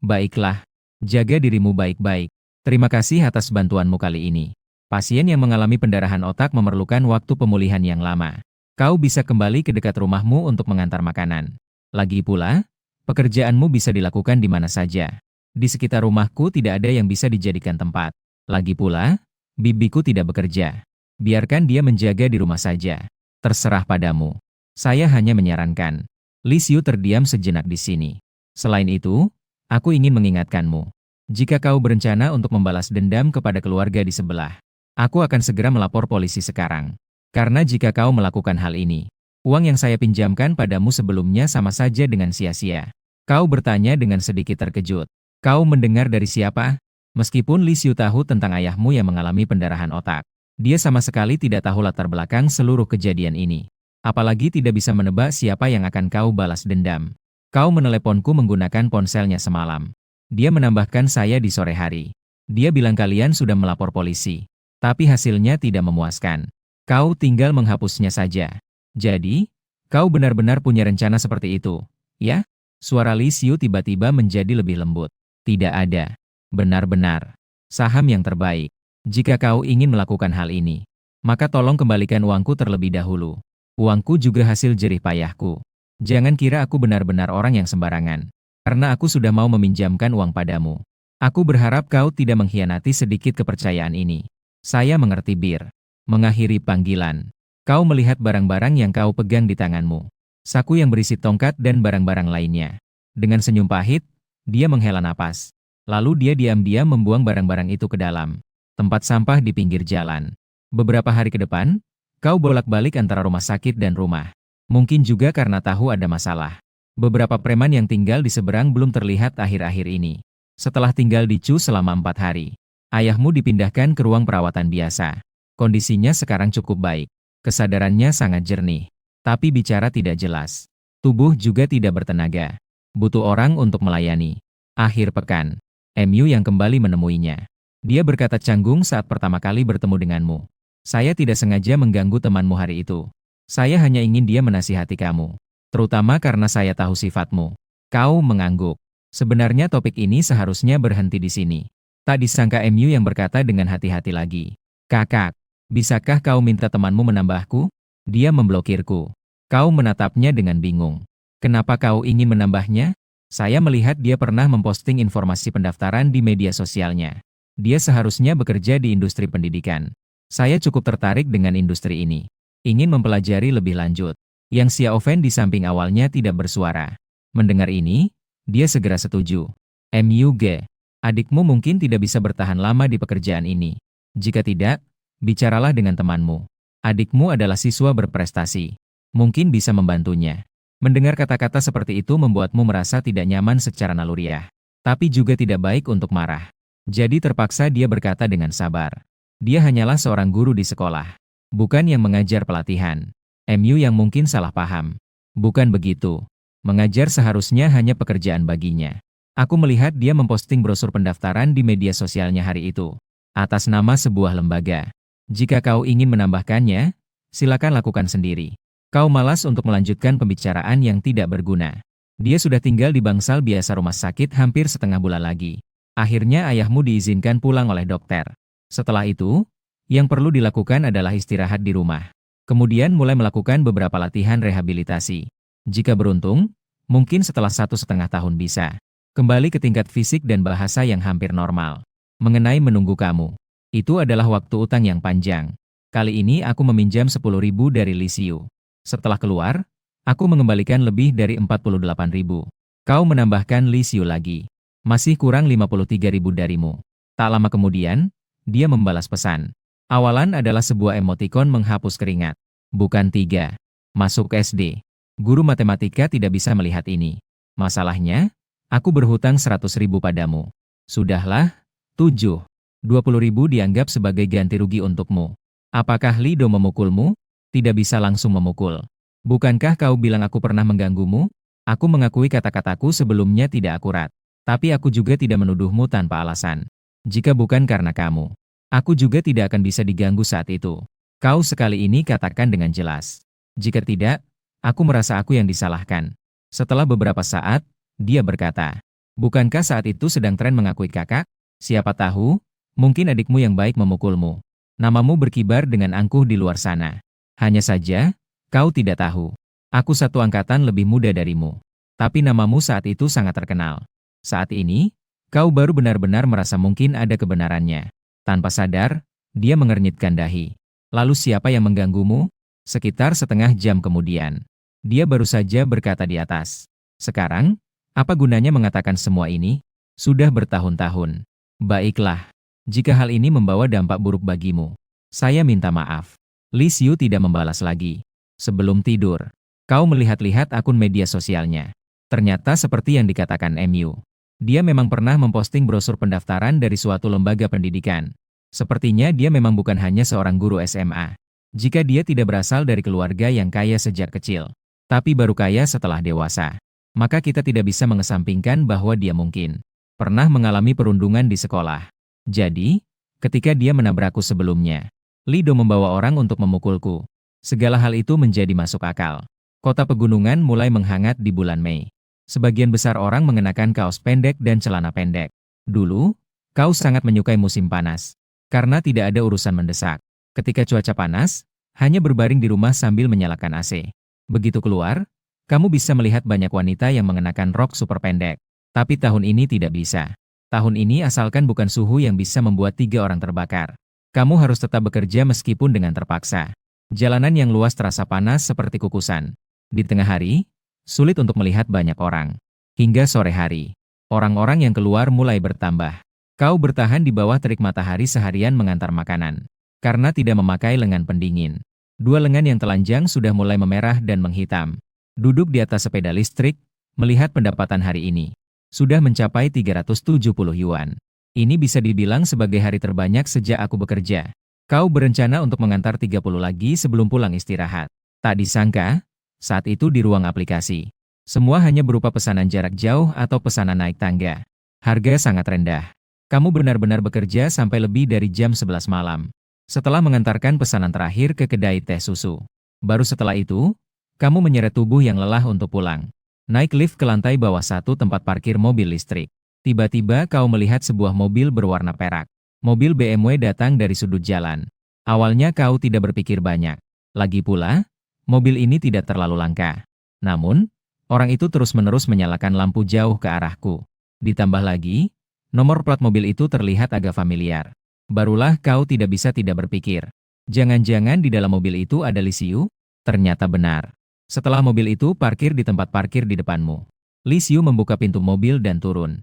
Baiklah. Jaga dirimu baik-baik. Terima kasih atas bantuanmu kali ini. Pasien yang mengalami pendarahan otak memerlukan waktu pemulihan yang lama. Kau bisa kembali ke dekat rumahmu untuk mengantar makanan. Lagi pula, pekerjaanmu bisa dilakukan di mana saja. Di sekitar rumahku tidak ada yang bisa dijadikan tempat. Lagi pula, bibiku tidak bekerja. Biarkan dia menjaga di rumah saja. Terserah padamu. Saya hanya menyarankan. Li Xiu terdiam sejenak di sini. Selain itu, aku ingin mengingatkanmu. Jika kau berencana untuk membalas dendam kepada keluarga di sebelah, aku akan segera melapor polisi sekarang. Karena jika kau melakukan hal ini, uang yang saya pinjamkan padamu sebelumnya sama saja dengan sia-sia. Kau bertanya dengan sedikit terkejut. Kau mendengar dari siapa? Meskipun Li Xiu tahu tentang ayahmu yang mengalami pendarahan otak, dia sama sekali tidak tahu latar belakang seluruh kejadian ini. Apalagi tidak bisa menebak siapa yang akan kau balas dendam. Kau meneleponku menggunakan ponselnya semalam. Dia menambahkan saya di sore hari. Dia bilang kalian sudah melapor polisi. Tapi hasilnya tidak memuaskan. Kau tinggal menghapusnya saja. Jadi, kau benar-benar punya rencana seperti itu, ya? Suara Li Xiu tiba-tiba menjadi lebih lembut. Tidak ada. Benar-benar. Saham yang terbaik. Jika kau ingin melakukan hal ini, maka tolong kembalikan uangku terlebih dahulu. Uangku juga hasil jerih payahku. Jangan kira aku benar-benar orang yang sembarangan. Karena aku sudah mau meminjamkan uang padamu. Aku berharap kau tidak mengkhianati sedikit kepercayaan ini. Saya mengerti, Bir. Mengakhiri panggilan. Kau melihat barang-barang yang kau pegang di tanganmu. Saku yang berisi tongkat dan barang-barang lainnya. Dengan senyum pahit, dia menghela napas. Lalu dia diam-diam membuang barang-barang itu ke dalam tempat sampah di pinggir jalan. Beberapa hari ke depan, kau bolak-balik antara rumah sakit dan rumah. Mungkin juga karena tahu ada masalah. Beberapa preman yang tinggal di seberang belum terlihat akhir-akhir ini. Setelah tinggal di Chu selama 4 hari, ayahmu dipindahkan ke ruang perawatan biasa. Kondisinya sekarang cukup baik. Kesadarannya sangat jernih. Tapi bicara tidak jelas. Tubuh juga tidak bertenaga. Butuh orang untuk melayani. Akhir pekan, MU yang kembali menemuinya. Dia berkata canggung saat pertama kali bertemu denganmu. Saya tidak sengaja mengganggu temanmu hari itu. Saya hanya ingin dia menasihati kamu. Terutama karena saya tahu sifatmu. Kau mengangguk. Sebenarnya topik ini seharusnya berhenti di sini. Tak disangka MU yang berkata dengan hati-hati lagi. Kakak, bisakah kau minta temanmu menambahku? Dia memblokirku. Kau menatapnya dengan bingung. Kenapa kau ingin menambahnya? Saya melihat dia pernah memposting informasi pendaftaran di media sosialnya. Dia seharusnya bekerja di industri pendidikan. Saya cukup tertarik dengan industri ini. Ingin mempelajari lebih lanjut. Yang Xiaofen di samping awalnya tidak bersuara. Mendengar ini, dia segera setuju. MUG, adikmu mungkin tidak bisa bertahan lama di pekerjaan ini. Jika tidak, bicaralah dengan temanmu. Adikmu adalah siswa berprestasi. Mungkin bisa membantunya. Mendengar kata-kata seperti itu membuatmu merasa tidak nyaman secara naluriah. Tapi juga tidak baik untuk marah. Jadi terpaksa dia berkata dengan sabar. Dia hanyalah seorang guru di sekolah. Bukan yang mengajar pelatihan. MU yang mungkin salah paham. Bukan begitu. Mengajar seharusnya hanya pekerjaan baginya. Aku melihat dia memposting brosur pendaftaran di media sosialnya hari itu. Atas nama sebuah lembaga. Jika kau ingin menambahkannya, silakan lakukan sendiri. Kau malas untuk melanjutkan pembicaraan yang tidak berguna. Dia sudah tinggal di bangsal biasa rumah sakit hampir setengah bulan lagi. Akhirnya ayahmu diizinkan pulang oleh dokter. Setelah itu, yang perlu dilakukan adalah istirahat di rumah. Kemudian mulai melakukan beberapa latihan rehabilitasi. Jika beruntung, mungkin setelah 1,5 tahun bisa kembali ke tingkat fisik dan bahasa yang hampir normal. Mengenai menunggu kamu, itu adalah waktu utang yang panjang. Kali ini aku meminjam 10.000 dari Li Xiu. Setelah keluar, aku mengembalikan lebih dari 48.000. Kau menambahkan Li Xiu lagi. Masih kurang 53.000 darimu. Tak lama kemudian, dia membalas pesan. Awalan adalah sebuah emotikon menghapus keringat. Bukan 3. Masuk SD. Guru matematika tidak bisa melihat ini. Masalahnya, aku berhutang 100.000 padamu. Sudahlah. 7. 20.000 dianggap sebagai ganti rugi untukmu. Apakah Lido memukulmu? Tidak bisa langsung memukul. Bukankah kau bilang aku pernah mengganggumu? Aku mengakui kata-kataku sebelumnya tidak akurat. Tapi aku juga tidak menuduhmu tanpa alasan. Jika bukan karena kamu, aku juga tidak akan bisa diganggu saat itu. Kau sekali ini katakan dengan jelas. Jika tidak, aku merasa aku yang disalahkan. Setelah beberapa saat, dia berkata, bukankah saat itu sedang tren mengakui kakak? Siapa tahu, mungkin adikmu yang baik memukulmu. Namamu berkibar dengan angkuh di luar sana. Hanya saja, kau tidak tahu. Aku satu angkatan lebih muda darimu. Tapi namamu saat itu sangat terkenal. Saat ini, kau baru benar-benar merasa mungkin ada kebenarannya. Tanpa sadar, dia mengernyitkan dahi. Lalu siapa yang mengganggumu? Sekitar setengah jam kemudian, dia baru saja berkata di atas. Sekarang, apa gunanya mengatakan semua ini? Sudah bertahun-tahun. Baiklah, jika hal ini membawa dampak buruk bagimu, saya minta maaf. Li Xiu tidak membalas lagi. Sebelum tidur, kau melihat-lihat akun media sosialnya. Ternyata seperti yang dikatakan MU. Dia memang pernah memposting brosur pendaftaran dari suatu lembaga pendidikan. Sepertinya dia memang bukan hanya seorang guru SMA. Jika dia tidak berasal dari keluarga yang kaya sejak kecil, tapi baru kaya setelah dewasa, maka kita tidak bisa mengesampingkan bahwa dia mungkin pernah mengalami perundungan di sekolah. Jadi, ketika dia menabrakku sebelumnya, Lido membawa orang untuk memukulku. Segala hal itu menjadi masuk akal. Kota pegunungan mulai menghangat di bulan Mei. Sebagian besar orang mengenakan kaos pendek dan celana pendek. Dulu, kau sangat menyukai musim panas, karena tidak ada urusan mendesak. Ketika cuaca panas, hanya berbaring di rumah sambil menyalakan AC. Begitu keluar, kamu bisa melihat banyak wanita yang mengenakan rok super pendek. Tapi tahun ini tidak bisa. Tahun ini asalkan bukan suhu yang bisa membuat 3 orang terbakar. Kamu harus tetap bekerja meskipun dengan terpaksa. Jalanan yang luas terasa panas seperti kukusan. Di tengah hari, sulit untuk melihat banyak orang. Hingga sore hari, orang-orang yang keluar mulai bertambah. Kau bertahan di bawah terik matahari seharian mengantar makanan. Karena tidak memakai lengan pendingin. 2 lengan yang telanjang sudah mulai memerah dan menghitam. Duduk di atas sepeda listrik, melihat pendapatan hari ini. Sudah mencapai 370 yuan. Ini bisa dibilang sebagai hari terbanyak sejak aku bekerja. Kau berencana untuk mengantar 30 lagi sebelum pulang istirahat. Tak disangka, saat itu di ruang aplikasi, semua hanya berupa pesanan jarak jauh atau pesanan naik tangga. Harga sangat rendah. Kamu benar-benar bekerja sampai lebih dari jam 11 malam. Setelah mengantarkan pesanan terakhir ke kedai teh susu. Baru setelah itu, kamu menyeret tubuh yang lelah untuk pulang. Naik lift ke lantai bawah satu tempat parkir mobil listrik. Tiba-tiba kau melihat sebuah mobil berwarna perak. Mobil BMW datang dari sudut jalan. Awalnya kau tidak berpikir banyak. Lagi pula, mobil ini tidak terlalu langka. Namun, orang itu terus-menerus menyalakan lampu jauh ke arahku. Ditambah lagi, nomor plat mobil itu terlihat agak familiar. Barulah kau tidak bisa tidak berpikir. Jangan-jangan di dalam mobil itu ada Li Xiu? Ternyata benar. Setelah mobil itu parkir di tempat parkir di depanmu, Li Xiu membuka pintu mobil dan turun.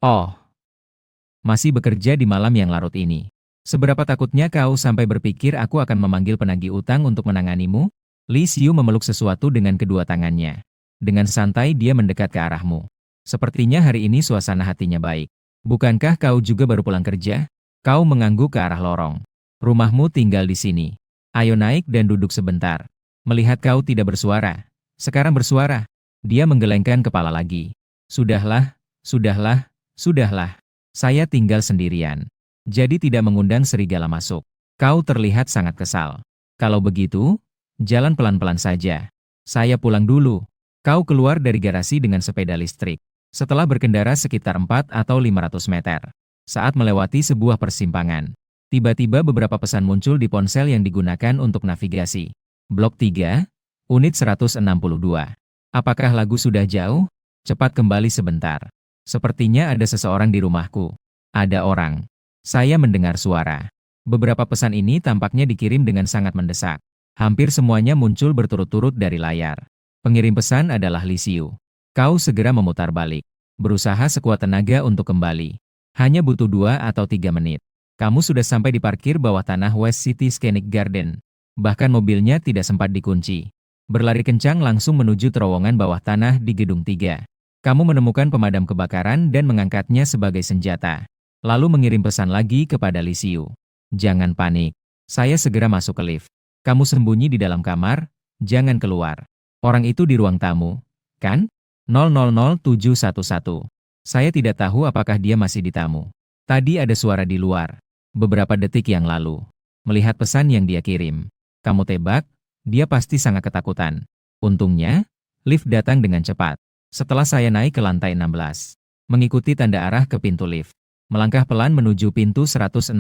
Oh, masih bekerja di malam yang larut ini. Seberapa takutnya kau sampai berpikir aku akan memanggil penagih utang untuk menanganimu? Li Xiu memeluk sesuatu dengan kedua tangannya. Dengan santai dia mendekat ke arahmu. Sepertinya hari ini suasana hatinya baik. Bukankah kau juga baru pulang kerja? Kau mengangguk ke arah lorong. Rumahmu tinggal di sini. Ayo naik dan duduk sebentar. Melihat kau tidak bersuara. Sekarang bersuara. Dia menggelengkan kepala lagi. Sudahlah, sudahlah, sudahlah. Saya tinggal sendirian. Jadi tidak mengundang serigala masuk. Kau terlihat sangat kesal. Kalau begitu, jalan pelan-pelan saja. Saya pulang dulu. Kau keluar dari garasi dengan sepeda listrik. Setelah berkendara sekitar 4 atau 500 meter. Saat melewati sebuah persimpangan, tiba-tiba beberapa pesan muncul di ponsel yang digunakan untuk navigasi. Blok 3, unit 162. Apakah lagu sudah jauh? Cepat kembali sebentar. Sepertinya ada seseorang di rumahku. Ada orang. Saya mendengar suara. Beberapa pesan ini tampaknya dikirim dengan sangat mendesak. Hampir semuanya muncul berturut-turut dari layar. Pengirim pesan adalah Li Xiu. Kau segera memutar balik. Berusaha sekuat tenaga untuk kembali. Hanya butuh 2 atau 3 menit. Kamu sudah sampai di parkir bawah tanah West City Scenic Garden. Bahkan mobilnya tidak sempat dikunci. Berlari kencang langsung menuju terowongan bawah tanah di gedung 3. Kamu menemukan pemadam kebakaran dan mengangkatnya sebagai senjata. Lalu mengirim pesan lagi kepada Lisiu. Jangan panik. Saya segera masuk ke lift. Kamu sembunyi di dalam kamar, jangan keluar. Orang itu di ruang tamu, kan? 000711. Saya tidak tahu apakah dia masih di tamu. Tadi ada suara di luar. Beberapa detik yang lalu. Melihat pesan yang dia kirim. Kamu tebak, dia pasti sangat ketakutan. Untungnya, lift datang dengan cepat. Setelah saya naik ke lantai 16, mengikuti tanda arah ke pintu lift, melangkah pelan menuju pintu 162.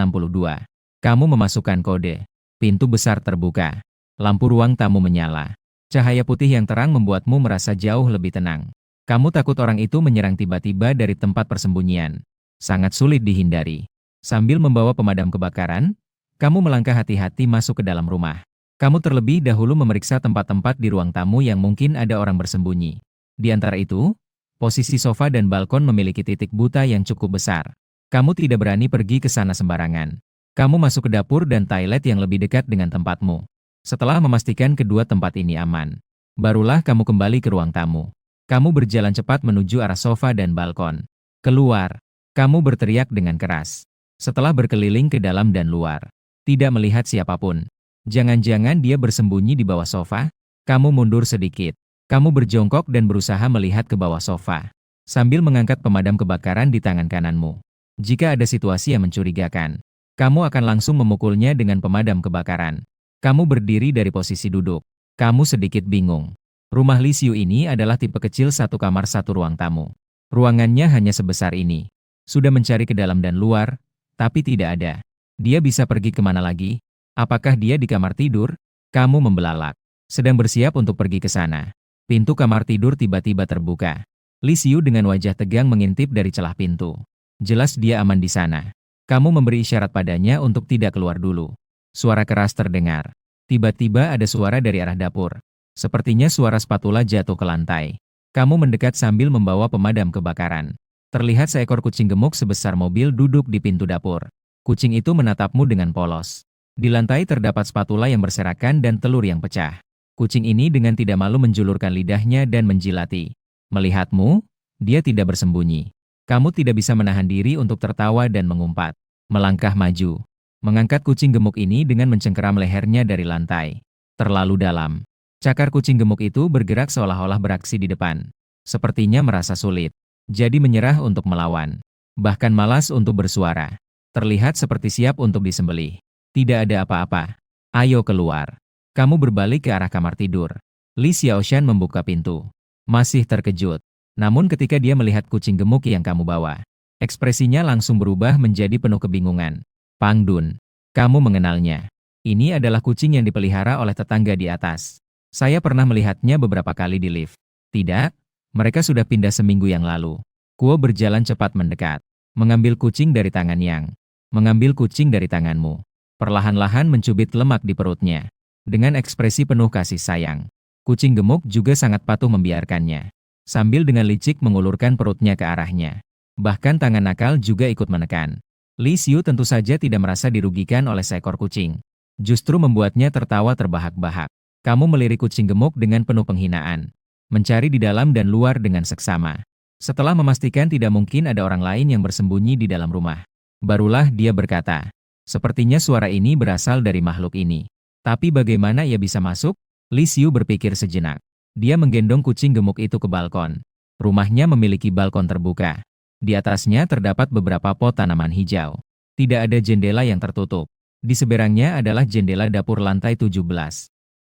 Kamu memasukkan kode. Pintu besar terbuka. Lampu ruang tamu menyala. Cahaya putih yang terang membuatmu merasa jauh lebih tenang. Kamu takut orang itu menyerang tiba-tiba dari tempat persembunyian. Sangat sulit dihindari. Sambil membawa pemadam kebakaran, kamu melangkah hati-hati masuk ke dalam rumah. Kamu terlebih dahulu memeriksa tempat-tempat di ruang tamu yang mungkin ada orang bersembunyi. Di antara itu, posisi sofa dan balkon memiliki titik buta yang cukup besar. Kamu tidak berani pergi ke sana sembarangan. Kamu masuk ke dapur dan toilet yang lebih dekat dengan tempatmu. Setelah memastikan kedua tempat ini aman, barulah kamu kembali ke ruang tamu. Kamu berjalan cepat menuju arah sofa dan balkon. Keluar. Kamu berteriak dengan keras. Setelah berkeliling ke dalam dan luar, tidak melihat siapapun. Jangan-jangan dia bersembunyi di bawah sofa? Kamu mundur sedikit. Kamu berjongkok dan berusaha melihat ke bawah sofa, sambil mengangkat pemadam kebakaran di tangan kananmu. Jika ada situasi yang mencurigakan, kamu akan langsung memukulnya dengan pemadam kebakaran. Kamu berdiri dari posisi duduk. Kamu sedikit bingung. Rumah Lisiu ini adalah tipe kecil satu kamar satu ruang tamu. Ruangannya hanya sebesar ini. Sudah mencari ke dalam dan luar, tapi tidak ada. Dia bisa pergi kemana lagi? Apakah dia di kamar tidur? Kamu membelalak, sedang bersiap untuk pergi ke sana. Pintu kamar tidur tiba-tiba terbuka. Lisiu dengan wajah tegang mengintip dari celah pintu. Jelas dia aman di sana. Kamu memberi isyarat padanya untuk tidak keluar dulu. Suara keras terdengar. Tiba-tiba ada suara dari arah dapur. Sepertinya suara spatula jatuh ke lantai. Kamu mendekat sambil membawa pemadam kebakaran. Terlihat seekor kucing gemuk sebesar mobil duduk di pintu dapur. Kucing itu menatapmu dengan polos. Di lantai terdapat spatula yang berserakan dan telur yang pecah. Kucing ini dengan tidak malu menjulurkan lidahnya dan menjilati. Melihatmu, dia tidak bersembunyi. Kamu tidak bisa menahan diri untuk tertawa dan mengumpat. Melangkah maju. Mengangkat kucing gemuk ini dengan mencengkeram lehernya dari lantai. Terlalu dalam. Cakar kucing gemuk itu bergerak seolah-olah beraksi di depan. Sepertinya merasa sulit. Jadi menyerah untuk melawan. Bahkan malas untuk bersuara. Terlihat seperti siap untuk disembelih. Tidak ada apa-apa. Ayo keluar. Kamu berbalik ke arah kamar tidur. Li Xiaoshan membuka pintu. Masih terkejut. Namun ketika dia melihat kucing gemuk yang kamu bawa, ekspresinya langsung berubah menjadi penuh kebingungan. Pang Dun, kamu mengenalnya. Ini adalah kucing yang dipelihara oleh tetangga di atas. Saya pernah melihatnya beberapa kali di lift. Tidak, mereka sudah pindah seminggu yang lalu. Kuo berjalan cepat mendekat. Mengambil kucing dari tangan Yang. Mengambil kucing dari tanganmu. Perlahan-lahan mencubit lemak di perutnya. Dengan ekspresi penuh kasih sayang. Kucing gemuk juga sangat patuh membiarkannya. Sambil dengan licik mengulurkan perutnya ke arahnya. Bahkan tangan nakal juga ikut menekan. Li Xiu tentu saja tidak merasa dirugikan oleh seekor kucing. Justru membuatnya tertawa terbahak-bahak. Kamu melirik kucing gemuk dengan penuh penghinaan. Mencari di dalam dan luar dengan seksama. Setelah memastikan tidak mungkin ada orang lain yang bersembunyi di dalam rumah, barulah dia berkata, sepertinya suara ini berasal dari makhluk ini. Tapi bagaimana ia bisa masuk? Li Xiu berpikir sejenak. Dia menggendong kucing gemuk itu ke balkon. Rumahnya memiliki balkon terbuka. Di atasnya terdapat beberapa pot tanaman hijau. Tidak ada jendela yang tertutup. Di seberangnya adalah jendela dapur lantai 17.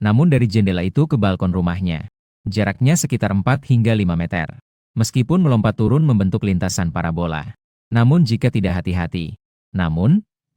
Namun dari jendela itu ke balkon rumahnya, jaraknya sekitar 4 hingga 5 meter. Meskipun melompat turun membentuk lintasan parabola. Namun jika tidak hati-hati.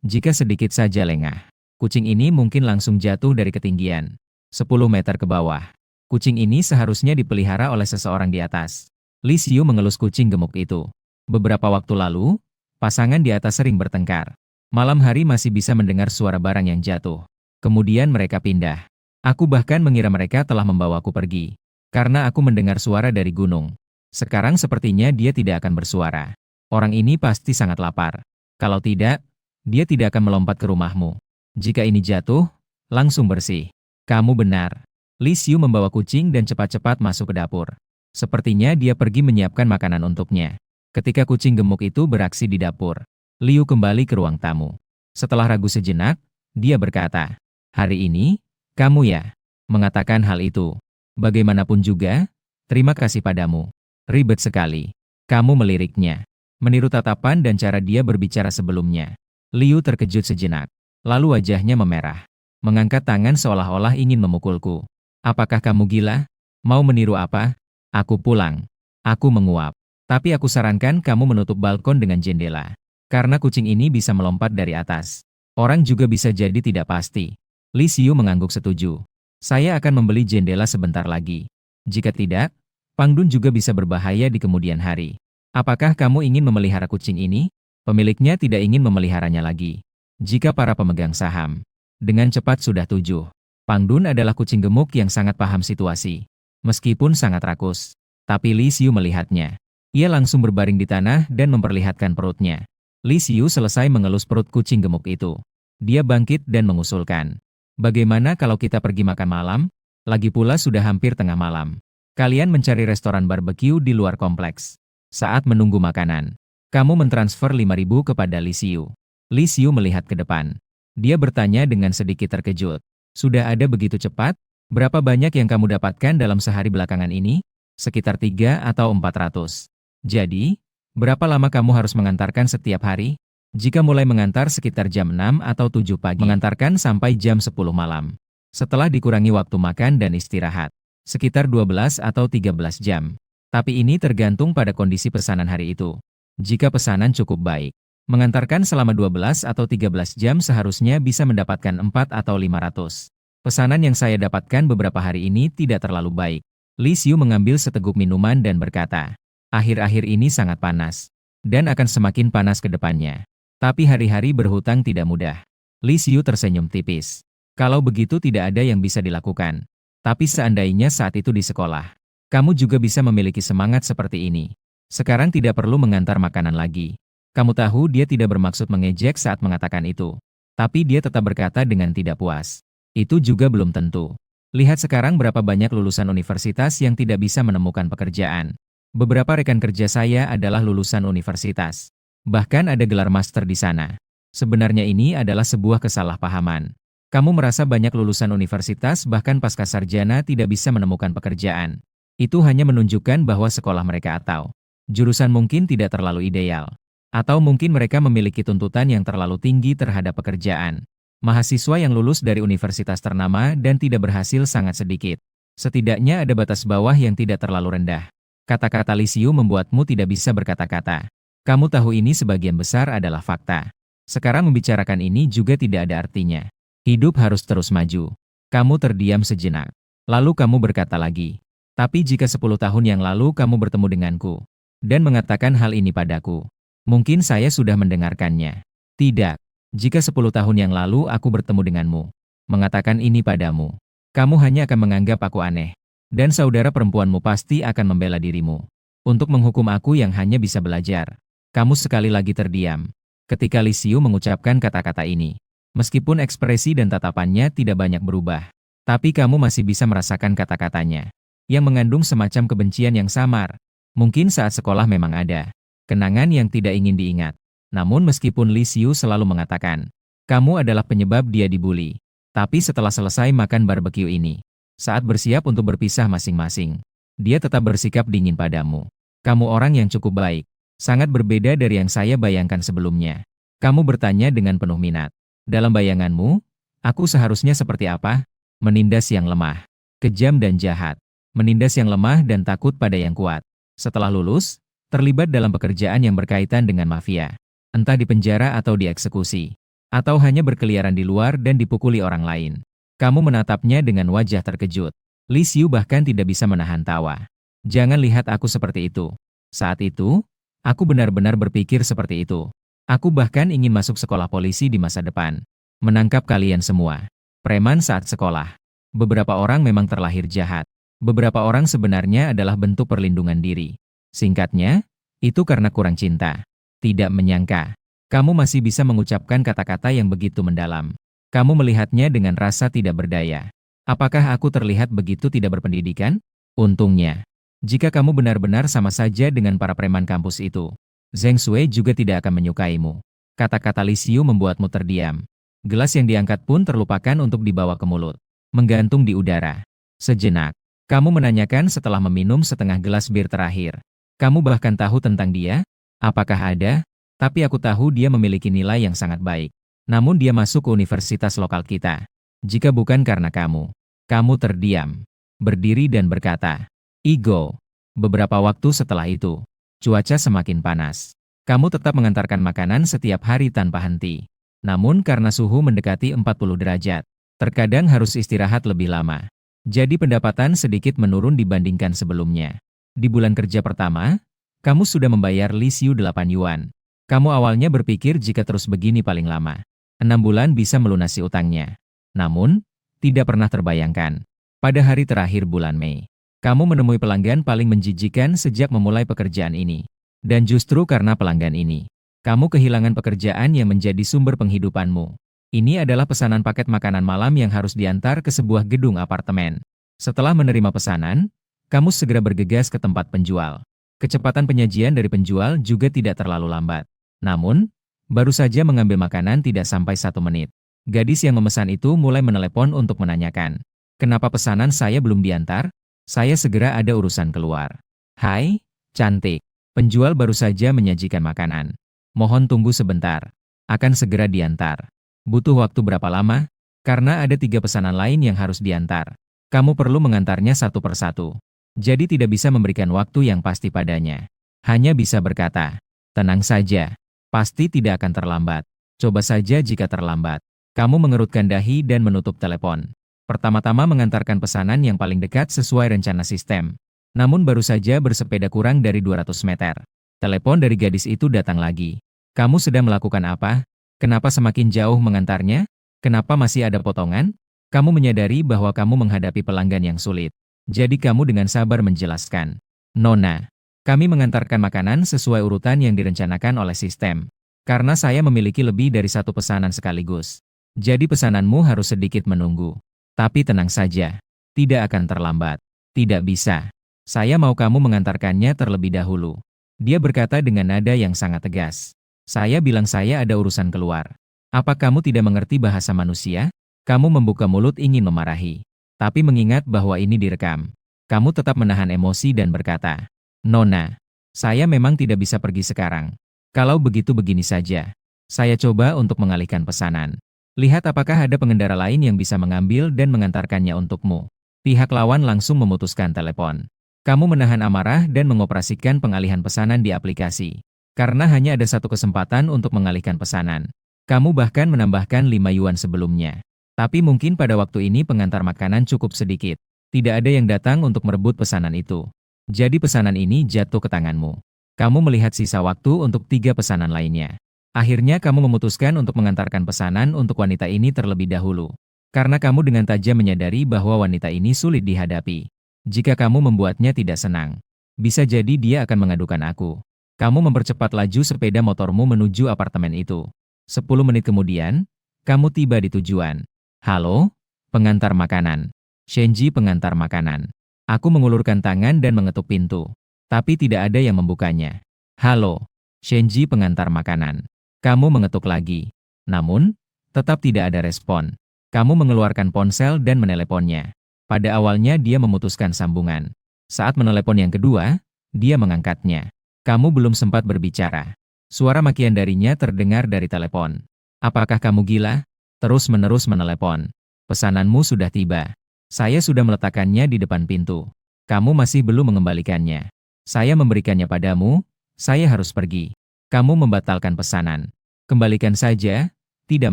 Jika sedikit saja lengah. Kucing ini mungkin langsung jatuh dari ketinggian 10 meter ke bawah. Kucing ini seharusnya dipelihara oleh seseorang di atas. Li Xiu mengelus kucing gemuk itu. Beberapa waktu lalu, pasangan di atas sering bertengkar. Malam hari masih bisa mendengar suara barang yang jatuh. Kemudian mereka pindah. Aku bahkan mengira mereka telah membawaku pergi. Karena aku mendengar suara dari gunung. Sekarang sepertinya dia tidak akan bersuara. Orang ini pasti sangat lapar. Kalau tidak, dia tidak akan melompat ke rumahmu. Jika ini jatuh, Langsung bersih. Kamu benar. Li Xiu membawa kucing dan cepat-cepat masuk ke dapur. Sepertinya dia pergi menyiapkan makanan untuknya. Ketika kucing gemuk itu beraksi di dapur, Liu kembali ke ruang tamu. Setelah ragu sejenak, dia berkata, "Hari ini, kamu ya mengatakan hal itu. Bagaimanapun juga, terima kasih padamu. Ribet sekali." Kamu meliriknya. Meniru tatapan dan cara dia berbicara sebelumnya, Liu terkejut sejenak. Lalu wajahnya memerah. Mengangkat tangan seolah-olah ingin memukulku. "Apakah kamu gila? Mau meniru apa? Aku pulang." Aku menguap. "Tapi aku sarankan kamu menutup balkon dengan jendela. Karena kucing ini bisa melompat dari atas. Orang juga bisa jadi tidak pasti." Li Xiu mengangguk setuju. "Saya akan membeli jendela sebentar lagi. Jika tidak, Pang Dun juga bisa berbahaya di kemudian hari." "Apakah kamu ingin memelihara kucing ini?" Pemiliknya tidak ingin memeliharanya lagi. Jika para pemegang saham dengan cepat sudah tujuh. Pang Dun adalah kucing gemuk yang sangat paham situasi. Meskipun sangat rakus, tapi Li Xiu melihatnya. Ia langsung berbaring di tanah dan memperlihatkan perutnya. Li Xiu selesai mengelus perut kucing gemuk itu. Dia bangkit dan mengusulkan, "Bagaimana kalau kita pergi makan malam? Lagi pula sudah hampir tengah malam. Kalian mencari restoran barbeque di luar kompleks. Saat menunggu makanan, kamu mentransfer 5.000 kepada Li Xiu." Li Xiu melihat ke depan. Dia bertanya dengan sedikit terkejut. "Sudah ada begitu cepat? Berapa banyak yang kamu dapatkan dalam sehari belakangan ini?" "Sekitar 3 atau 400. "Jadi, berapa lama kamu harus mengantarkan setiap hari?" "Jika mulai mengantar sekitar jam 6 atau 7 pagi, mengantarkan sampai jam 10 malam. Setelah dikurangi waktu makan dan istirahat, sekitar 12 atau 13 jam. Tapi ini tergantung pada kondisi pesanan hari itu. Jika pesanan cukup baik, mengantarkan selama 12 atau 13 jam seharusnya bisa mendapatkan 4 atau 500. Pesanan yang saya dapatkan beberapa hari ini tidak terlalu baik." Li Xiu mengambil seteguk minuman dan berkata, "Akhir-akhir ini sangat panas, dan akan semakin panas ke depannya. Tapi hari-hari berhutang tidak mudah." Li Xiu tersenyum tipis. "Kalau begitu tidak ada yang bisa dilakukan. Tapi seandainya saat itu di sekolah, kamu juga bisa memiliki semangat seperti ini. Sekarang tidak perlu mengantar makanan lagi." Kamu tahu dia tidak bermaksud mengejek saat mengatakan itu. Tapi dia tetap berkata dengan tidak puas. "Itu juga belum tentu. Lihat sekarang berapa banyak lulusan universitas yang tidak bisa menemukan pekerjaan. Beberapa rekan kerja saya adalah lulusan universitas. Bahkan ada gelar master di sana. Sebenarnya ini adalah sebuah kesalahpahaman. Kamu merasa banyak lulusan universitas bahkan pasca sarjana tidak bisa menemukan pekerjaan. Itu hanya menunjukkan bahwa sekolah mereka atau jurusan mungkin tidak terlalu ideal. Atau mungkin mereka memiliki tuntutan yang terlalu tinggi terhadap pekerjaan. Mahasiswa yang lulus dari universitas ternama dan tidak berhasil sangat sedikit. Setidaknya ada batas bawah yang tidak terlalu rendah." Kata-kata Li Xiu membuatmu tidak bisa berkata-kata. "Kamu tahu ini sebagian besar adalah fakta. Sekarang membicarakan ini juga tidak ada artinya. Hidup harus terus maju." Kamu terdiam sejenak. Lalu kamu berkata lagi, "Tapi jika 10 tahun yang lalu kamu bertemu denganku dan mengatakan hal ini padaku, mungkin saya sudah mendengarkannya." "Tidak. Jika 10 tahun yang lalu aku bertemu denganmu, mengatakan ini padamu, kamu hanya akan menganggap aku aneh. Dan saudara perempuanmu pasti akan membela dirimu untuk menghukum aku yang hanya bisa belajar." Kamu sekali lagi terdiam ketika Li Xiu mengucapkan kata-kata ini. Meskipun ekspresi dan tatapannya tidak banyak berubah, tapi kamu masih bisa merasakan kata-katanya yang mengandung semacam kebencian yang samar. Mungkin saat sekolah memang ada kenangan yang tidak ingin diingat. Namun meskipun Li Xiu selalu mengatakan, kamu adalah penyebab dia dibuli. Tapi setelah selesai makan barbeque ini, saat bersiap untuk berpisah masing-masing, dia tetap bersikap dingin padamu. Kamu orang yang cukup baik, sangat berbeda dari yang saya bayangkan sebelumnya. Kamu bertanya dengan penuh minat. Dalam bayanganmu, aku seharusnya seperti apa? Menindas yang lemah, kejam dan jahat. Menindas yang lemah dan takut pada yang kuat. Setelah lulus, terlibat dalam pekerjaan yang berkaitan dengan mafia. Entah di penjara atau dieksekusi, atau hanya berkeliaran di luar dan dipukuli orang lain. Kamu menatapnya dengan wajah terkejut. Li Xiu bahkan tidak bisa menahan tawa. Jangan lihat aku seperti itu. Saat itu, aku benar-benar berpikir seperti itu. Aku bahkan ingin masuk sekolah polisi di masa depan. Menangkap kalian semua. Preman saat sekolah. Beberapa orang memang terlahir jahat. Beberapa orang sebenarnya adalah bentuk perlindungan diri. Singkatnya, itu karena kurang cinta. Tidak menyangka, kamu masih bisa mengucapkan kata-kata yang begitu mendalam. Kamu melihatnya dengan rasa tidak berdaya. Apakah aku terlihat begitu tidak berpendidikan? Untungnya, jika kamu benar-benar sama saja dengan para preman kampus itu, Zheng Shui juga tidak akan menyukaimu. Kata-kata Li Xiu membuatmu terdiam. Gelas yang diangkat pun terlupakan untuk dibawa ke mulut, menggantung di udara. Sejenak, kamu menanyakan setelah meminum setengah gelas bir terakhir. Kamu bahkan tahu tentang dia? Apakah ada? Tapi aku tahu dia memiliki nilai yang sangat baik. Namun dia masuk ke universitas lokal kita. Jika bukan karena kamu terdiam, berdiri dan berkata, "Igo." Beberapa waktu setelah itu, cuaca semakin panas. Kamu tetap mengantarkan makanan setiap hari tanpa henti. Namun karena suhu mendekati 40 derajat, terkadang harus istirahat lebih lama. Jadi pendapatan sedikit menurun dibandingkan sebelumnya. Di bulan kerja pertama, kamu sudah membayar Li Xiu 8 yuan. Kamu awalnya berpikir jika terus begini paling lama 6 bulan bisa melunasi utangnya. Namun, tidak pernah terbayangkan. Pada hari terakhir bulan Mei, kamu menemui pelanggan paling menjijikan sejak memulai pekerjaan ini. Dan justru karena pelanggan ini, kamu kehilangan pekerjaan yang menjadi sumber penghidupanmu. Ini adalah pesanan paket makanan malam yang harus diantar ke sebuah gedung apartemen. Setelah menerima pesanan, kamu segera bergegas ke tempat penjual. Kecepatan penyajian dari penjual juga tidak terlalu lambat. Namun, baru saja mengambil makanan tidak sampai 1 menit. Gadis yang memesan itu mulai menelepon untuk menanyakan, "Kenapa pesanan saya belum diantar? Saya segera ada urusan keluar." "Hai, cantik. Penjual baru saja menyajikan makanan. Mohon tunggu sebentar. Akan segera diantar." "Butuh waktu berapa lama?" "Karena ada 3 pesanan lain yang harus diantar. Kamu perlu mengantarnya satu persatu. Jadi tidak bisa memberikan waktu yang pasti padanya. Hanya bisa berkata, 'Tenang saja. Pasti tidak akan terlambat.' Coba saja jika terlambat." Kamu mengerutkan dahi dan menutup telepon. Pertama-tama mengantarkan pesanan yang paling dekat sesuai rencana sistem. Namun baru saja bersepeda kurang dari 200 meter. Telepon dari gadis itu datang lagi. "Kamu sedang melakukan apa? Kenapa semakin jauh mengantarnya? Kenapa masih ada potongan?" Kamu menyadari bahwa kamu menghadapi pelanggan yang sulit. Jadi kamu dengan sabar menjelaskan, "Nona, kami mengantarkan makanan sesuai urutan yang direncanakan oleh sistem. Karena saya memiliki lebih dari 1 pesanan sekaligus. Jadi pesananmu harus sedikit menunggu. Tapi tenang saja, tidak akan terlambat." "Tidak bisa. Saya mau kamu mengantarkannya terlebih dahulu." Dia berkata dengan nada yang sangat tegas. "Saya bilang saya ada urusan keluar. Apa kamu tidak mengerti bahasa manusia?" Kamu membuka mulut ingin memarahi. Tapi mengingat bahwa ini direkam, kamu tetap menahan emosi dan berkata, "Nona, saya memang tidak bisa pergi sekarang. Kalau begitu begini saja. Saya coba untuk mengalihkan pesanan. Lihat apakah ada pengendara lain yang bisa mengambil dan mengantarkannya untukmu." Pihak lawan langsung memutuskan telepon. Kamu menahan amarah dan mengoperasikan pengalihan pesanan di aplikasi. Karena hanya ada 1 kesempatan untuk mengalihkan pesanan. Kamu bahkan menambahkan 5 yuan sebelumnya. Tapi mungkin pada waktu ini pengantar makanan cukup sedikit. Tidak ada yang datang untuk merebut pesanan itu. Jadi pesanan ini jatuh ke tanganmu. Kamu melihat sisa waktu untuk 3 pesanan lainnya. Akhirnya kamu memutuskan untuk mengantarkan pesanan untuk wanita ini terlebih dahulu. Karena kamu dengan tajam menyadari bahwa wanita ini sulit dihadapi. Jika kamu membuatnya tidak senang, bisa jadi dia akan mengadukan aku. Kamu mempercepat laju sepeda motormu menuju apartemen itu. 10 menit kemudian, kamu tiba di tujuan. "Halo, pengantar makanan." "Shenji, pengantar makanan." Aku mengulurkan tangan dan mengetuk pintu. Tapi tidak ada yang membukanya. "Halo, Shenji, pengantar makanan." Kamu mengetuk lagi. Namun, tetap tidak ada respon. Kamu mengeluarkan ponsel dan meneleponnya. Pada awalnya dia memutuskan sambungan. Saat menelepon yang kedua, dia mengangkatnya. Kamu belum sempat berbicara. Suara makian darinya terdengar dari telepon. "Apakah kamu gila? Terus-menerus menelepon. Pesananmu sudah tiba. Saya sudah meletakkannya di depan pintu. Kamu masih belum mengembalikannya. Saya memberikannya padamu, saya harus pergi. Kamu membatalkan pesanan. Kembalikan saja, tidak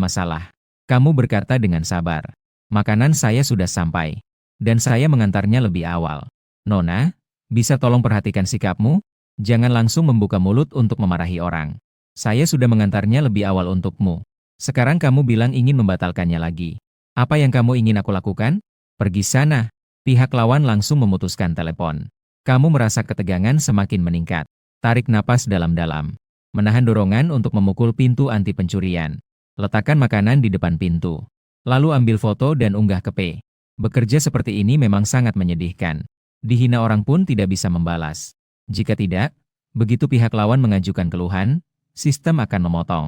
masalah." Kamu berkata dengan sabar. "Makanan saya sudah sampai. Dan saya mengantarnya lebih awal. Nona, bisa tolong perhatikan sikapmu? Jangan langsung membuka mulut untuk memarahi orang. Saya sudah mengantarnya lebih awal untukmu. Sekarang kamu bilang ingin membatalkannya lagi. Apa yang kamu ingin aku lakukan? Pergi sana." Pihak lawan langsung memutuskan telepon. Kamu merasa ketegangan semakin meningkat. Tarik napas dalam-dalam. Menahan dorongan untuk memukul pintu anti pencurian. Letakkan makanan di depan pintu. Lalu ambil foto dan unggah ke P. Bekerja seperti ini memang sangat menyedihkan. Dihina orang pun tidak bisa membalas. Jika tidak, begitu pihak lawan mengajukan keluhan, sistem akan memotong.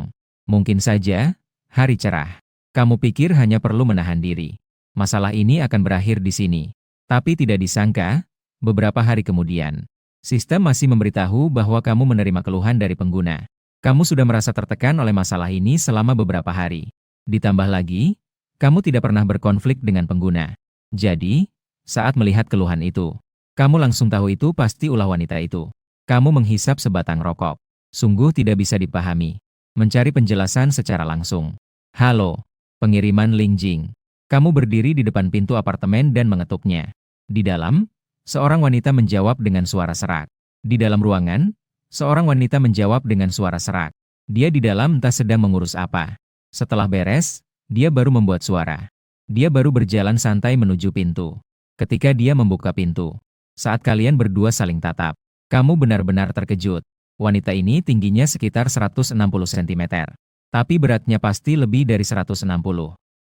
Mungkin saja, hari cerah. Kamu pikir hanya perlu menahan diri. Masalah ini akan berakhir di sini. Tapi tidak disangka, beberapa hari kemudian, sistem masih memberitahu bahwa kamu menerima keluhan dari pengguna. Kamu sudah merasa tertekan oleh masalah ini selama beberapa hari. Ditambah lagi, kamu tidak pernah berkonflik dengan pengguna. Jadi, saat melihat keluhan itu, kamu langsung tahu itu pasti ulah wanita itu. Kamu menghisap sebatang rokok. Sungguh tidak bisa dipahami. Mencari penjelasan secara langsung. Halo, pengiriman link Jing. Kamu berdiri di depan pintu apartemen dan mengetuknya. Di dalam, seorang wanita menjawab dengan suara serak. Di dalam ruangan, seorang wanita menjawab dengan suara serak. Dia di dalam entah sedang mengurus apa. Setelah beres, dia baru membuat suara. Dia baru berjalan santai menuju pintu. Ketika dia membuka pintu, saat kalian berdua saling tatap, kamu benar-benar terkejut. Wanita ini tingginya sekitar 160 cm. Tapi beratnya pasti lebih dari 160.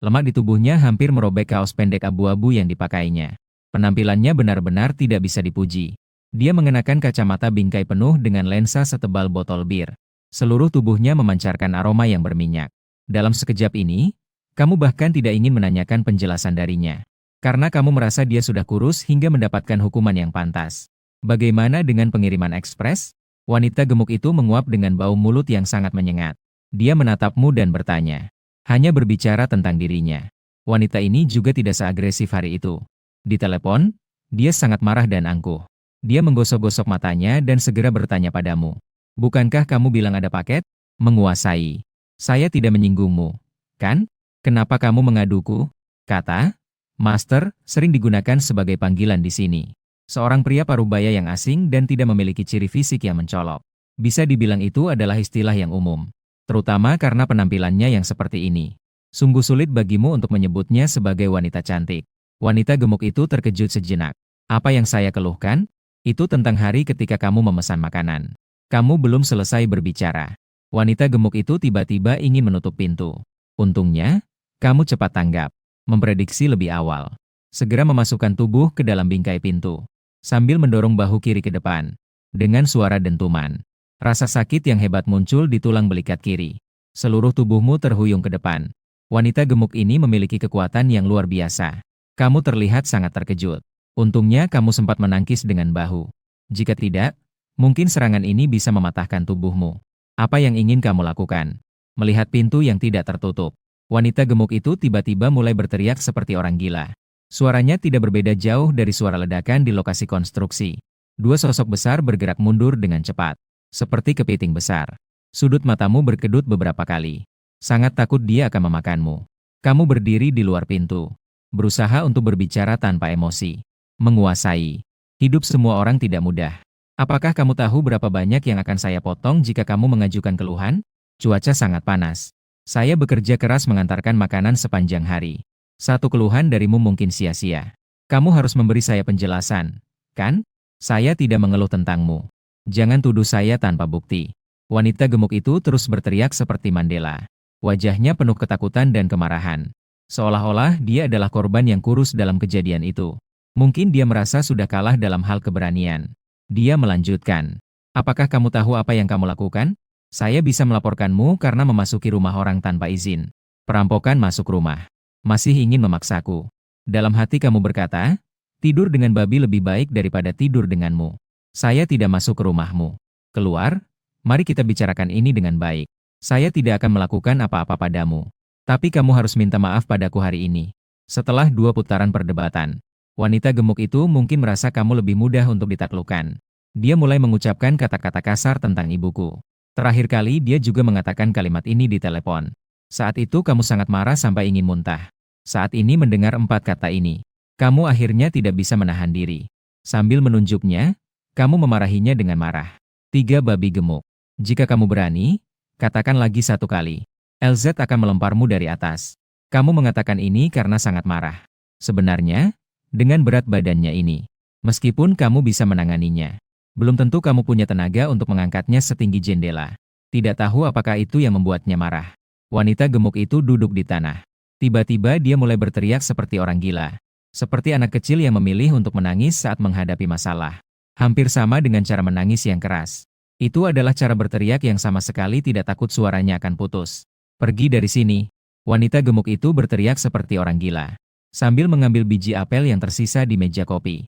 Lemak di tubuhnya hampir merobek kaos pendek abu-abu yang dipakainya. Penampilannya benar-benar tidak bisa dipuji. Dia mengenakan kacamata bingkai penuh dengan lensa setebal botol bir. Seluruh tubuhnya memancarkan aroma yang berminyak. Dalam sekejap ini, kamu bahkan tidak ingin menanyakan penjelasan darinya. Karena kamu merasa dia sudah kurus hingga mendapatkan hukuman yang pantas. Bagaimana dengan pengiriman ekspres? Wanita gemuk itu menguap dengan bau mulut yang sangat menyengat. Dia menatapmu dan bertanya. Hanya berbicara tentang dirinya. Wanita ini juga tidak seagresif hari itu. Di telepon, dia sangat marah dan angkuh. Dia menggosok-gosok matanya dan segera bertanya padamu. Bukankah kamu bilang ada paket? Menguasai. Saya tidak menyinggungmu, kan? Kenapa kamu mengaduku? Kata, Master, sering digunakan sebagai panggilan di sini. Seorang pria parubaya yang asing dan tidak memiliki ciri fisik yang mencolok. Bisa dibilang itu adalah istilah yang umum. Terutama karena penampilannya yang seperti ini. Sungguh sulit bagimu untuk menyebutnya sebagai wanita cantik. Wanita gemuk itu terkejut sejenak. Apa yang saya keluhkan? Itu tentang hari ketika kamu memesan makanan. Kamu belum selesai berbicara. Wanita gemuk itu tiba-tiba ingin menutup pintu. Untungnya, kamu cepat tanggap. Memprediksi lebih awal. Segera memasukkan tubuh ke dalam bingkai pintu. Sambil mendorong bahu kiri ke depan. Dengan suara dentuman. Rasa sakit yang hebat muncul di tulang belikat kiri. Seluruh tubuhmu terhuyung ke depan. Wanita gemuk ini memiliki kekuatan yang luar biasa. Kamu terlihat sangat terkejut. Untungnya kamu sempat menangkis dengan bahu. Jika tidak, mungkin serangan ini bisa mematahkan tubuhmu. Apa yang ingin kamu lakukan? Melihat pintu yang tidak tertutup. Wanita gemuk itu tiba-tiba mulai berteriak seperti orang gila. Suaranya tidak berbeda jauh dari suara ledakan di lokasi konstruksi. Dua sosok besar bergerak mundur dengan cepat. Seperti kepiting besar. Sudut matamu berkedut beberapa kali. Sangat takut dia akan memakanmu. Kamu berdiri di luar pintu. Berusaha untuk berbicara tanpa emosi. Menguasai. Hidup semua orang tidak mudah. Apakah kamu tahu berapa banyak yang akan saya potong jika kamu mengajukan keluhan? Cuaca sangat panas. Saya bekerja keras mengantarkan makanan sepanjang hari. Satu keluhan darimu mungkin sia-sia. Kamu harus memberi saya penjelasan, kan? Saya tidak mengeluh tentangmu. Jangan tuduh saya tanpa bukti. Wanita gemuk itu terus berteriak seperti Mandela. Wajahnya penuh ketakutan dan kemarahan. Seolah-olah dia adalah korban yang kurus dalam kejadian itu. Mungkin dia merasa sudah kalah dalam hal keberanian. Dia melanjutkan. Apakah kamu tahu apa yang kamu lakukan? Saya bisa melaporkanmu karena memasuki rumah orang tanpa izin. Perampokan masuk rumah. Masih ingin memaksaku. Dalam hati kamu berkata, tidur dengan babi lebih baik daripada tidur denganmu. Saya tidak masuk ke rumahmu. Keluar, mari kita bicarakan ini dengan baik. Saya tidak akan melakukan apa-apa padamu. Tapi kamu harus minta maaf padaku hari ini. Setelah 2 putaran perdebatan, wanita gemuk itu mungkin merasa kamu lebih mudah untuk ditaklukkan. Dia mulai mengucapkan kata-kata kasar tentang ibuku. Terakhir kali dia juga mengatakan kalimat ini di telepon. Saat itu kamu sangat marah sampai ingin muntah. Saat ini mendengar 4 kata ini, kamu akhirnya tidak bisa menahan diri. Sambil menunjuknya, kamu memarahinya dengan marah. 3 babi gemuk. Jika kamu berani, katakan lagi 1 kali. LZ akan melemparmu dari atas. Kamu mengatakan ini karena sangat marah. Sebenarnya, dengan berat badannya ini, meskipun kamu bisa menanganinya, belum tentu kamu punya tenaga untuk mengangkatnya setinggi jendela. Tidak tahu apakah itu yang membuatnya marah. Wanita gemuk itu duduk di tanah. Tiba-tiba dia mulai berteriak seperti orang gila. Seperti anak kecil yang memilih untuk menangis saat menghadapi masalah. Hampir sama dengan cara menangis yang keras. Itu adalah cara berteriak yang sama sekali tidak takut suaranya akan putus. Pergi dari sini. Wanita gemuk itu berteriak seperti orang gila. Sambil mengambil biji apel yang tersisa di meja kopi.